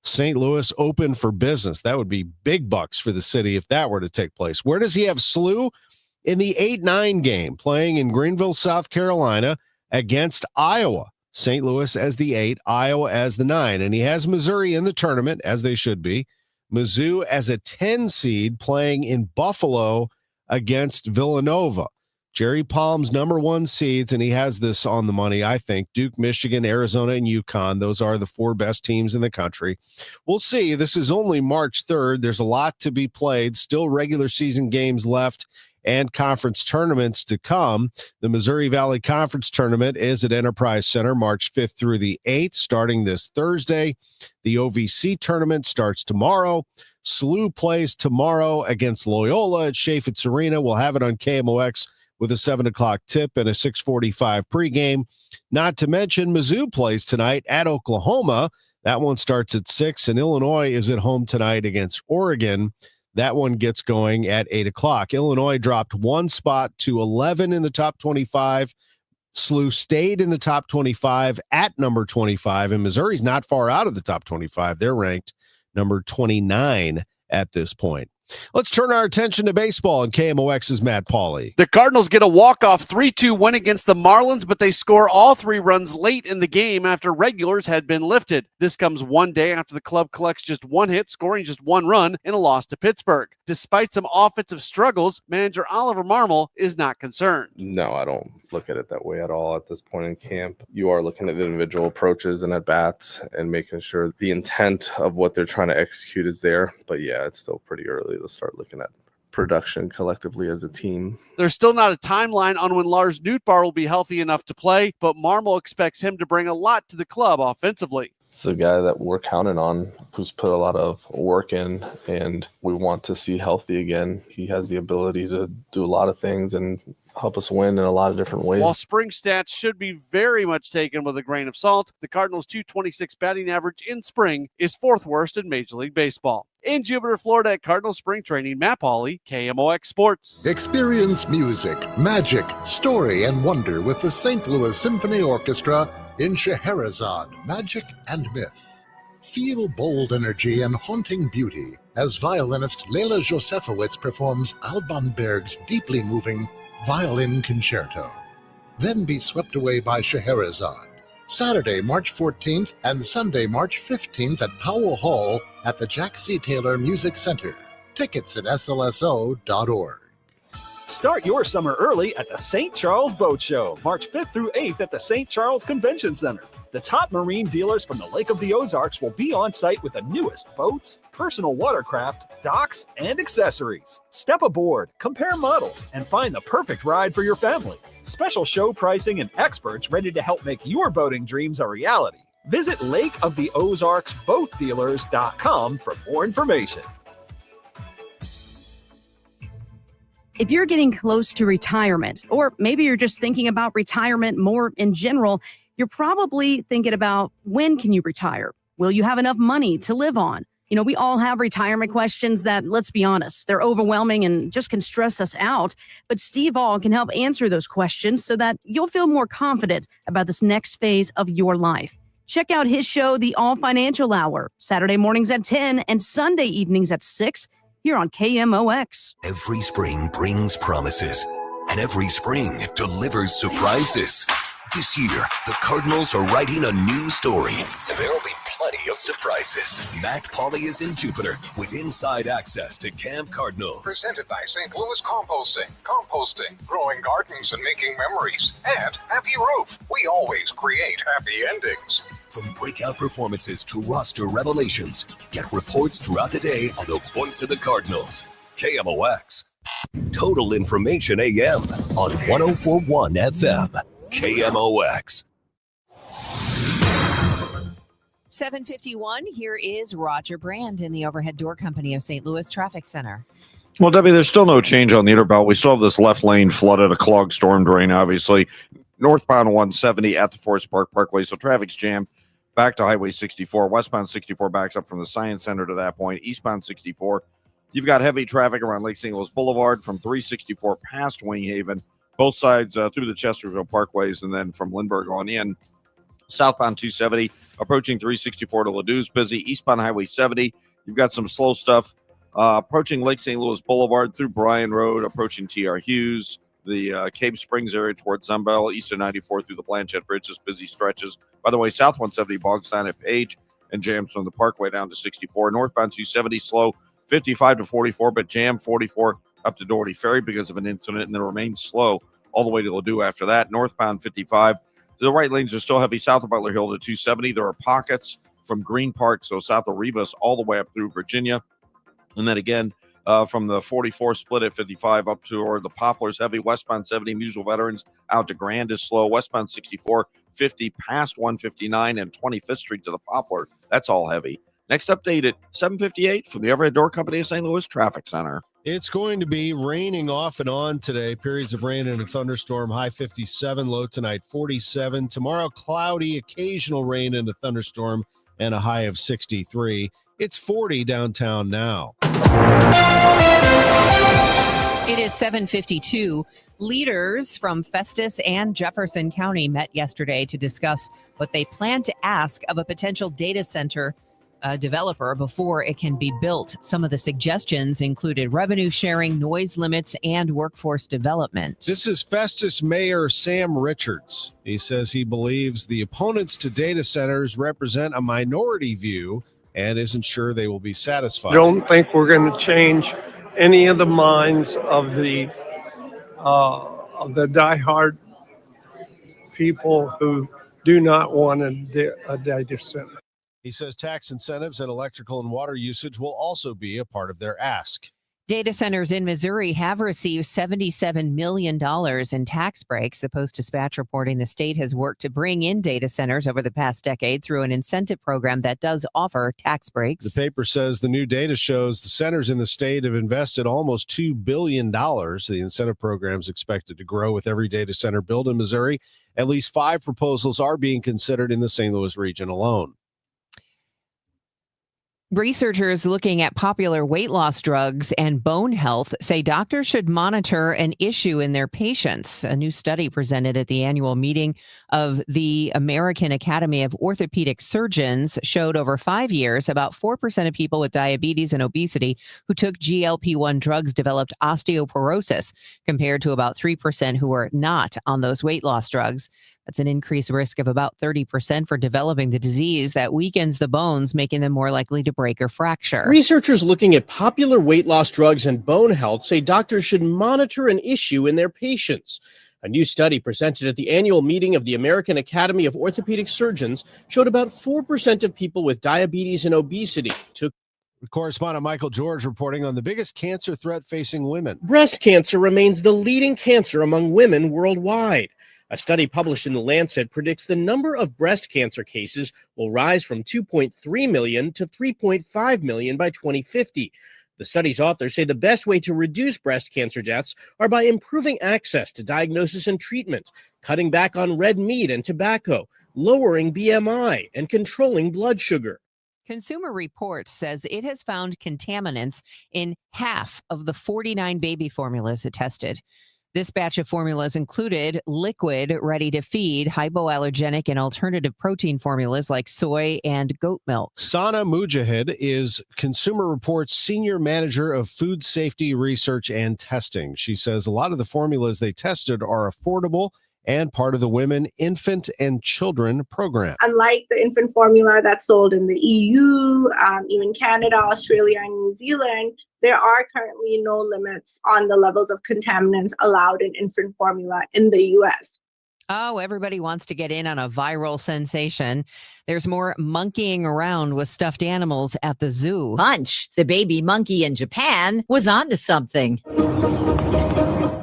St. Louis open for business. That would be big bucks for the city if that were to take place. Where does he have SLU? In the 8-9 game, playing in Greenville, South Carolina against Iowa. St. Louis as the 8, Iowa as the 9. And he has Missouri in the tournament, as they should be. Mizzou as a 10 seed playing in Buffalo against Villanova. Jerry Palm's number 1 seeds, and he has this on the money, I think. Duke, Michigan, Arizona, and UConn. Those are the 4 best teams in the country. We'll see. This is only March 3rd. There's a lot to be played. Still regular season games left and conference tournaments to come. The Missouri Valley Conference Tournament is at Enterprise Center March 5th through the 8th, starting this Thursday. The OVC tournament starts tomorrow. SLU plays tomorrow against Loyola at Chaffetz Arena. We'll have it on KMOX with a 7 o'clock tip and a 6:45 pregame. Not to mention Mizzou plays tonight at Oklahoma. That one starts at 6, and Illinois is at home tonight against Oregon. That one gets going at 8 o'clock. Illinois dropped 1 spot to 11 in the top 25. SLU stayed in the top 25 at number 25, and Missouri's not far out of the top 25. They're ranked number 29 at this point. Let's turn our attention to baseball and KMOX's Matt Pauley. The Cardinals get a walk-off 3-2 win against the Marlins, but they score all 3 runs late in the game after regulars had been lifted. This comes one day after the club collects just 1 hit, scoring just 1 run in a loss to Pittsburgh. Despite some offensive struggles, manager Oliver Marmol is not concerned. No, I don't look at it that way at all at this point in camp. You are looking at individual approaches and at-bats and making sure the intent of what they're trying to execute is there. But yeah, it's still pretty early to start looking at production collectively as a team. There's still not a timeline on when Lars Nootbaar will be healthy enough to play, but Marmol expects him to bring a lot to the club offensively. It's a guy that we're counting on, who's put a lot of work in, and we want to see healthy again. He has the ability to do a lot of things and help us win in a lot of different ways. While spring stats should be very much taken with a grain of salt, the Cardinals' .226 batting average in spring is 4th worst in Major League Baseball. In Jupiter, Florida at Cardinal Spring Training, Matt Pauley, KMOX Sports. Experience music, magic, story, and wonder with the St. Louis Symphony Orchestra in Scheherazade, Magic and Myth. Feel bold energy and haunting beauty as violinist Leila Josefowitz performs Alban Berg's deeply moving Violin Concerto. Then be swept away by Scheherazade. Saturday, March 14th and Sunday, March 15th at Powell Hall at the Jack C. Taylor Music Center. Tickets at slso.org. Start your summer early at the St. Charles Boat Show, March 5th through 8th at the St. Charles Convention Center. The top marine dealers from the Lake of the Ozarks will be on site with the newest boats, personal watercraft, docks, and accessories. Step aboard, compare models, and find the perfect ride for your family. Special show pricing and experts ready to help make your boating dreams a reality. Visit lakeoftheozarksboatdealers.com for more information. If you're getting close to retirement, or maybe you're just thinking about retirement more in general, you're probably thinking about, when can you retire? Will you have enough money to live on? You know, we all have retirement questions that, let's be honest, they're overwhelming and just can stress us out. But Steve All can help answer those questions so that you'll feel more confident about this next phase of your life. Check out his show, The All Financial Hour, Saturday mornings at 10 and Sunday evenings at 6 here on KMOX. Every spring brings promises, and every spring delivers surprises. This year, the Cardinals are writing a new story, and there will be plenty of surprises. Matt Pauley is in Jupiter with inside access to Camp Cardinals. Presented by St. Louis Composting. Composting, growing gardens and making memories. And Happy Roof. We always create happy endings. From breakout performances to roster revelations, get reports throughout the day on the voice of the Cardinals. KMOX. Total Information AM on 104.1 FM. KMOX. 7:51. Here is Roger Brand in the Overhead Door Company of St. Louis Traffic Center. Well, Debbie, there's still no change on the inner belt. We still have this left lane flooded, a clogged storm drain, obviously. Northbound 170 at the Forest Park Parkway, so traffic's jammed. Back to Highway 64. Westbound 64 backs up from the Science Center to that point. Eastbound 64. You've got heavy traffic around Lake St. Louis Boulevard from 364 past Wing Haven. Both sides through the Chesterfield Parkways, and then from Lindbergh on in. Southbound 270 approaching 364 to Ladou's busy. Eastbound Highway 70, you've got some slow stuff approaching Lake St. Louis Boulevard through Bryan Road, approaching T.R. Hughes, the Cave Springs area towards Zumbell, Eastern 94 through the Blanchette Bridge, just busy stretches. By the way, South 170 bogs down at Page and jams from the Parkway down to 64. Northbound 270 slow 55 to 44, but jam 44 up to Doherty Ferry because of an incident, and then remains slow all the way to Ladue after that. Northbound 55. The right lanes are still heavy south of Butler Hill to 270. There are pockets from Green Park, so south of Rivas, all the way up through Virginia. And then again, from the 44 split at 55 up toward the Poplars, heavy. Westbound 70, Mutual Veterans out to Grand is slow. Westbound 64, 50 past 159 and 25th Street to the Poplar. That's all heavy. Next update at 7:58 from the Overhead Door Company of St. Louis Traffic Center. It's going to be raining off and on today. Periods of rain and a thunderstorm. High 57, low tonight 47. Tomorrow, cloudy, occasional rain and a thunderstorm, and a high of 63. It's 40 downtown now. It is 7:52. Leaders from Festus and Jefferson County met yesterday to discuss what they plan to ask of a potential data center developer before it can be built. Some of the suggestions included revenue sharing, noise limits, and workforce development. This is Festus Mayor Sam Richards. He says he believes the opponents to data centers represent a minority view and isn't sure they will be satisfied. I don't think we're going to change any of the minds of the diehard people who do not want a data center. He says tax incentives and electrical and water usage will also be a part of their ask. Data centers in Missouri have received $77 million in tax breaks. The Post-Dispatch reporting the state has worked to bring in data centers over the past decade through an incentive program that does offer tax breaks. The paper says the new data shows the centers in the state have invested almost $2 billion. The incentive program is expected to grow with every data center built in Missouri. At least 5 proposals are being considered in the St. Louis region alone. Researchers looking at popular weight loss drugs and bone health say doctors should monitor an issue in their patients. A new study presented at the annual meeting of the American Academy of Orthopedic Surgeons showed over 5 years, about 4% of people with diabetes and obesity who took GLP-1 drugs developed osteoporosis, compared to about 3% who were not on those weight loss drugs. That's an increased risk of about 30% for developing the disease that weakens the bones, making them more likely to break or fracture. Researchers looking at popular weight loss drugs and bone health say doctors should monitor an issue in their patients. A new study presented at the annual meeting of the American Academy of Orthopedic Surgeons showed about 4% of people with diabetes and obesity took. Correspondent Michael George reporting on the biggest cancer threat facing women. Breast cancer remains the leading cancer among women worldwide. A study published in The Lancet predicts the number of breast cancer cases will rise from 2.3 million to 3.5 million by 2050. The study's authors say the best way to reduce breast cancer deaths are by improving access to diagnosis and treatment, cutting back on red meat and tobacco, lowering BMI, and controlling blood sugar. Consumer Reports says it has found contaminants in half of the 49 baby formulas it tested. This batch of formulas included liquid, ready-to-feed, hypoallergenic, and alternative protein formulas like soy and goat milk. Sana Mujahid is Consumer Reports Senior Manager of Food Safety Research and Testing. She says a lot of the formulas they tested are affordable and part of the Women, Infant, and Children program. Unlike the infant formula that's sold in the EU, even Canada, Australia, and New Zealand, there are currently no limits on the levels of contaminants allowed in infant formula in the U.S. Oh, everybody wants to get in on a viral sensation. There's more monkeying around with stuffed animals at the zoo. Punch, the baby monkey in Japan, was onto something.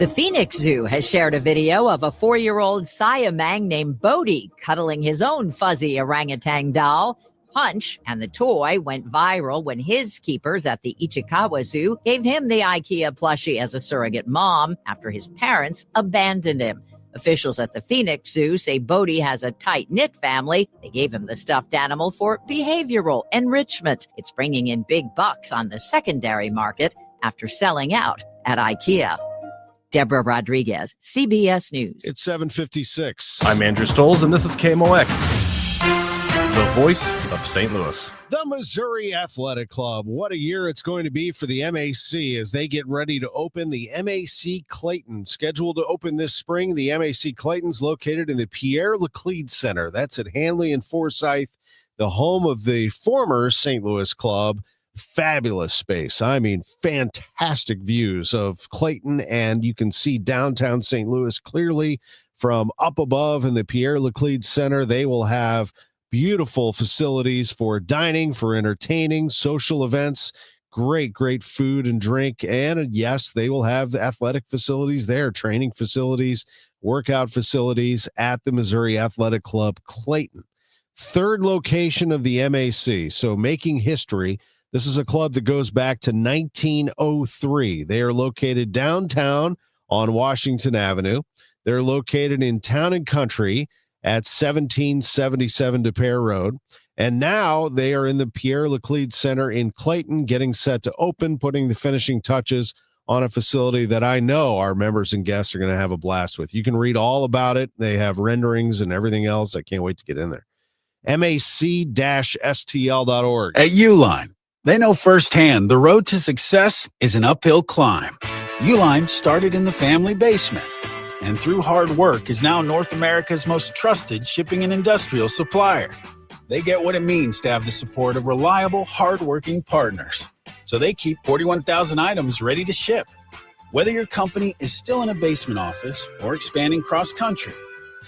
The Phoenix Zoo has shared a video of a 4-year-old Siamang named Bodhi cuddling his own fuzzy orangutan doll. Punch and the toy went viral when his keepers at the Ichikawa Zoo gave him the IKEA plushie as a surrogate mom after his parents abandoned him. Officials at the Phoenix Zoo say Bodhi has a tight-knit family. They gave him the stuffed animal for behavioral enrichment. It's bringing in big bucks on the secondary market after selling out at IKEA. Deborah Rodriguez, CBS News. It's 7:56. I'm Andrew Stoles, and this is KMOX, the voice of St. Louis. The Missouri Athletic Club. What a year it's going to be for the MAC as they get ready to open the MAC Clayton. Scheduled to open this spring, the MAC Clayton's located in the Pierre Laclede Center. That's at Hanley and Forsyth, the home of the former St. Louis club. Fabulous space. I mean, fantastic views of Clayton, and you can see downtown St. Louis clearly from up above in the Pierre Laclede Center. They will have beautiful facilities for dining, for entertaining, social events, great food and drink. And yes, they will have athletic facilities there, training facilities, workout facilities at the Missouri Athletic Club Clayton. Third location of the MAC, so making history. This is a club that goes back to 1903. They are located downtown on Washington Avenue. They're located in Town and Country at 1777 DePere Road. And now they are in the Pierre Laclede Center in Clayton, getting set to open, putting the finishing touches on a facility that I know our members and guests are going to have a blast with. You can read all about it. They have renderings and everything else. I can't wait to get in there. mac-stl.org. At Uline, they know firsthand the road to success is an uphill climb. Uline started in the family basement, and through hard work is now North America's most trusted shipping and industrial supplier. They get what it means to have the support of reliable, hardworking partners. So they keep 41,000 items ready to ship. Whether your company is still in a basement office or expanding cross-country,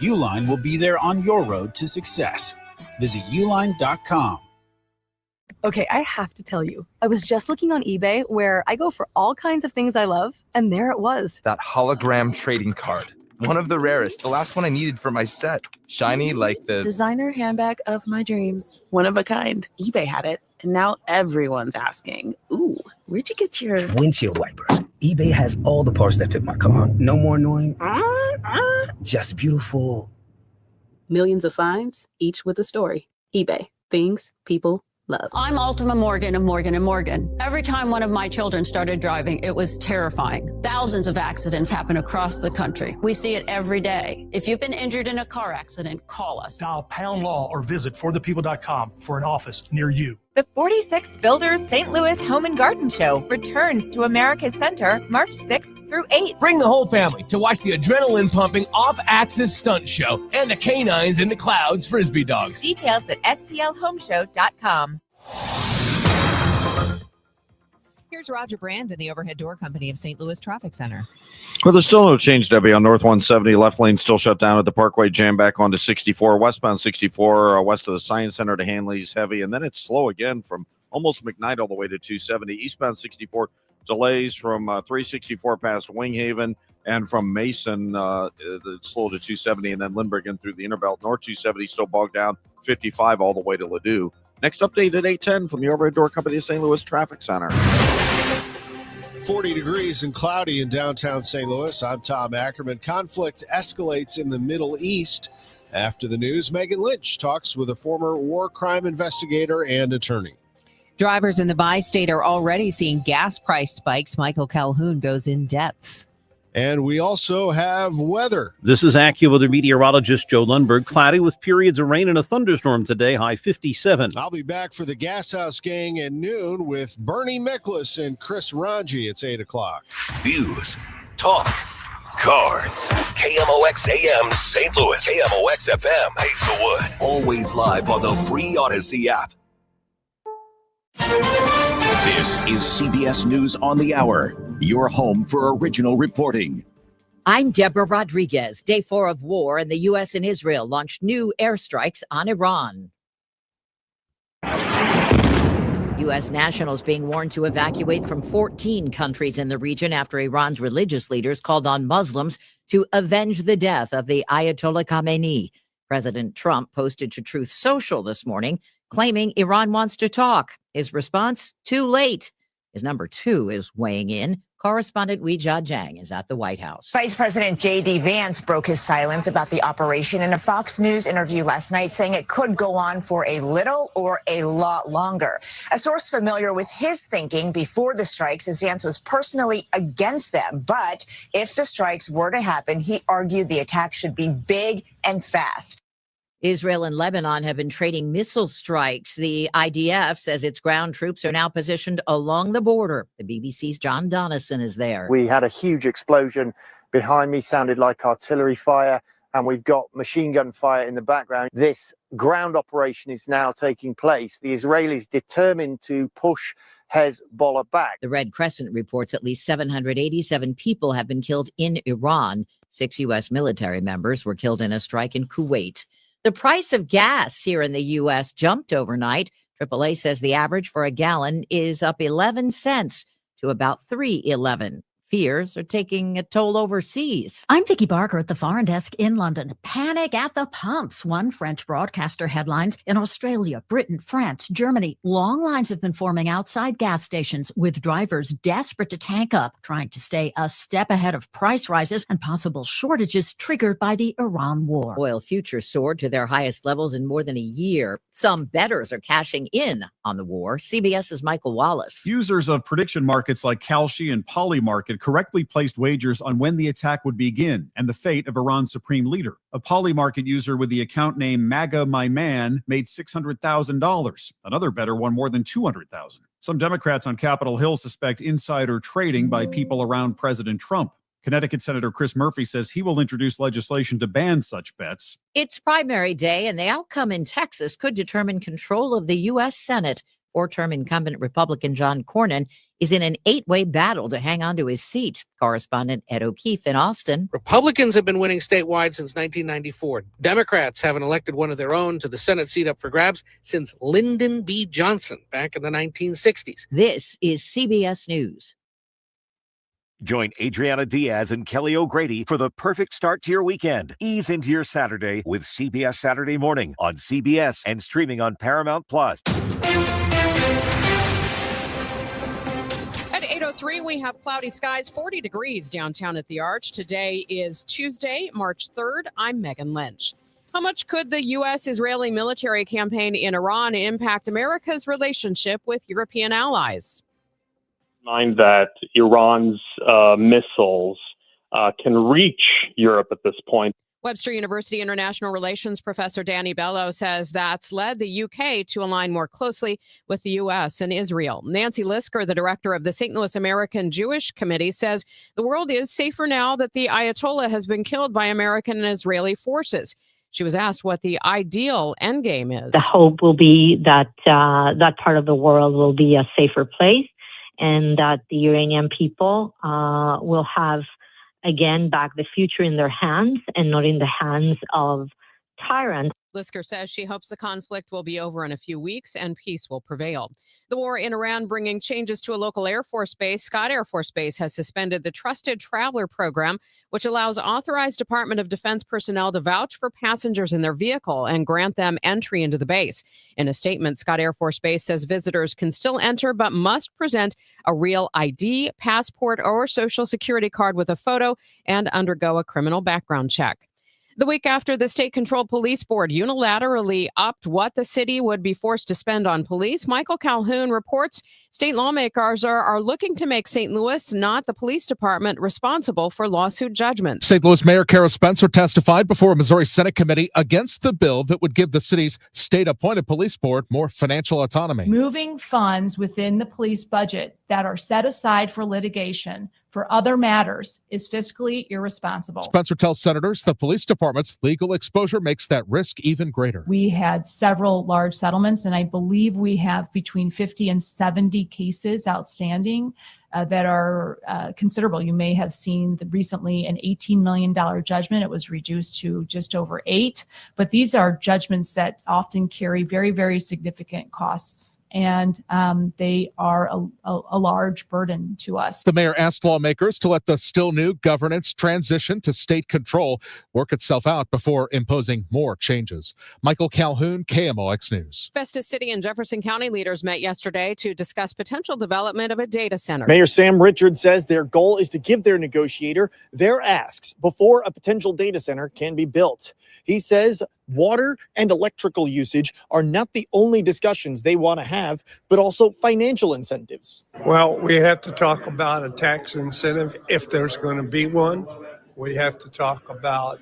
Uline will be there on your road to success. Visit uline.com. Okay, I have to tell you, I was just looking on eBay where I go for all kinds of things I love, and there it was. That hologram trading card. One of the rarest, the last one I needed for my set. Shiny like the designer handbag of my dreams. One of a kind. eBay had it, and now everyone's asking, ooh, where'd you get your windshield wipers? eBay has all the parts that fit my car. No more annoying, just beautiful. Millions of finds, each with a story. eBay. Things people love. I'm Ultima Morgan of Morgan & Morgan. Every time one of my children started driving, it was terrifying. Thousands of accidents happen across the country. We see it every day. If you've been injured in a car accident, call us. Dial # law or visit forthepeople.com for an office near you. The 46th Builders St. Louis Home and Garden Show returns to America's Center March 6th through 8th. Bring the whole family to watch the adrenaline-pumping off-axis stunt show and the canines in the clouds frisbee dogs. Details at stlhomeshow.com. Here's Roger Brand in the Overhead Door Company of St. Louis Traffic Center. Well, there's still no change, Debbie, on North 170. Left lane still shut down at the Parkway. Jam back onto 64. Westbound 64, west of the Science Center to Hanley's heavy. And then it's slow again from almost McKnight all the way to 270. Eastbound 64, delays from 364 past Winghaven. And from Mason, it's slow to 270. And then Lindbergh in through the Interbelt. North 270 still bogged down. 55 all the way to Ladue. Next update at 8:10 from the Overhead Door Company of St. Louis Traffic Center. 40 degrees and cloudy in downtown St. Louis. I'm Tom Ackerman. Conflict escalates in the Middle East. After the news, Megan Lynch talks with a former war crime investigator and attorney. Drivers in the bi-state are already seeing gas price spikes. Michael Calhoun goes in depth. And we also have weather. This is AccuWeather meteorologist Joe Lundberg. Cloudy with periods of rain and a thunderstorm today, high 57. I'll be back for the Gas House Gang at noon with Bernie Miklas and Chris Ranji. It's 8 o'clock. News, talk, cards. KMOX AM St. Louis. KMOX FM Hazelwood. Always live on the free Odyssey app. This is CBS News on the Hour, your home for original reporting. I'm Deborah Rodriguez. Day 4 of war, and the U.S. and Israel launched new airstrikes on Iran. U.S. nationals being warned to evacuate from 14 countries in the region after Iran's religious leaders called on Muslims to avenge the death of the Ayatollah Khamenei. President Trump posted to Truth Social this morning, claiming Iran wants to talk. His response, too late. His number 2 is weighing in. Correspondent Weijia Jiang is at the White House. Vice President J.D. Vance broke his silence about the operation in a Fox News interview last night, saying it could go on for a little or a lot longer. A source familiar with his thinking before the strikes says Vance was personally against them. But if the strikes were to happen, he argued the attack should be big and fast. Israel and Lebanon have been trading missile strikes. The IDF says its ground troops are now positioned along the border. The BBC's John Donison is there. We had a huge explosion behind me, sounded like artillery fire, and we've got machine gun fire in the background. This ground operation is now taking place. The Israelis determined to push Hezbollah back. The Red Crescent reports at least 787 people have been killed in Iran. 6 U.S. military members were killed in a strike in Kuwait. The price of gas here in the U.S. jumped overnight. AAA says the average for a gallon is up 11 cents to about $3.11. Fears are taking a toll overseas. I'm Vicky Barker at the Foreign Desk in London. Panic at the pumps, one French broadcaster headlines. In Australia, Britain, France, Germany, long lines have been forming outside gas stations with drivers desperate to tank up, trying to stay a step ahead of price rises and possible shortages triggered by the Iran war. Oil futures soared to their highest levels in more than a year. Some bettors are cashing in on the war. CBS's Michael Wallace. Users of prediction markets like Kalshi and Polymarket market correctly placed wagers on when the attack would begin and the fate of Iran's supreme leader. A Polymarket user with the account name MAGA My Man made $600,000. Another bettor won more than $200,000. Some Democrats on Capitol Hill suspect insider trading by people around President Trump. Connecticut Senator Chris Murphy says he will introduce legislation to ban such bets. It's primary day, and the outcome in Texas could determine control of the U.S. Senate. Four-term incumbent Republican John Cornyn is in an 8-way battle to hang on to his seat. Correspondent Ed O'Keefe in Austin. Republicans have been winning statewide since 1994. Democrats haven't elected one of their own to the Senate seat up for grabs since Lyndon B. Johnson back in the 1960s. This is CBS News. Join Adriana Diaz and Kelly O'Grady for the perfect start to your weekend. Ease into your Saturday with CBS Saturday Morning on CBS and streaming on Paramount Plus. At 8:03, we have cloudy skies, 40 degrees downtown at the Arch. Today is Tuesday, March 3rd. I'm Megan Lynch. How much could the U.S.-Israeli military campaign in Iran impact America's relationship with European allies? Mind that Iran's missiles can reach Europe at this point. Webster University International Relations professor Danny Bello says that's led the UK to align more closely with the U.S. and Israel. Nancy Lisker, the director of the St. Louis American Jewish Committee, says the world is safer now that the Ayatollah has been killed by American and Israeli forces. She was asked what the ideal endgame is. The hope will be that that part of the world will be a safer place, and that the Iranian people will have, again, back the future in their hands and not in the hands of tyrants. Lisker says she hopes the conflict will be over in a few weeks and peace will prevail. The war in Iran bringing changes to a local Air Force base. Scott Air Force Base has suspended the Trusted Traveler Program, which allows authorized Department of Defense personnel to vouch for passengers in their vehicle and grant them entry into the base. In a statement, Scott Air Force Base says visitors can still enter but must present a real ID, passport, or social security card with a photo and undergo a criminal background check. The week after the state-controlled police board unilaterally upped what the city would be forced to spend on police, Michael Calhoun reports state lawmakers are looking to make St. Louis, not the police department, responsible for lawsuit judgments. St. Louis Mayor Kara Spencer testified before a Missouri Senate committee against the bill that would give the city's state-appointed police board more financial autonomy. Moving funds within the police budget that are set aside for litigation for other matters is fiscally irresponsible. Spencer tells senators the police department's legal exposure makes that risk even greater. We had several large settlements, and I believe we have between 50 and 70 cases outstanding that are considerable. You may have seen recently an $18 million judgment. It was reduced to just over $8 million. But these are judgments that often carry very, very significant costs, and they are a large burden to us. The mayor asked lawmakers to let the still new governance transition to state control work itself out before imposing more changes. Michael Calhoun, KMOX News. Festus City and Jefferson County leaders met yesterday to discuss potential development of a data center. Mayor Sam Richards says their goal is to give their negotiator their asks before a potential data center can be built. He says water and electrical usage are not the only discussions they want to have, but also financial incentives. Well, we have to talk about a tax incentive if there's going to be one. We have to talk about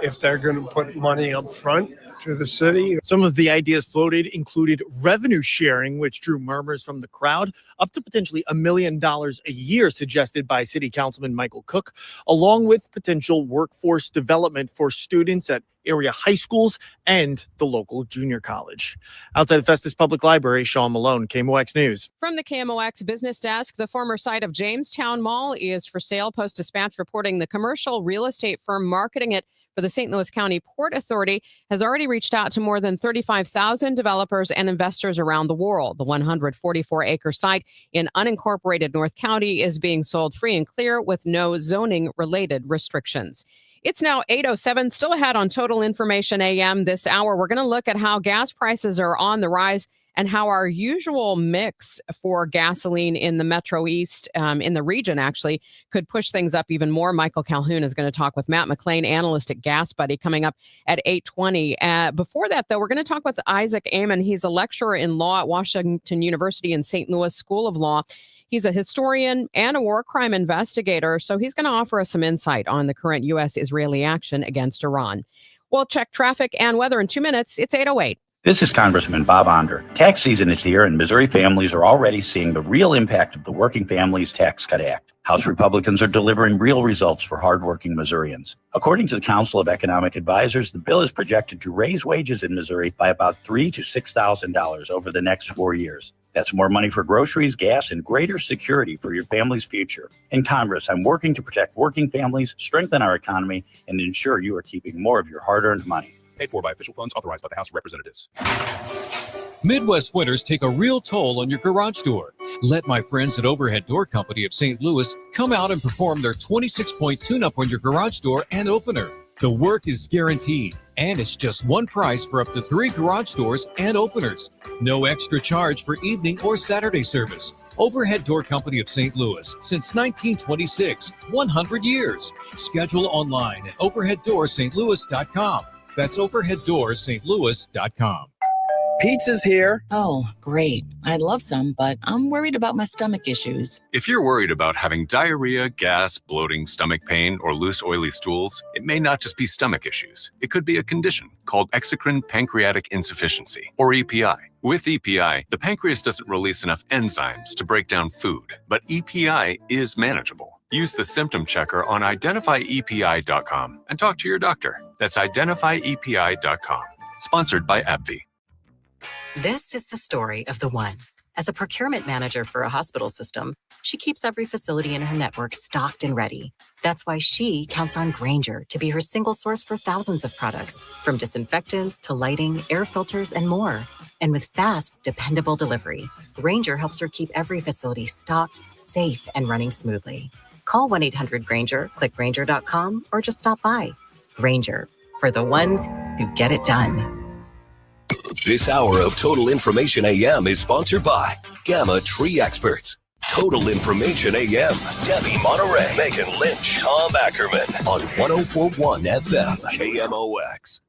if they're going to put money up front to the city. Some of the ideas floated included revenue sharing, which drew murmurs from the crowd, up to potentially $1 million a year suggested by City Councilman Michael Cook, along with potential workforce development for students at area high schools and the local junior college. Outside the Festus Public Library, Sean Malone, KMOX News. From the KMOX business desk, the former site of Jamestown Mall is for sale. Post-Dispatch reporting the commercial real estate firm marketing it for the St. Louis County Port Authority has already reached out to more than 35,000 developers and investors around the world. The 144-acre site in unincorporated North County is being sold free and clear with no zoning-related restrictions. It's now 8:07, still ahead on Total Information AM this hour. We're going to look at how gas prices are on the rise and how our usual mix for gasoline in the Metro East, in the region actually, could push things up even more. Michael Calhoun is going to talk with Matt McLean, analyst at Gas Buddy, coming up at 8:20. Before that, though, we're going to talk with Isaac Amon. He's a lecturer in law at Washington University in St. Louis School of Law. He's a historian and a war crime investigator, so he's going to offer us some insight on the current U.S.-Israeli action against Iran. We'll check traffic and weather in 2 minutes. It's 8:08. This is Congressman Bob Onder. Tax season is here, and Missouri families are already seeing the real impact of the Working Families Tax Cut Act. House Republicans are delivering real results for hardworking Missourians. According to the Council of Economic Advisors, the bill is projected to raise wages in Missouri by about $3,000 to $6,000 over the next 4 years. That's more money for groceries, gas, and greater security for your family's future. In Congress, I'm working to protect working families, strengthen our economy, and ensure you are keeping more of your hard-earned money. Paid for by official funds authorized by the House of Representatives. Midwest winters take a real toll on your garage door. Let my friends at Overhead Door Company of St. Louis come out and perform their 26-point tune-up on your garage door and opener. The work is guaranteed, and it's just one price for up to 3 garage doors and openers. No extra charge for evening or Saturday service. Overhead Door Company of St. Louis, since 1926, 100 years. Schedule online at overheaddoorsstlouis.com. That's overheaddoorsstlouis.com. Pizza's here. Oh, great. I'd love some, but I'm worried about my stomach issues. If you're worried about having diarrhea, gas, bloating, stomach pain, or loose, oily stools, it may not just be stomach issues. It could be a condition called exocrine pancreatic insufficiency, or EPI. With EPI, the pancreas doesn't release enough enzymes to break down food, but EPI is manageable. Use the symptom checker on identifyepi.com and talk to your doctor. That's identifyepi.com. Sponsored by AbbVie. This is the story of the one. As a procurement manager for a hospital system, she keeps every facility in her network stocked and ready. That's why she counts on Grainger to be her single source for thousands of products, from disinfectants to lighting, air filters, and more. And with fast, dependable delivery, Grainger helps her keep every facility stocked, safe, and running smoothly. Call 1-800-GRAINGER, click Grainger.com, or just stop by. Grainger, for the ones who get it done. This hour of Total Information AM is sponsored by Gamma Tree Experts. Total Information AM, Debbie Monterrey, Megan Lynch, Tom Ackerman on 104.1 FM, KMOX.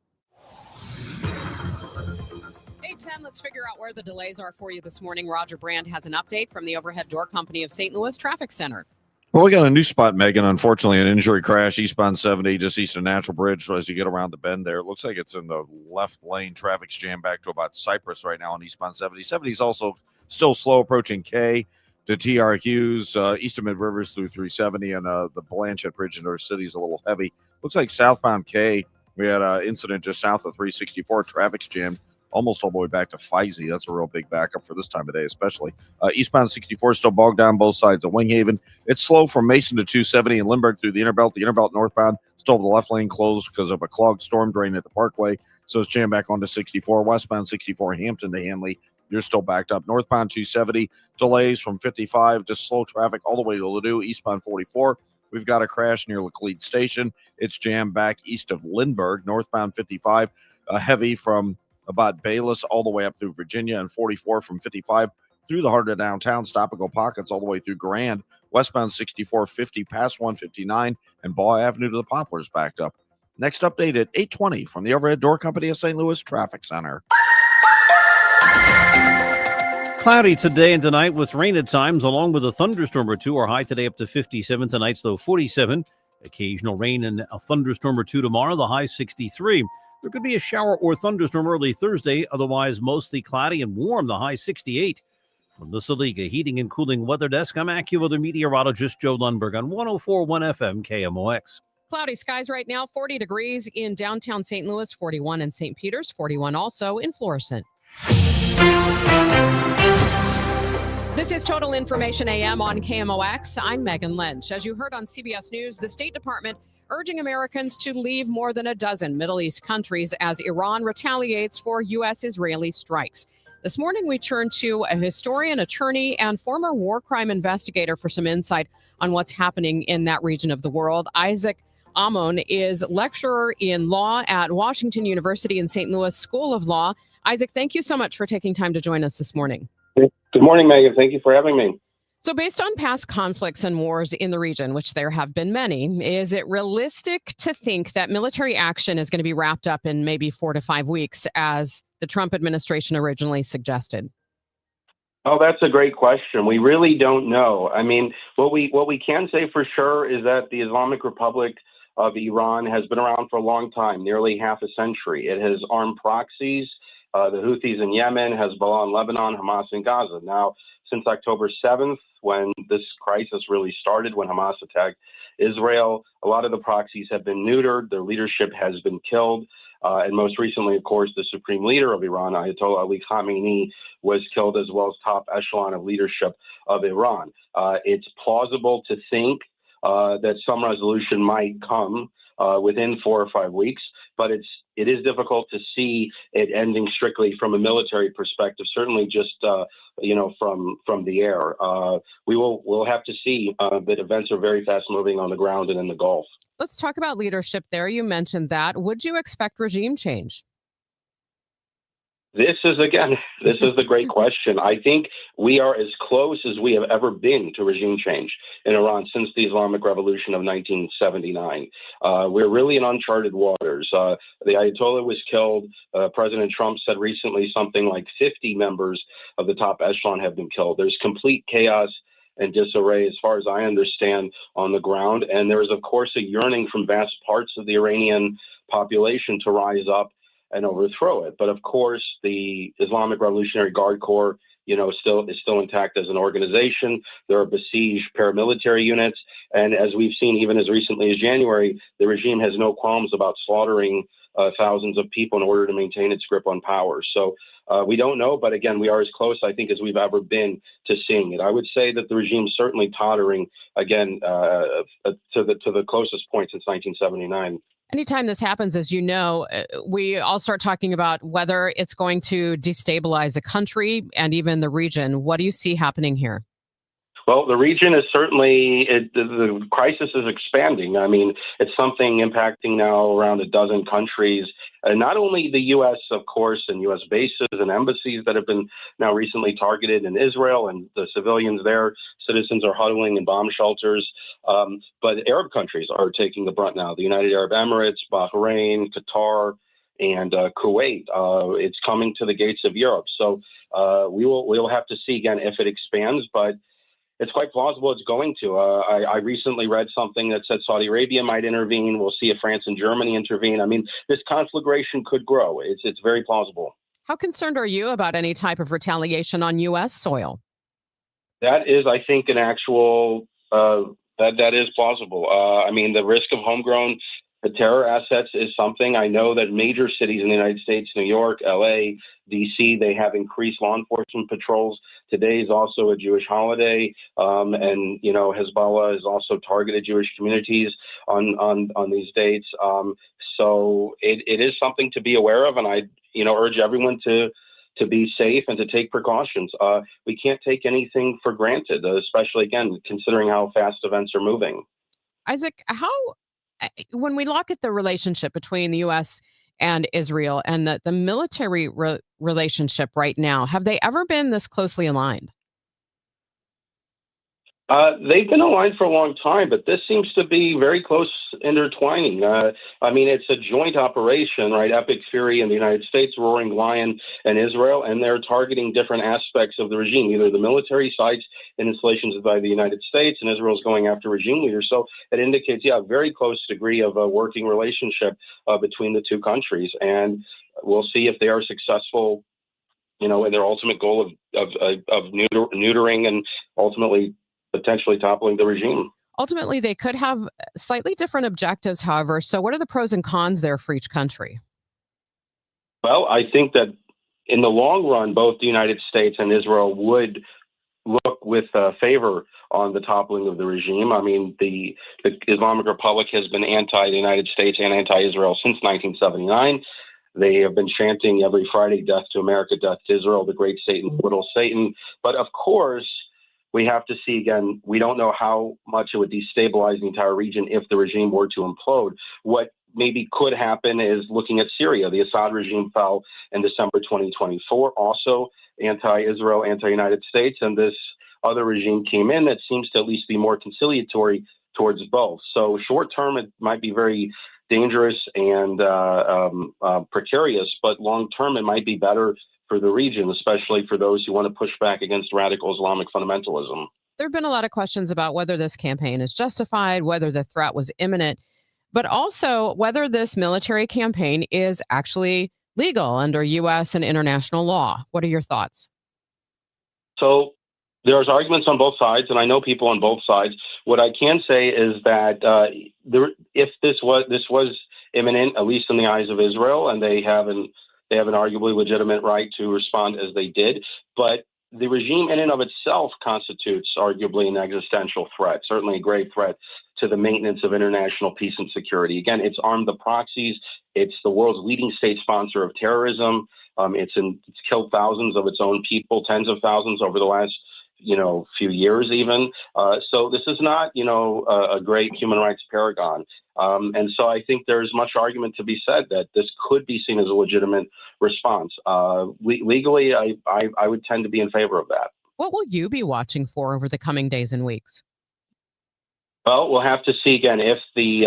8:10, let's figure out where the delays are for you this morning. Roger Brand has an update from the Overhead Door Company of St. Louis Traffic Center. Well, we got a new spot, Megan. Unfortunately, an injury crash eastbound 70, just east of Natural Bridge. So as you get around the bend there, it looks like it's in the left lane. Traffic's jammed back to about Cypress right now on eastbound 70. 70 is also still slow approaching K to TR Hughes, east of Mid Rivers through 370, and the Blanchette Bridge into our city is a little heavy. Looks like southbound K, we had an incident just south of 364. Traffic's jammed almost all the way back to Feisey. That's a real big backup for this time of day, especially. Eastbound 64 still bogged down both sides of Winghaven. It's slow from Mason to 270 and Lindbergh through the Interbelt. The Interbelt northbound still the left lane closed because of a clogged storm drain at the Parkway. So it's jammed back onto 64. Westbound 64 Hampton to Hanley. You're still backed up. Northbound 270 delays from 55. Just slow traffic all the way to Ladue. Eastbound 44. We've got a crash near Laclede Station. It's jammed back east of Lindbergh. Northbound 55 heavy from about Bayless all the way up through Virginia, and 44 from 55 through the heart of downtown, stop-and-go pockets all the way through Grand. Westbound 64, 50 past 159, and Ball Avenue to the Poplars backed up. Next update at 8:20 from the Overhead Door Company of St. Louis Traffic Center. Cloudy today and tonight with rain at times, along with a thunderstorm or two. Our high today up to 57, tonight's low 47. Occasional rain and a thunderstorm or two tomorrow, the high 63. There could be a shower or thunderstorm early Thursday, otherwise mostly cloudy and warm, the high 68. From the Saliga Heating and Cooling Weather Desk, I'm AccuWeather meteorologist Joe Lundberg on 104.1 FM KMOX. Cloudy skies right now, 40 degrees in downtown St. Louis, 41 in St. Peters, 41 also in Florissant. This is Total Information AM on KMOX. I'm Megan Lynch. As you heard on CBS News, the State Department urging Americans to leave more than a dozen Middle East countries as Iran retaliates for U.S.-Israeli strikes. This morning, we turn to a historian, attorney, and former war crime investigator for some insight on what's happening in that region of the world. Isaac Amon is lecturer in law at Washington University in St. Louis School of Law. Isaac, thank you so much for taking time to join us this morning. Good morning, Megan. Thank you for having me. So based on past conflicts and wars in the region, which there have been many, is it realistic to think that military action is going to be wrapped up in maybe 4 to 5 weeks, as the Trump administration originally suggested? Oh, that's a great question. We really don't know. I mean, what we can say for sure is that the Islamic Republic of Iran has been around for a long time, nearly half a century. It has armed proxies, the Houthis in Yemen, Hezbollah in Lebanon, Hamas in Gaza. Now, since October 7th, when this crisis really started, when Hamas attacked Israel, a lot of the proxies have been neutered. Their leadership has been killed. And most recently, of course, the supreme leader of Iran, Ayatollah Ali Khamenei, was killed, as well as top echelon of leadership of Iran. It's plausible to think that some resolution might come within 4 or 5 weeks, but it is difficult to see it ending strictly from a military perspective. Certainly, just from the air. We'll have to see. But events are very fast moving on the ground and in the Gulf. Let's talk about leadership there. You mentioned that. Would you expect regime change? This is the great question. I think we are as close as we have ever been to regime change in Iran since the Islamic Revolution of 1979. We're really in uncharted waters. The Ayatollah was killed. President Trump said recently something like 50 members of the top echelon have been killed. There's complete chaos and disarray, as far as I understand, on the ground. And there is, of course, a yearning from vast parts of the Iranian population to rise up and overthrow it. But of course, the Islamic Revolutionary Guard Corps, is still intact as an organization. There are besieged paramilitary units, and as we've seen, even as recently as January, the regime has no qualms about slaughtering thousands of people in order to maintain its grip on power. So we don't know, but again, we are as close, I think, as we've ever been to seeing it. I would say that the regime is certainly tottering again to the closest point since 1979. Anytime this happens, as you know, we all start talking about whether it's going to destabilize a country and even the region. What do you see happening here? Well, the region is certainly, the crisis is expanding. I mean, it's something impacting now around a dozen countries. And not only the U.S., of course, and U.S. bases and embassies that have been now recently targeted in Israel, and the civilians there, citizens are huddling in bomb shelters. But Arab countries are taking the brunt now. The United Arab Emirates, Bahrain, Qatar, and Kuwait. It's coming to the gates of Europe. So we'll have to see again if it expands, but it's quite plausible it's going to. I recently read something that said Saudi Arabia might intervene. We'll see if France and Germany intervene. I mean, this conflagration could grow. It's very plausible. How concerned are you about any type of retaliation on U.S. soil? That is, I think, an actual, that is plausible. I mean, the risk of homegrown terror assets is something. I know that major cities in the United States, New York, L.A., D.C., they have increased law enforcement patrols. Today is also a Jewish holiday, and Hezbollah has also targeted Jewish communities on these dates. So it is something to be aware of, and I urge everyone to be safe and to take precautions. We can't take anything for granted, especially again considering how fast events are moving. Isaac, when we look at the relationship between the U.S. and Israel and the military relationship right now, have they ever been this closely aligned? They've been aligned for a long time, but this seems to be very close intertwining. I mean, it's a joint operation, right? Epic Fury in the United States, Roaring Lion in Israel, and they're targeting different aspects of the regime, either the military sites and installations by the United States, and Israel's going after regime leaders. So it indicates, a very close degree of a working relationship between the two countries. And we'll see if they are successful, in their ultimate goal of neutering and ultimately potentially toppling the regime. Ultimately, they could have slightly different objectives, however. So what are the pros and cons there for each country? Well, I think that in the long run, both the United States and Israel would look with favor on the toppling of the regime. I mean, the Islamic Republic has been anti the United States and anti-Israel since 1979. They have been chanting every Friday, death to America, death to Israel, the great Satan, little Satan. But of course, we have to see, again, we don't know how much it would destabilize the entire region if the regime were to implode. What maybe could happen is looking at Syria. The Assad regime fell in December 2024, also anti-Israel, anti-United States, and this other regime came in that seems to at least be more conciliatory towards both. So short term, it might be very dangerous and precarious, but long term, it might be better for the region, especially for those who want to push back against radical Islamic fundamentalism. There have been a lot of questions about whether this campaign is justified, whether the threat was imminent, but also whether this military campaign is actually legal under U.S. and international law. What are your thoughts? So there's arguments on both sides, and I know people on both sides. What I can say is that if this was imminent, at least in the eyes of Israel, and they have an arguably legitimate right to respond as they did, but the regime in and of itself constitutes arguably an existential threat, certainly a grave threat to the maintenance of international peace and security. Again, it's armed the proxies. It's the world's leading state sponsor of terrorism. It's killed thousands of its own people, tens of thousands over the last few years even. So this is not, a great human rights paragon. And so I think there's much argument to be said that this could be seen as a legitimate response. Legally, I would tend to be in favor of that. What will you be watching for over the coming days and weeks? Well, we'll have to see again if the,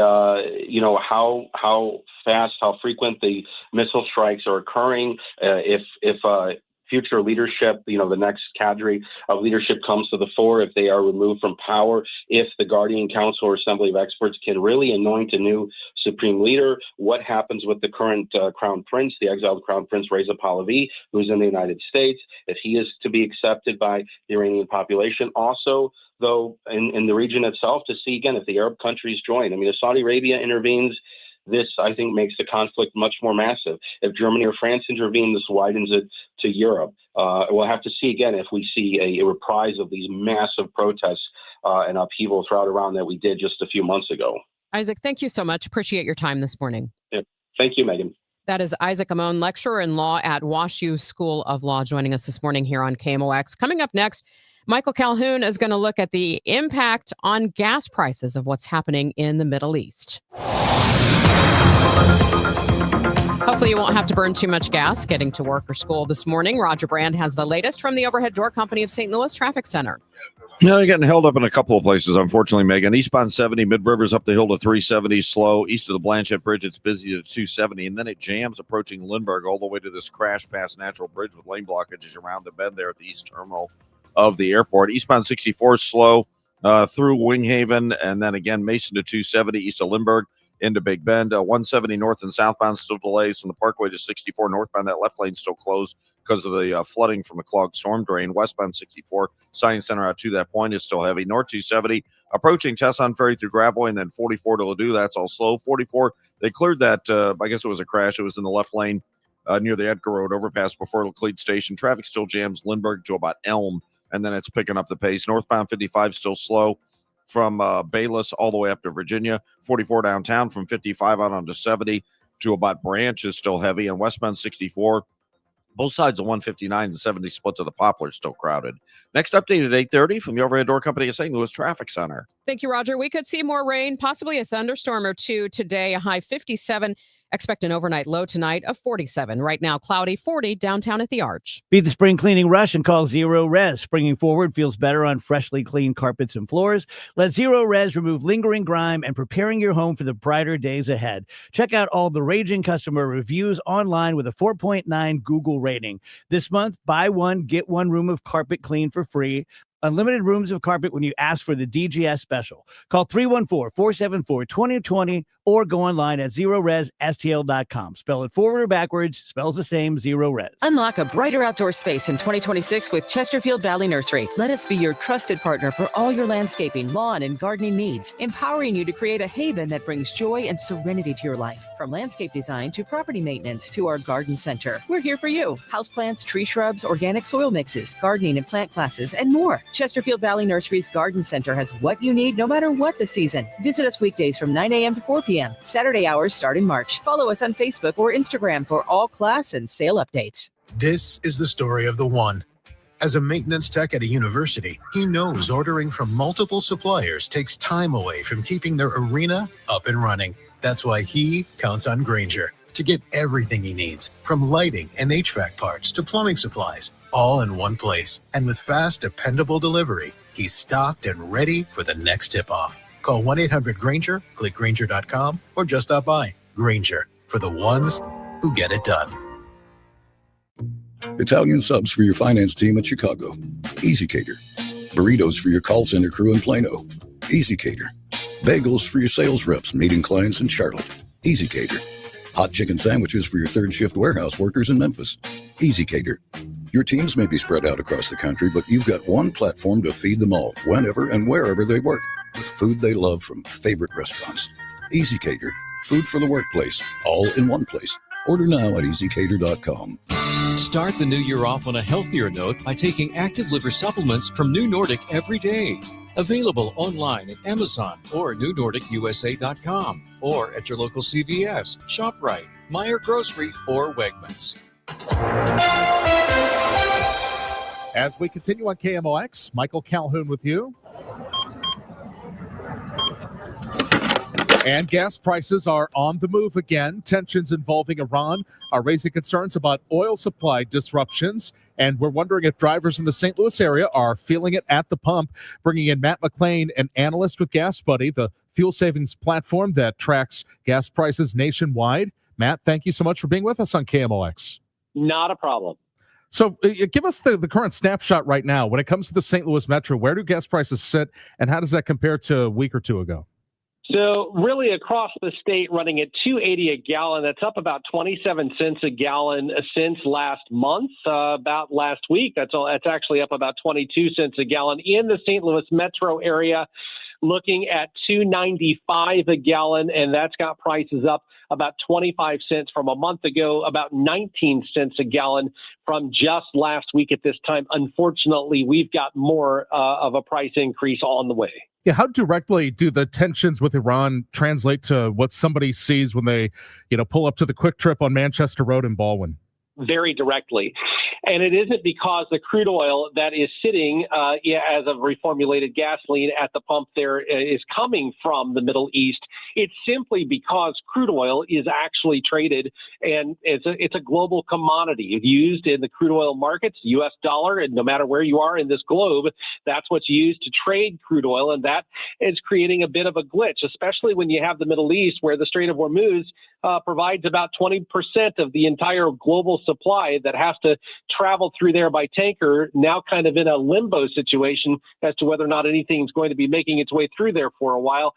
how fast, how frequent the missile strikes are occurring, if future leadership, the next cadre of leadership comes to the fore, if they are removed from power, if the Guardian Council or Assembly of Experts can really anoint a new supreme leader, what happens with the current Crown Prince, the exiled Crown Prince Reza Pahlavi, who's in the United States, if he is to be accepted by the Iranian population. Also, though, in the region itself, to see again if the Arab countries join. I mean, if Saudi Arabia intervenes, this, I think, makes the conflict much more massive. If Germany or France intervene, this widens it to Europe. We'll have to see again if we see a reprise of these massive protests and upheaval throughout Iran that we did just a few months ago. Isaac, thank you so much. Appreciate your time this morning. Yeah. Thank you, Megan. That is Isaac Amon, lecturer in law at WashU School of Law, joining us this morning here on KMOX. Coming up next, Michael Calhoun is going to look at the impact on gas prices of what's happening in the Middle East. Hopefully you won't have to burn too much gas getting to work or school this morning. Roger Brand has the latest from the Overhead Door Company of St. Louis Traffic Center. No, you're getting held up in a couple of places, unfortunately, Megan. Eastbound 70, Mid-Rivers up the hill to 370, slow. East of the Blanchette Bridge, it's busy at 270, and then it jams approaching Lindbergh all the way to this crash past Natural Bridge with lane blockages around the bend there at the east terminal of the airport. Eastbound 64 is slow through Winghaven, and then again Mason to 270 east of Lindbergh into Big Bend. 170 north and southbound still delays from the Parkway to 64 northbound. That left lane still closed because of the flooding from the clogged storm drain. Westbound 64 Science Center out to that point is still heavy. North 270 approaching Tesson Ferry through Gravois, and then 44 to Ladue. That's all slow. 44, they cleared that. I guess it was a crash. It was in the left lane near the Edgar Road overpass before Laclede Station. Traffic still jams Lindbergh to about Elm, and then it's picking up the pace. Northbound 55 still slow from Bayless all the way up to Virginia. 44 downtown from 55 out onto 70 to about Branch is still heavy. And westbound 64, both sides of 159 and 70 split to the Poplar still crowded. Next update at 8:30 from the Overhead Door Company of St. Louis Traffic Center. Thank you, Roger. We could see more rain, possibly a thunderstorm or two today, a high 57. Expect an overnight low tonight of 47. Right now, cloudy, 40 downtown at the Arch. Beat the spring cleaning rush and call Zero Res. Springing forward feels better on freshly cleaned carpets and floors. Let Zero Res remove lingering grime and preparing your home for the brighter days ahead. Check out all the raging customer reviews online with a 4.9 Google rating. This month, buy one, get one room of carpet cleaned for free. Unlimited rooms of carpet when you ask for the DGS special. Call 314-474-2020 or go online at ZeroResSTL.com. Spell it forward or backwards, spells the same, Zero Res. Unlock a brighter outdoor space in 2026 with Chesterfield Valley Nursery. Let us be your trusted partner for all your landscaping, lawn, and gardening needs, empowering you to create a haven that brings joy and serenity to your life. From landscape design to property maintenance to our garden center, we're here for you. Houseplants, tree shrubs, organic soil mixes, gardening and plant classes, and more. Chesterfield Valley Nursery's Garden Center has what you need no matter what the season. Visit us weekdays from 9 a.m. to 4 p.m. Saturday hours start in March. Follow us on Facebook or Instagram for all class and sale updates. This is the story of the one. As a maintenance tech at a university, he knows ordering from multiple suppliers takes time away from keeping their arena up and running. That's why he counts on Grainger to get everything he needs, from lighting and HVAC parts to plumbing supplies, all in one place. And with fast, dependable delivery, he's stocked and ready for the next tip-off. Call 1-800-GRAINGER, click Grainger.com, or just stop by. Grainger, for the ones who get it done. Italian subs for your finance team at Chicago. Easy Cater. Burritos for your call center crew in Plano. Easy Cater. Bagels for your sales reps meeting clients in Charlotte. Easy Cater. Hot chicken sandwiches for your third shift warehouse workers in Memphis. Easy Cater. Your teams may be spread out across the country, but you've got one platform to feed them all, whenever and wherever they work, with food they love from favorite restaurants. Easy Cater. Food for the workplace, all in one place. Order now at easycater.com. Start the new year off on a healthier note by taking active liver supplements from New Nordic every day. Available online at Amazon or newnordicusa.com or at your local CVS, ShopRite, Meijer Grocery, or Wegmans. As we continue on KMOX, Michael Calhoun with you. And gas prices are on the move again. Tensions involving Iran are raising concerns about oil supply disruptions. And we're wondering if drivers in the St. Louis area are feeling it at the pump. Bringing in Matt McLean, an analyst with Gas Buddy, the fuel savings platform that tracks gas prices nationwide. Matt, thank you so much for being with us on KMOX. Not a problem. So give us the current snapshot right now. When it comes to the St. Louis Metro, where do gas prices sit, and how does that compare to a week or two ago? So really across the state, running at $2.80 a gallon. That's up about 27 cents a gallon since last month. About last week, that's actually up about 22 cents a gallon. In the St. Louis metro area, looking at $2.95 a gallon, and that's got prices up about 25 cents from a month ago, about 19 cents a gallon from just last week at this time. Unfortunately, we've got more of a price increase on the way. Yeah, how directly do the tensions with Iran translate to what somebody sees when they, pull up to the Quick Trip on Manchester Road in Baldwin? Very directly. And it isn't because the crude oil that is sitting as a reformulated gasoline at the pump there is coming from the Middle East. It's simply because crude oil is actually traded, and it's a global commodity used in the crude oil markets, U.S. dollar, and no matter where you are in this globe, that's what's used to trade crude oil, and that is creating a bit of a glitch, especially when you have the Middle East, where the Strait of Hormuz provides about 20% of the entire global supply that has to travel through there by tanker, now kind of in a limbo situation as to whether or not anything's going to be making its way through there for a while.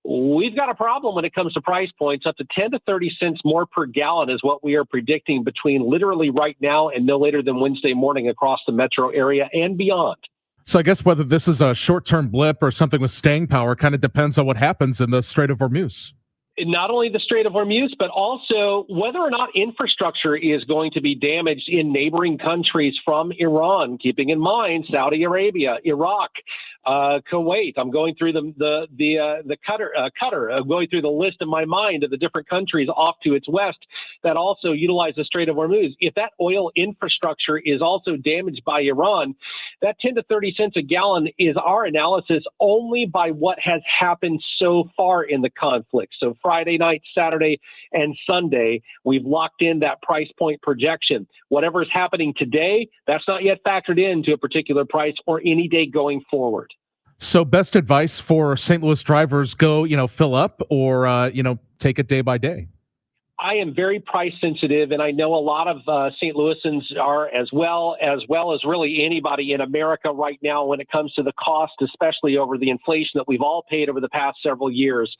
We've got a problem when it comes to price points. Up to 10 to 30 cents more per gallon is what we are predicting between literally right now and no later than Wednesday morning across the metro area and beyond. So I guess whether this is a short-term blip or something with staying power kind of depends on what happens in the Strait of Hormuz. Not only the Strait of Hormuz, but also whether or not infrastructure is going to be damaged in neighboring countries from Iran, keeping in mind Saudi Arabia, Iraq, Kuwait. I'm going through the Qatar. I'm going through the list in my mind of the different countries off to its west that also utilize the Strait of Hormuz. If that oil infrastructure is also damaged by Iran, that 10 to 30 cents a gallon is our analysis only by what has happened so far in the conflict. So Friday night, Saturday, and Sunday, we've locked in that price point projection. Whatever is happening today, that's not yet factored into a particular price or any day going forward. So best advice for St. Louis drivers, go, fill up or, take it day by day. I am very price sensitive, and I know a lot of St. Louisans are as well as really anybody in America right now when it comes to the cost, especially over the inflation that we've all paid over the past several years.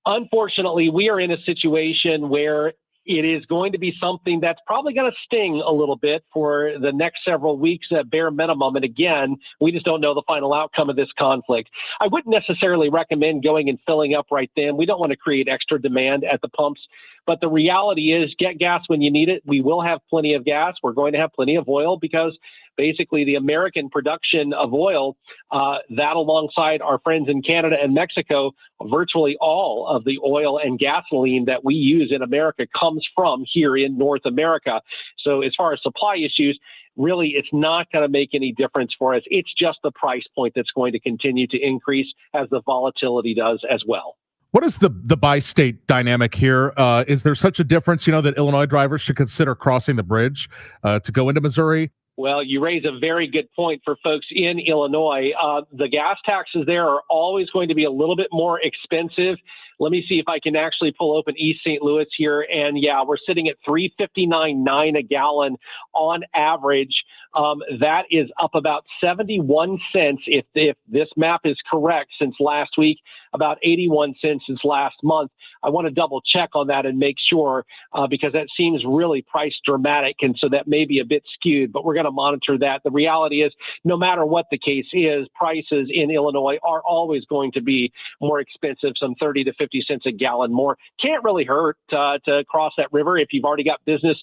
Unfortunately, we are in a situation where it is going to be something that's probably going to sting a little bit for the next several weeks at bare minimum. And again, we just don't know the final outcome of this conflict. I wouldn't necessarily recommend going and filling up right then. We don't want to create extra demand at the pumps. But the reality is, get gas when you need it. We will have plenty of gas. We're going to have plenty of oil because basically the American production of oil, that alongside our friends in Canada and Mexico, virtually all of the oil and gasoline that we use in America comes from here in North America. So as far as supply issues, really, it's not going to make any difference for us. It's just the price point that's going to continue to increase as the volatility does as well. What is the bi-state dynamic here? Is there such a difference, that Illinois drivers should consider crossing the bridge to go into Missouri? Well, you raise a very good point for folks in Illinois. The gas taxes there are always going to be a little bit more expensive. Let me see if I can actually pull open East St. Louis here. And yeah, we're sitting at $3.59.9 a gallon on average. That is up about 71 cents if this map is correct since last week, about 81 cents since last month. I want to double check on that and make sure because that seems really price dramatic. And so that may be a bit skewed, but we're going to monitor that. The reality is no matter what the case is, prices in Illinois are always going to be more expensive, some 30 to 50 cents a gallon more. Can't really hurt to cross that river if you've already got business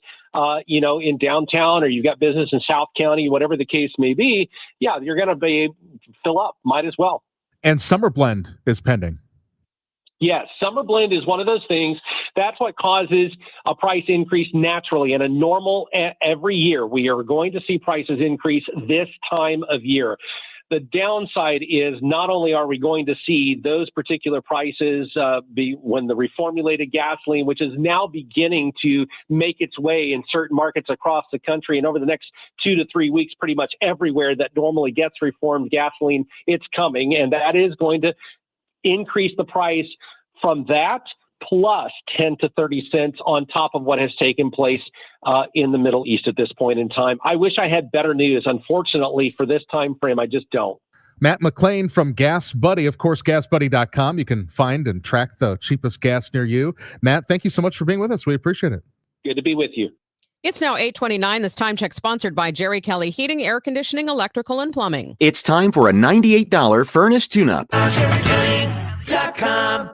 in downtown or you've got business in South County, whatever the case may be. Yeah, you're going to fill up. Might as well. And Summer Blend is pending. Yes, Summer Blend is one of those things. That's what causes a price increase naturally. In a normal, every year, we are going to see prices increase this time of year. The downside is not only are we going to see those particular prices when the reformulated gasoline, which is now beginning to make its way in certain markets across the country, and over the next 2 to 3 weeks, pretty much everywhere that normally gets reformed gasoline, it's coming, and that is going to increase the price from that plus 10 to 30 cents on top of what has taken place in the Middle East at this point in time. I wish I had better news. Unfortunately, for this time frame, I just don't. Matt McLean from Gas Buddy, of course, gasbuddy.com. You can find and track the cheapest gas near you. Matt, thank you so much for being with us. We appreciate it. Good to be with you. It's now 8:29. This time check sponsored by Jerry Kelly Heating, Air Conditioning, Electrical, and Plumbing. It's time for a $98 furnace tune-up. JerryKelly.com.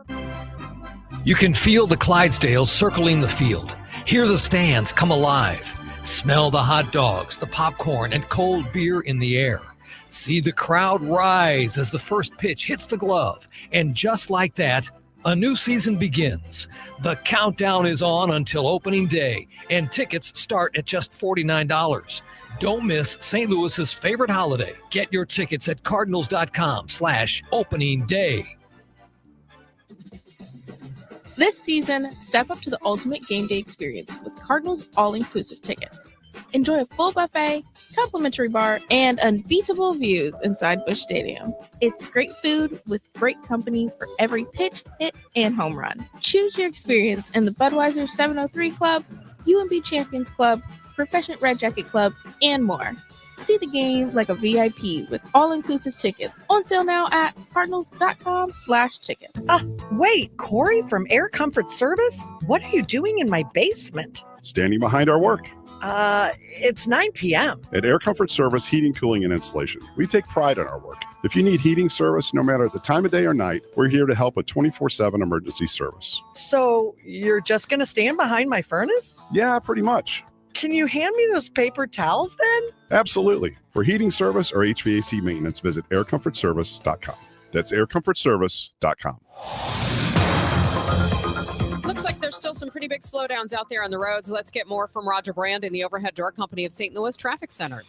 You can feel the Clydesdales circling the field. Hear the stands come alive. Smell the hot dogs, the popcorn, and cold beer in the air. See the crowd rise as the first pitch hits the glove. And just like that, a new season begins. The countdown is on until opening day, and tickets start at just $49. Don't miss St. Louis's favorite holiday. Get your tickets at cardinals.com/opening day. This season, step up to the ultimate game day experience with Cardinals all-inclusive tickets. Enjoy a full buffet, complimentary bar, and unbeatable views inside Busch Stadium. It's great food with great company for every pitch, hit, and home run. Choose your experience in the Budweiser 703 Club, UMB Champions Club, Proficient Red Jacket Club, and more. See the game like a VIP with all-inclusive tickets. On sale now at cardinals.com/tickets. Wait, Corey from Air Comfort Service? What are you doing in my basement? Standing behind our work. It's 9 p.m. At Air Comfort Service Heating, Cooling, and Installation, we take pride in our work. If you need heating service, no matter the time of day or night, we're here to help with 24/7 emergency service. So you're just going to stand behind my furnace? Yeah, pretty much. Can you hand me those paper towels then? Absolutely. For heating service or HVAC maintenance, visit aircomfortservice.com. That's aircomfortservice.com. Looks like there's still some pretty big slowdowns out there on the roads. Let's get more from Roger Brand in the Overhead Door Company of St. Louis Traffic Center.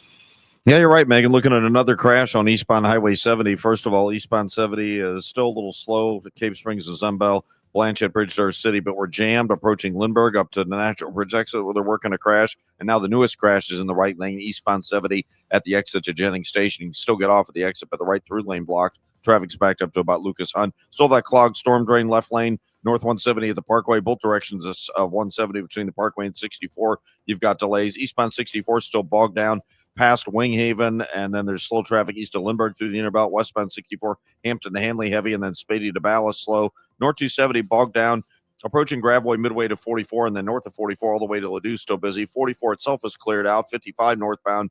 Yeah, you're right, Megan. Looking at another crash on eastbound Highway 70. First of all, eastbound 70 is still a little slow at Cape Springs and Sunbelt, Blanchette, Bridgestone City, but we're jammed approaching Lindbergh up to the Natural Bridge exit where they're working a crash. And now the newest crash is in the right lane, eastbound 70 at the exit to Jennings Station. You can still get off at the exit, but the right through lane blocked. Traffic's backed up to about Lucas Hunt. Still that clogged storm drain left lane, north 170 at the Parkway, both directions of 170 between the Parkway and 64. You've got delays. Eastbound 64 still bogged down past Winghaven, and then there's slow traffic east of Lindbergh through the Interbelt, westbound 64, Hampton to Hanley heavy, and then Spady to Ballas slow. North 270 bogged down, approaching Gravois midway to 44, and then north of 44 all the way to Ladue still busy. 44 itself is cleared out. 55 northbound,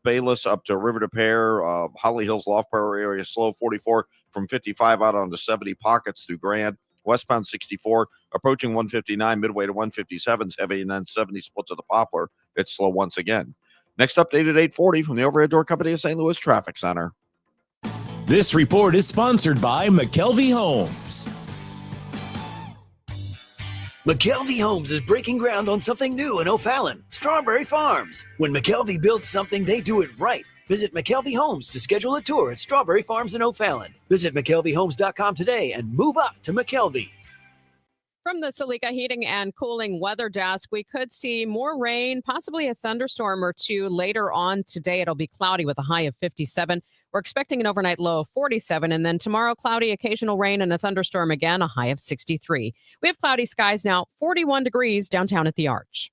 Bayless up to River to Pear, Holly Hills, Loft Power area slow. 44 from 55 out onto 70 pockets through Grand. Westbound 64 approaching 159 midway to 157 is heavy, and then 70 splits of the Poplar. It's slow once again. Next update at 8:40 from the Overhead Door Company of St. Louis Traffic Center. This report is sponsored by McKelvey Homes. McKelvey Homes is breaking ground on something new in O'Fallon, Strawberry Farms. When McKelvey builds something, they do it right. Visit McKelvey Homes to schedule a tour at Strawberry Farms in O'Fallon. Visit McKelveyHomes.com today and move up to McKelvey. From the Salika Heating and Cooling Weather Desk, we could see more rain, possibly a thunderstorm or two later on today. It'll be cloudy with a high of 57. We're expecting an overnight low of 47. And then tomorrow, cloudy, occasional rain and a thunderstorm again, a high of 63. We have cloudy skies now, 41 degrees downtown at the Arch.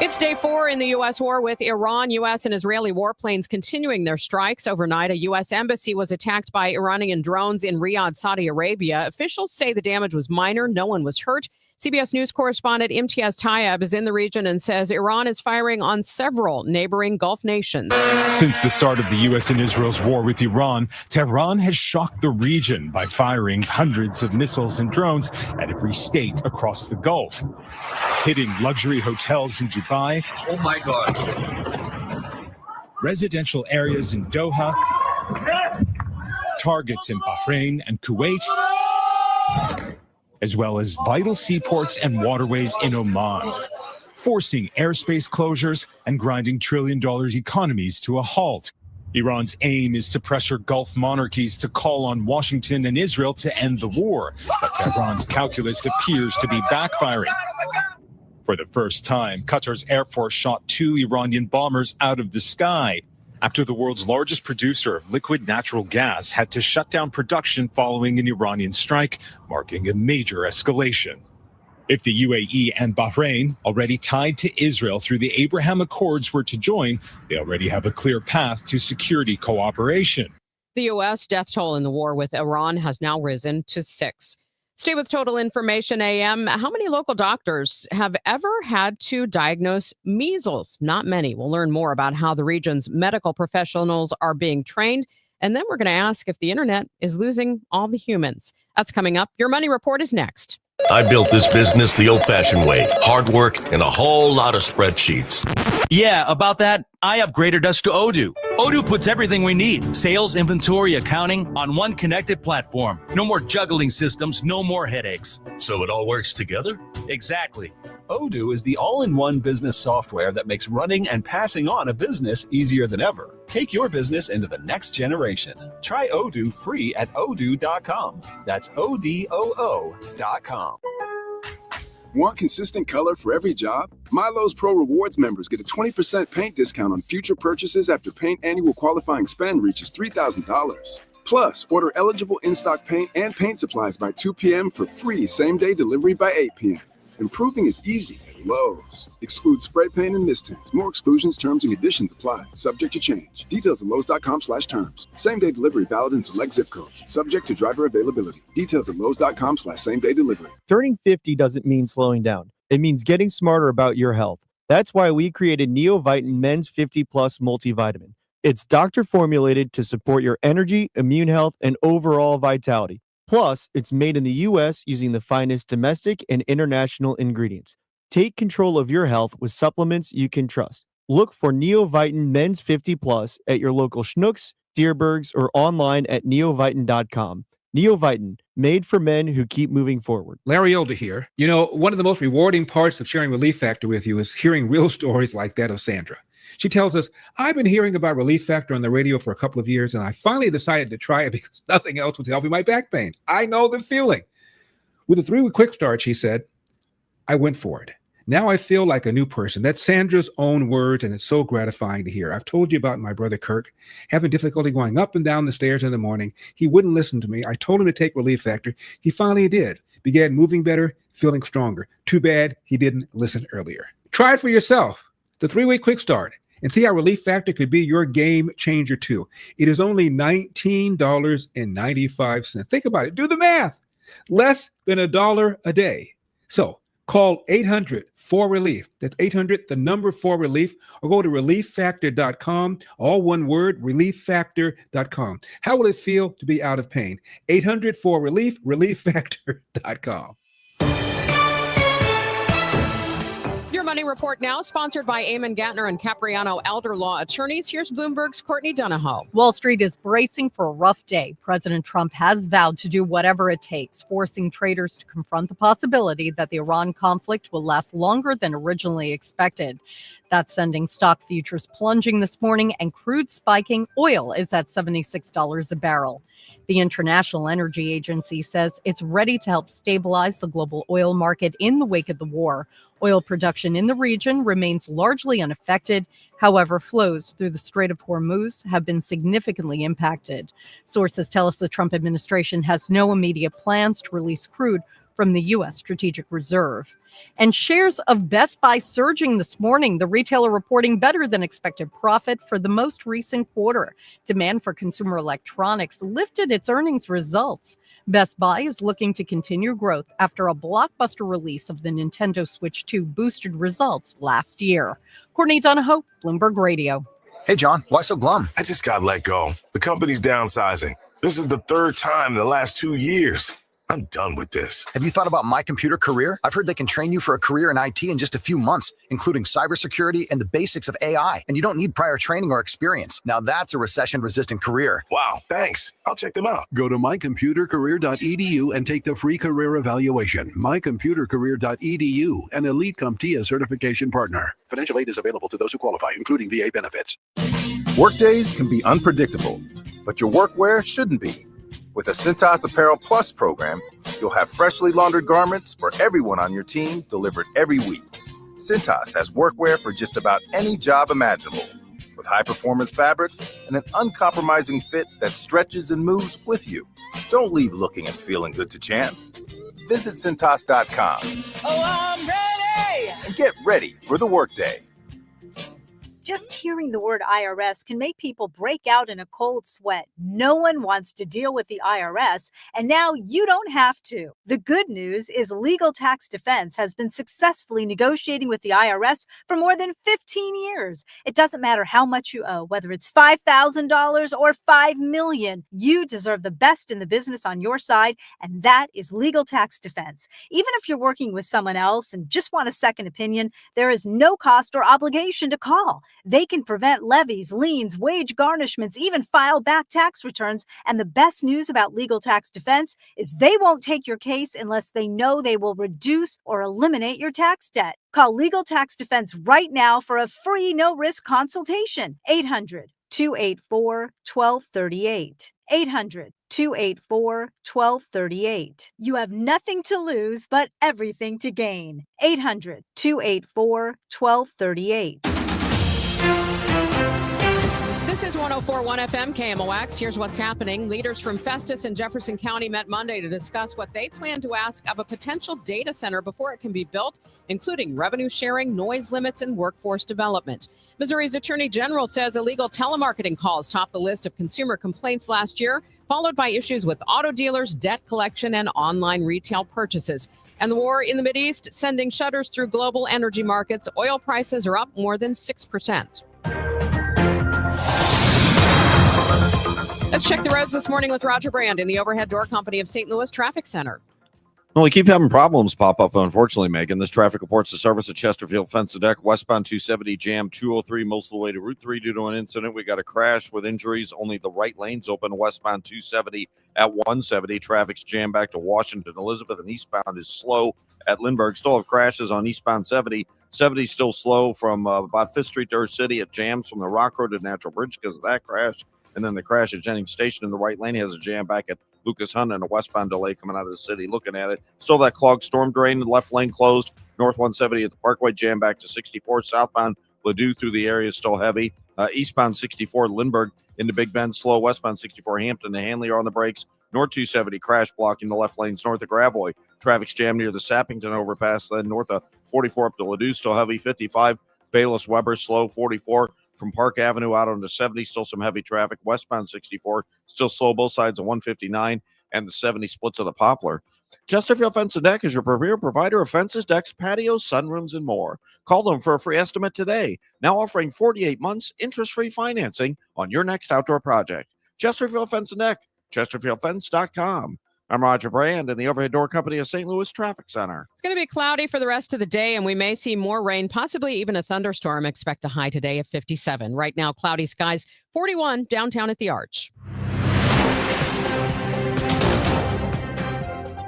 It's day 4 in the U.S. war with Iran. U.S. and Israeli warplanes continuing their strikes. Overnight, a U.S. embassy was attacked by Iranian drones in Riyadh, Saudi Arabia. Officials say the damage was minor. No one was hurt. CBS News correspondent Imtiaz Tayeb is in the region and says Iran is firing on several neighboring Gulf nations. Since the start of the U.S. and Israel's war with Iran, Tehran has shocked the region by firing hundreds of missiles and drones at every state across the Gulf, hitting luxury hotels in Dubai. Oh my God. Residential areas in Doha, targets in Bahrain and Kuwait, as well as vital seaports and waterways in Oman, forcing airspace closures and grinding trillion-dollar economies to a halt. Iran's aim is to pressure Gulf monarchies to call on Washington and Israel to end the war, but Tehran's calculus appears to be backfiring. For the first time, Qatar's Air Force shot 2 Iranian bombers out of the sky after the world's largest producer of liquid natural gas had to shut down production following an Iranian strike, marking a major escalation. If the UAE and Bahrain, already tied to Israel through the Abraham Accords, were to join, they already have a clear path to security cooperation. The U.S. death toll in the war with Iran has now risen to 6. Stay with Total Information AM. How many local doctors have ever had to diagnose measles? Not many. We'll learn more about how the region's medical professionals are being trained. And then we're going to ask if the internet is losing all the humans. That's coming up. Your Money Report is next. I built this business the old-fashioned way. Hard work and a whole lot of spreadsheets. Yeah, about that, I upgraded us to Odoo. Odoo puts everything we need, sales, inventory, accounting, on one connected platform. No more juggling systems, no more headaches. So it all works together? Exactly. Odoo is the all-in-one business software that makes running and passing on a business easier than ever. Take your business into the next generation. Try Odoo free at odoo.com. That's ODOO.com. Want consistent color for every job? Milo's Pro Rewards members get a 20% paint discount on future purchases after paint annual qualifying spend reaches $3,000. Plus, order eligible in-stock paint and paint supplies by 2 p.m. for free same-day delivery by 8 p.m. Improving is easy at Lowe's. Excludes spray paint and mist tints. More exclusions, terms, and conditions apply. Subject to change. Details at Lowe's.com/terms. Same-day delivery valid in select zip codes. Subject to driver availability. Details at Lowe's.com/same-day delivery. Turning 50 doesn't mean slowing down. It means getting smarter about your health. That's why we created Neovitin Men's 50 Plus Multivitamin. It's doctor formulated to support your energy, immune health, and overall vitality. Plus, it's made in the U.S. using the finest domestic and international ingredients. Take control of your health with supplements you can trust. Look for Neovitin Men's 50 Plus at your local Schnucks, Dierbergs, or online at neovitin.com. Neovitin, made for men who keep moving forward. Larry Older here. You know, one of the most rewarding parts of sharing Relief Factor with you is hearing real stories like that of Sandra. She tells us, I've been hearing about Relief Factor on the radio for a couple of years, and I finally decided to try it because nothing else was helping my back pain. I know the feeling. With a 3-week quick start, she said, I went for it. Now I feel like a new person. That's Sandra's own words, and it's so gratifying to hear. I've told you about my brother Kirk having difficulty going up and down the stairs in the morning. He wouldn't listen to me. I told him to take Relief Factor. He finally did. Began moving better, feeling stronger. Too bad he didn't listen earlier. Try it for yourself. The 3-week quick start. And see how Relief Factor could be your game changer too. It is only $19.95. Think about it. Do the math. Less than $1 a day. So call 800-4RELIEF. That's 800, the number 4RELIEF, or go to relieffactor.com. All one word, relieffactor.com. How will it feel to be out of pain? 800-4RELIEF, relieffactor.com. Your Money Report now, sponsored by Eamon Gattner and Capriano Elder Law Attorneys. Here's Bloomberg's Courtney Donahoe. Wall Street is bracing for a rough day. President Trump has vowed to do whatever it takes, forcing traders to confront the possibility that the Iran conflict will last longer than originally expected. That's sending stock futures plunging this morning and crude spiking. Oil is at $76 a barrel. The International Energy Agency says it's ready to help stabilize the global oil market in the wake of the war. Oil production in the region remains largely unaffected. However, flows through the Strait of Hormuz have been significantly impacted. Sources tell us the Trump administration has no immediate plans to release crude from the U.S. Strategic Reserve. And shares of Best Buy surging this morning, the retailer reporting better than expected profit for the most recent quarter. Demand for consumer electronics lifted its earnings results. Best Buy is looking to continue growth after a blockbuster release of the Nintendo Switch 2 boosted results last year. Courtney Donahoe, Bloomberg Radio. Hey, John, why so glum? I just got let go. The company's downsizing. This is the third time in the last 2 years. I'm done with this. Have you thought about My Computer Career? I've heard they can train you for a career in IT in just a few months, including cybersecurity and the basics of AI. And you don't need prior training or experience. Now that's a recession-resistant career. Wow, thanks. I'll check them out. Go to mycomputercareer.edu and take the free career evaluation. Mycomputercareer.edu, an Elite CompTIA certification partner. Financial aid is available to those who qualify, including VA benefits. Workdays can be unpredictable, but your workwear shouldn't be. With a Cintas Apparel Plus program, you'll have freshly laundered garments for everyone on your team delivered every week. Cintas has workwear for just about any job imaginable, with high-performance fabrics and an uncompromising fit that stretches and moves with you. Don't leave looking and feeling good to chance. Visit Cintas.com. Oh, I'm ready! And get ready for the workday. Just hearing the word IRS can make people break out in a cold sweat. No one wants to deal with the IRS, and now you don't have to. The good news is Legal Tax Defense has been successfully negotiating with the IRS for more than 15 years. It doesn't matter how much you owe, whether it's $5,000 or $5 million. You deserve the best in the business on your side, and that is Legal Tax Defense. Even if you're working with someone else and just want a second opinion, there is no cost or obligation to call. They can prevent levies, liens, wage garnishments, even file back tax returns. And the best news about Legal Tax Defense is they won't take your case unless they know they will reduce or eliminate your tax debt. Call Legal Tax Defense right now for a free no-risk consultation. 800-284-1238. 800-284-1238. You have nothing to lose but everything to gain. 800-284-1238. This is 104.1 FM KMOX. Here's what's happening. Leaders from Festus and Jefferson County met Monday to discuss what they plan to ask of a potential data center before it can be built, including revenue sharing, noise limits, and workforce development. Missouri's Attorney General says illegal telemarketing calls topped the list of consumer complaints last year, followed by issues with auto dealers, debt collection, and online retail purchases. And the war in the Mideast sending shudders through global energy markets. Oil prices are up more than 6%. Let's check the roads this morning with Roger Brand in the Overhead Door Company of St. Louis Traffic Center. Well, we keep having problems pop up, unfortunately, Megan. This traffic reports the service at Chesterfield Fence and Deck, westbound 270, jam 203, most of the way to Route 3 due to an incident. We got a crash with injuries. Only the right lane's open, westbound 270 at 170. Traffic's jammed back to Washington. Elizabeth and eastbound is slow at Lindbergh. Still have crashes on eastbound 70. 70 still slow from about 5th Street to Earth City. It jams from the Rock Road to Natural Bridge because of that crash. And then the crash at Jennings Station in the right lane has a jam back at Lucas Hunt and a westbound delay coming out of the city. Looking at it, still that clogged storm drain, the left lane closed. North 170 at the Parkway, jam back to 64. Southbound Ladue through the area is still heavy. Eastbound 64 Lindbergh into Big Bend, slow. Westbound 64 Hampton to Hanley are on the brakes. North 270 crash blocking the left lanes north of Gravois. Traffic's jammed near the Sappington overpass. Then north of 44 up to Ladue, still heavy. 55 Bayless Weber, slow. 44 from Park Avenue out onto 70, still some heavy traffic. Westbound 64, still slow both sides of 159 and the 70 splits of the Poplar. Chesterfield Fence and Deck is your premier provider of fences, decks, patios, sunrooms, and more. Call them for a free estimate today. Now offering 48 months interest-free financing on your next outdoor project. Chesterfield Fence and Deck, chesterfieldfence.com. I'm Roger Brand in the Overhead Door Company of St. Louis Traffic Center. It's going to be cloudy for the rest of the day, and we may see more rain, possibly even a thunderstorm. Expect a high today of 57. Right now, cloudy skies, 41 downtown at the Arch.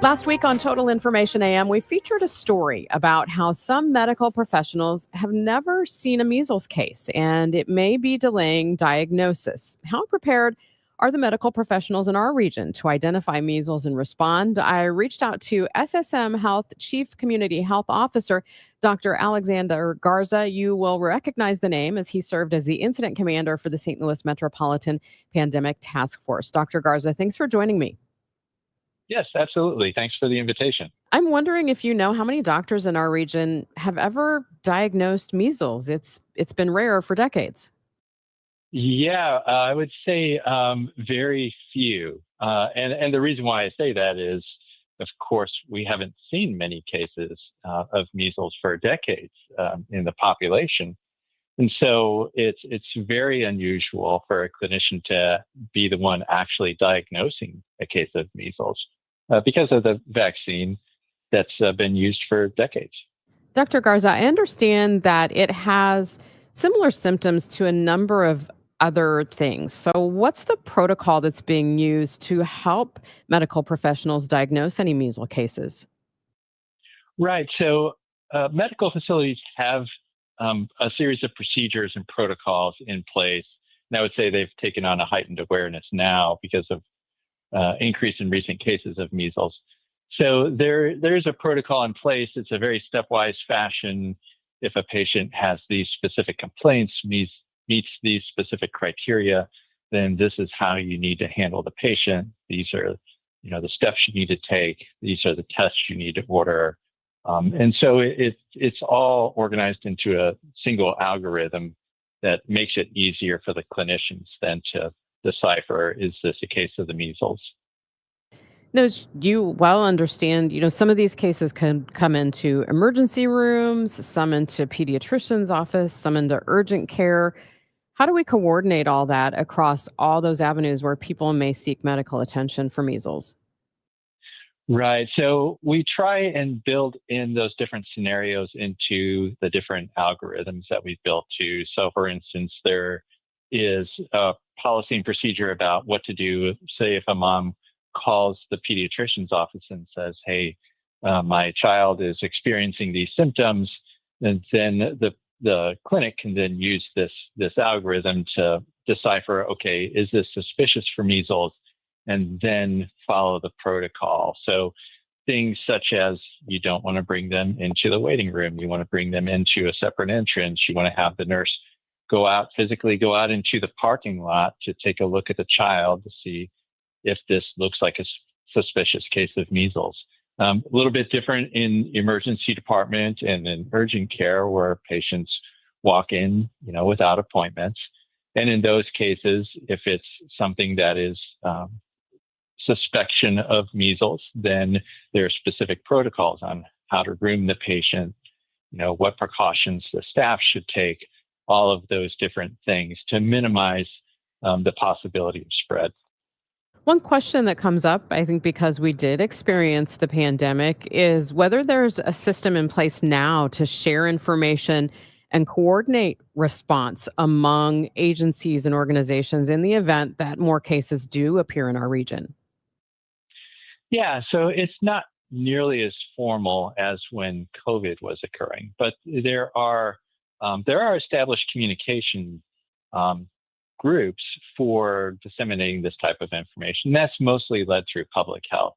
Last week on Total Information AM, we featured a story about how some medical professionals have never seen a measles case, and it may be delaying diagnosis. How prepared are the medical professionals in our region to identify measles and respond? I reached out to SSM Health Chief Community Health Officer, Dr. Alexander Garza. You will recognize the name as he served as the incident commander for the St. Louis Metropolitan Pandemic Task Force. Dr. Garza, thanks for joining me. Yes, absolutely. Thanks for the invitation. I'm wondering if you know how many doctors in our region have ever diagnosed measles. It's been rare for decades. Yeah, I would say very few. And the reason why I say that is, of course, we haven't seen many cases of measles for decades in the population. And so it's very unusual for a clinician to be the one actually diagnosing a case of measles because of the vaccine that's been used for decades. Dr. Garza, I understand that it has similar symptoms to a number of other things. So, what's the protocol that's being used to help medical professionals diagnose any measles cases? Right. So medical facilities have a series of procedures and protocols in place. And I would say they've taken on a heightened awareness now because of increase in recent cases of measles. So there's a protocol in place. It's a very stepwise fashion. If a patient has these specific complaints, meets these specific criteria, then this is how you need to handle the patient. These are, the steps you need to take. These are the tests you need to order. And so it's all organized into a single algorithm that makes it easier for the clinicians then to decipher, is this a case of the measles? No, you well understand, some of these cases can come into emergency rooms, some into pediatrician's office, some into urgent care. How do we coordinate all that across all those avenues where people may seek medical attention for measles? Right. So we try and build in those different scenarios into the different algorithms that we've built to. So, for instance, there is a policy and procedure about what to do. Say if a mom calls the pediatrician's office and says, hey, my child is experiencing these symptoms, and then the clinic can then use this algorithm to decipher, okay, is this suspicious for measles? And then follow the protocol. So things such as you don't want to bring them into the waiting room. You want to bring them into a separate entrance. You want to have the nurse physically go out into the parking lot to take a look at the child to see if this looks like a suspicious case of measles. A little bit different in emergency department and in urgent care where patients walk in, without appointments. And in those cases, if it's something that is suspicion of measles, then there are specific protocols on how to room the patient, what precautions the staff should take, all of those different things to minimize the possibility of spread. One question that comes up, I think, because we did experience the pandemic, is whether there's a system in place now to share information and coordinate response among agencies and organizations in the event that more cases do appear in our region. Yeah, so it's not nearly as formal as when COVID was occurring, but there are established communication groups for disseminating this type of information. That's mostly led through public health.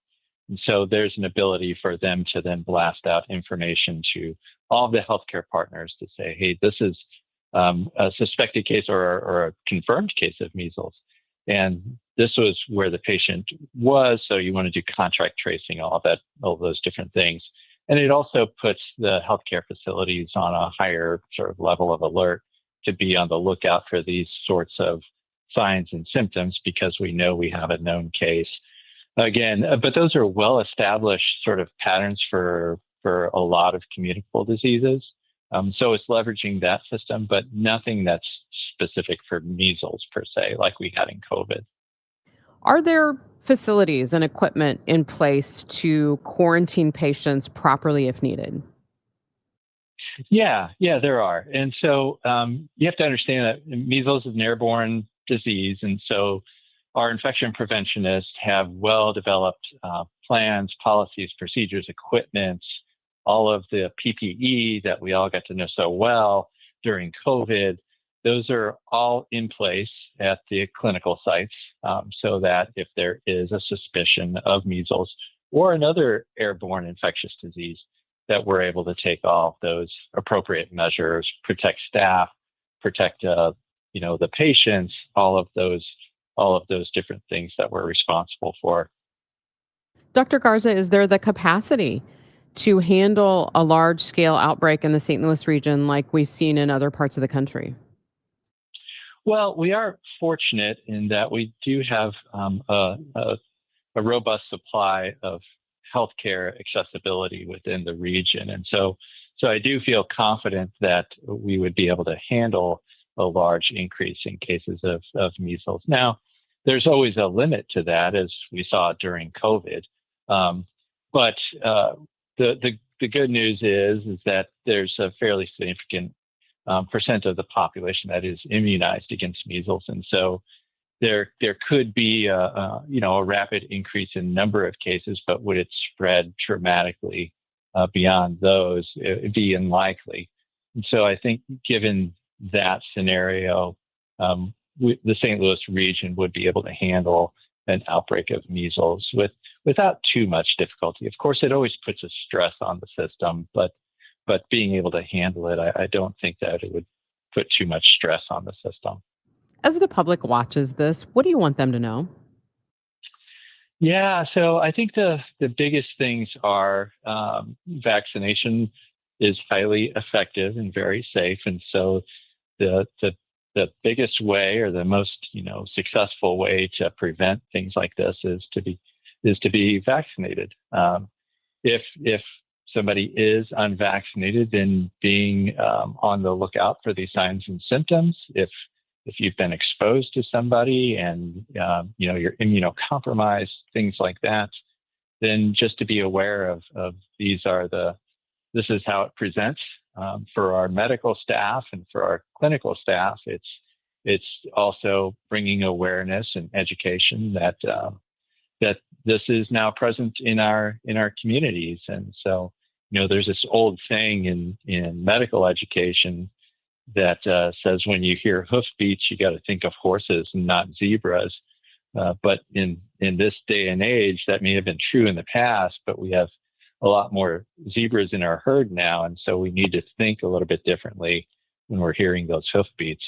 And so there's an ability for them to then blast out information to all the healthcare partners to say, hey, this is a suspected case or a confirmed case of measles. And this was where the patient was. So you want to do contact tracing, all those different things. And it also puts the healthcare facilities on a higher sort of level of alert to be on the lookout for these sorts of signs and symptoms because we know we have a known case. Again, but those are well-established sort of patterns for a lot of communicable diseases. So it's leveraging that system, but nothing that's specific for measles per se, like we had in COVID. Are there facilities and equipment in place to quarantine patients properly if needed? Yeah, there are. And so you have to understand that measles is an airborne disease. And so our infection preventionists have well-developed plans, policies, procedures, equipment, all of the PPE that we all got to know so well during COVID. those are all in place at the clinical sites, so that if there is a suspicion of measles or another airborne infectious disease, that we're able to take all of those appropriate measures, protect staff, protect the patients, all of those different things that we're responsible for. Dr. Garza, is there the capacity to handle a large scale outbreak in the St. Louis region like we've seen in other parts of the country? Well, we are fortunate in that we do have a robust supply of healthcare accessibility within the region. And so I do feel confident that we would be able to handle a large increase in cases of measles. Now, there's always a limit to that, as we saw during COVID. But the good news is that there's a fairly significant percent of the population that is immunized against measles. And so there could be a rapid increase in number of cases, but would it spread dramatically beyond those? It would be unlikely. And so I think given that scenario, the St. Louis region would be able to handle an outbreak of measles without too much difficulty. Of course, it always puts a stress on the system, but being able to handle it, I don't think that it would put too much stress on the system. As the public watches this, what do you want them to know? Yeah, so I think the biggest things are vaccination is highly effective and very safe, and so the biggest way, or the most successful way to prevent things like this is to be vaccinated. If somebody is unvaccinated, then being on the lookout for these signs and symptoms. If you've been exposed to somebody and you're immunocompromised, things like that, then just to be aware of this is how it presents for our medical staff and for our clinical staff. It's also bringing awareness and education that this is now present in our communities. And so there's this old saying in medical education that says when you hear hoofbeats, you got to think of horses and not zebras. But in this day and age, that may have been true in the past, but we have a lot more zebras in our herd now. And so we need to think a little bit differently when we're hearing those hoofbeats.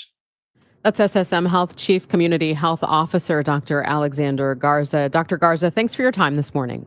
That's SSM Health Chief Community Health Officer, Dr. Alexander Garza. Dr. Garza, thanks for your time this morning.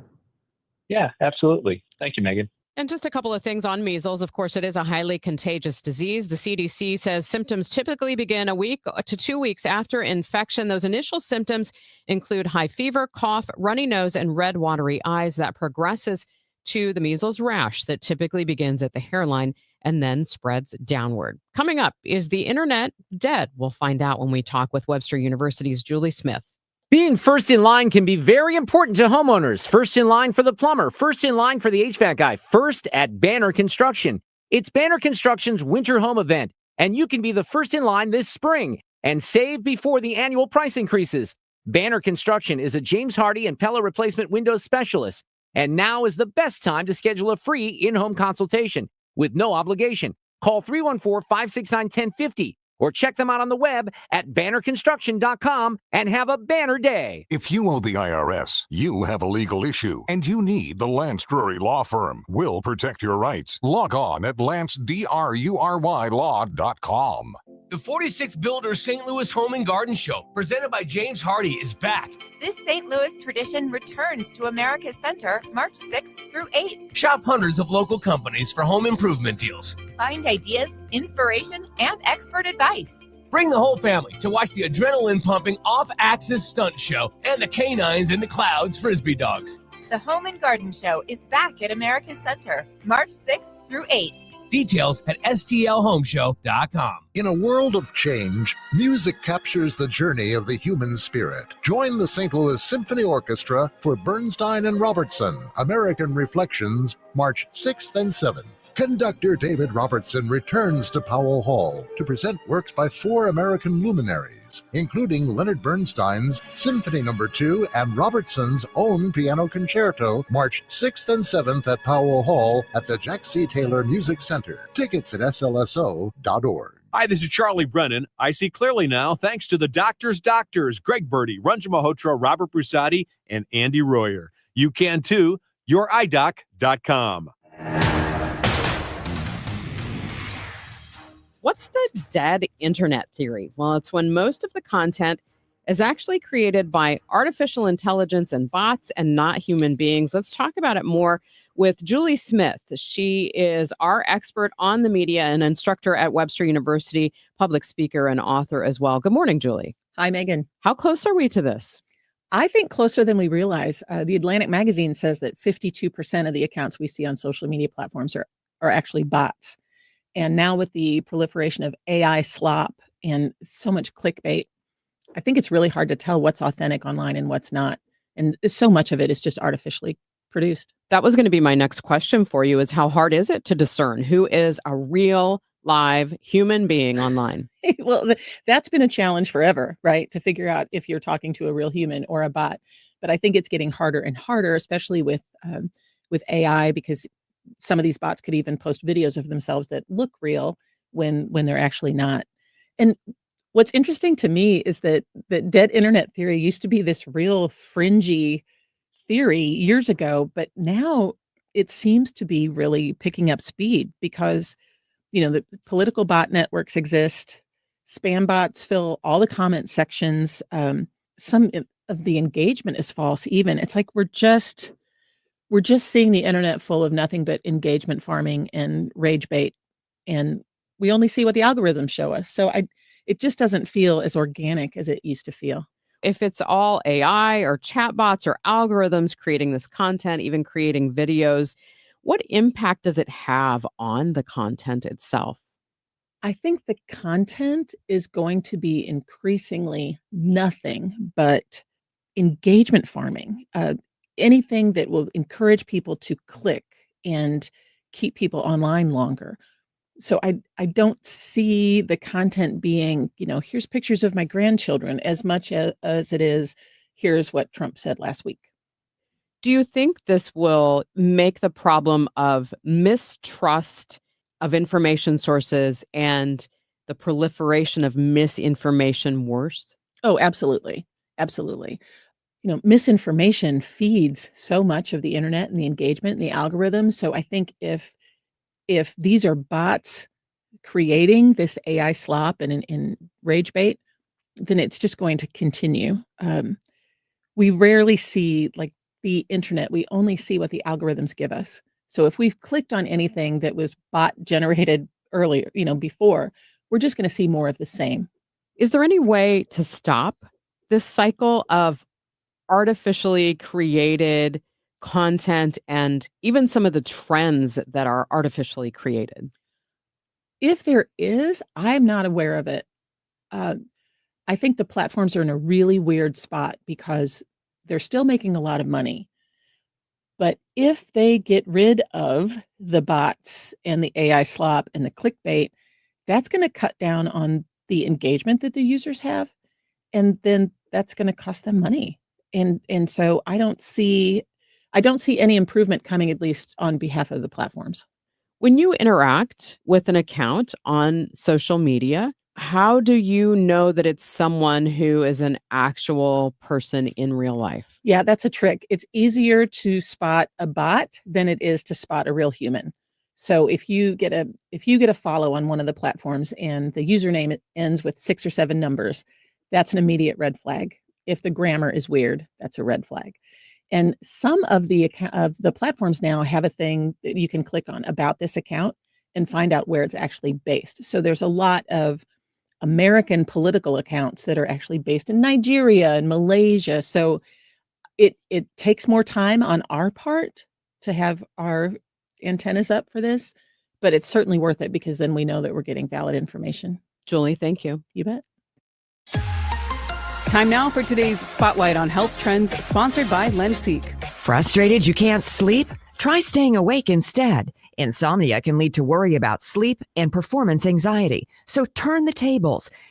Yeah, absolutely. Thank you, Megan. And just a couple of things on measles. Of course, it is a highly contagious disease. The CDC says symptoms typically begin a week to 2 weeks after infection. Those initial symptoms include high fever, cough, runny nose, and red watery eyes that progresses to the measles rash that typically begins at the hairline and then spreads downward. Coming up, is the internet dead? We'll find out when we talk with Webster University's Julie Smith. Being first in line can be very important to homeowners. First in line for the plumber, first in line for the HVAC guy, first at Banner Construction. It's Banner Construction's winter home event, and you can be the first in line this spring and save before the annual price increases. Banner Construction is a James Hardie and Pella replacement windows specialist, and now is the best time to schedule a free in-home consultation with no obligation. Call 314-569-1050. Or check them out on the web at bannerconstruction.com and have a banner day. If you owe the IRS, you have a legal issue, and you need the Lance Drury Law Firm. We'll protect your rights. Log on at lancedrurylaw.com. The 46th Builders St. Louis Home and Garden Show, presented by James Hardie, is back. This St. Louis tradition returns to America's Center March 6th through 8th. Shop hundreds of local companies for home improvement deals. Find ideas, inspiration, and expert advice. Bring the whole family to watch the adrenaline-pumping off-axis stunt show and the canines in the clouds frisbee dogs. The Home and Garden Show is back at America's Center March 6th through 8th. Details at stlhomeshow.com. In a world of change, music captures the journey of the human spirit. Join the St. Louis Symphony Orchestra for Bernstein and Robertson, American Reflections, March 6th and 7th. Conductor David Robertson returns to Powell Hall to present works by 4 American luminaries, including Leonard Bernstein's Symphony No. 2 and Robertson's own piano concerto, March 6th and 7th at Powell Hall at the Jack C. Taylor Music Center. Tickets at slso.org. Hi, this is Charlie Brennan. I see clearly now thanks to the doctors, Greg Birdie, Ranjan Malhotra, Robert Brusati, and Andy Royer. You can too. YourEyeDoc.com. What's the dead internet theory? Well, it's when most of the content is actually created by artificial intelligence and bots and not human beings. Let's talk about it more with Julie Smith. She is our expert on the media and instructor at Webster University, public speaker and author as well. Good morning, Julie. Hi, Megan. How close are we to this? I think closer than we realize. The Atlantic magazine says that 52% of the accounts we see on social media platforms are actually bots. And now with the proliferation of AI slop and so much clickbait, I think it's really hard to tell what's authentic online and what's not. And so much of it is just artificially produced. That was going to be my next question for you, is how hard is it to discern who is a real live human being online? Well, that's been a challenge forever, right? To figure out if you're talking to a real human or a bot. But I think it's getting harder and harder, especially with AI, because some of these bots could even post videos of themselves that look real when they're actually not. And what's interesting to me is that dead internet theory used to be this real fringy theory years ago, but now it seems to be really picking up speed because, the political bot networks exist. Spam bots fill all the comment sections. Some of the engagement is false even. It's like we're just seeing the internet full of nothing but engagement farming and rage bait. And we only see what the algorithms show us. So it just doesn't feel as organic as it used to feel. If it's all AI or chatbots or algorithms creating this content, even creating videos, what impact does it have on the content itself? I think the content is going to be increasingly nothing but engagement farming. Anything that will encourage people to click and keep people online longer. So I don't see the content being, here's pictures of my grandchildren as much as it is, here's what Trump said last week. Do you think this will make the problem of mistrust of information sources and the proliferation of misinformation worse? Oh, absolutely. Absolutely. Misinformation feeds so much of the internet and the engagement and the algorithms. So I think if these are bots creating this AI slop and in rage bait, then it's just going to continue. We rarely see, like the internet, we only see what the algorithms give us. So if we've clicked on anything that was bot generated earlier, before, we're just going to see more of the same. Is there any way to stop this cycle of artificially created content and even some of the trends that are artificially created? If there is, I'm not aware of it. I think the platforms are in a really weird spot because they're still making a lot of money. But if they get rid of the bots and the AI slop and the clickbait, that's going to cut down on the engagement that the users have. And then that's going to cost them money. And so I don't see any improvement coming, at least on behalf of the platforms. When you interact with an account on social media, how do you know that it's someone who is an actual person in real life? Yeah, that's a trick. It's easier to spot a bot than it is to spot a real human. So if you get a follow on one of the platforms and the username ends with 6 or 7 numbers, that's an immediate red flag. If the grammar is weird, that's a red flag. And some of the platforms now have a thing that you can click on about this account and find out where it's actually based. So there's a lot of American political accounts that are actually based in Nigeria and Malaysia. So it takes more time on our part to have our antennas up for this, but it's certainly worth it because then we know that we're getting valid information. Julie, thank you. You bet. Time now for today's Spotlight on Health Trends, sponsored by LensSeek. Frustrated you can't sleep? Try staying awake instead. Insomnia can lead to worry about sleep and performance anxiety. So turn the tables.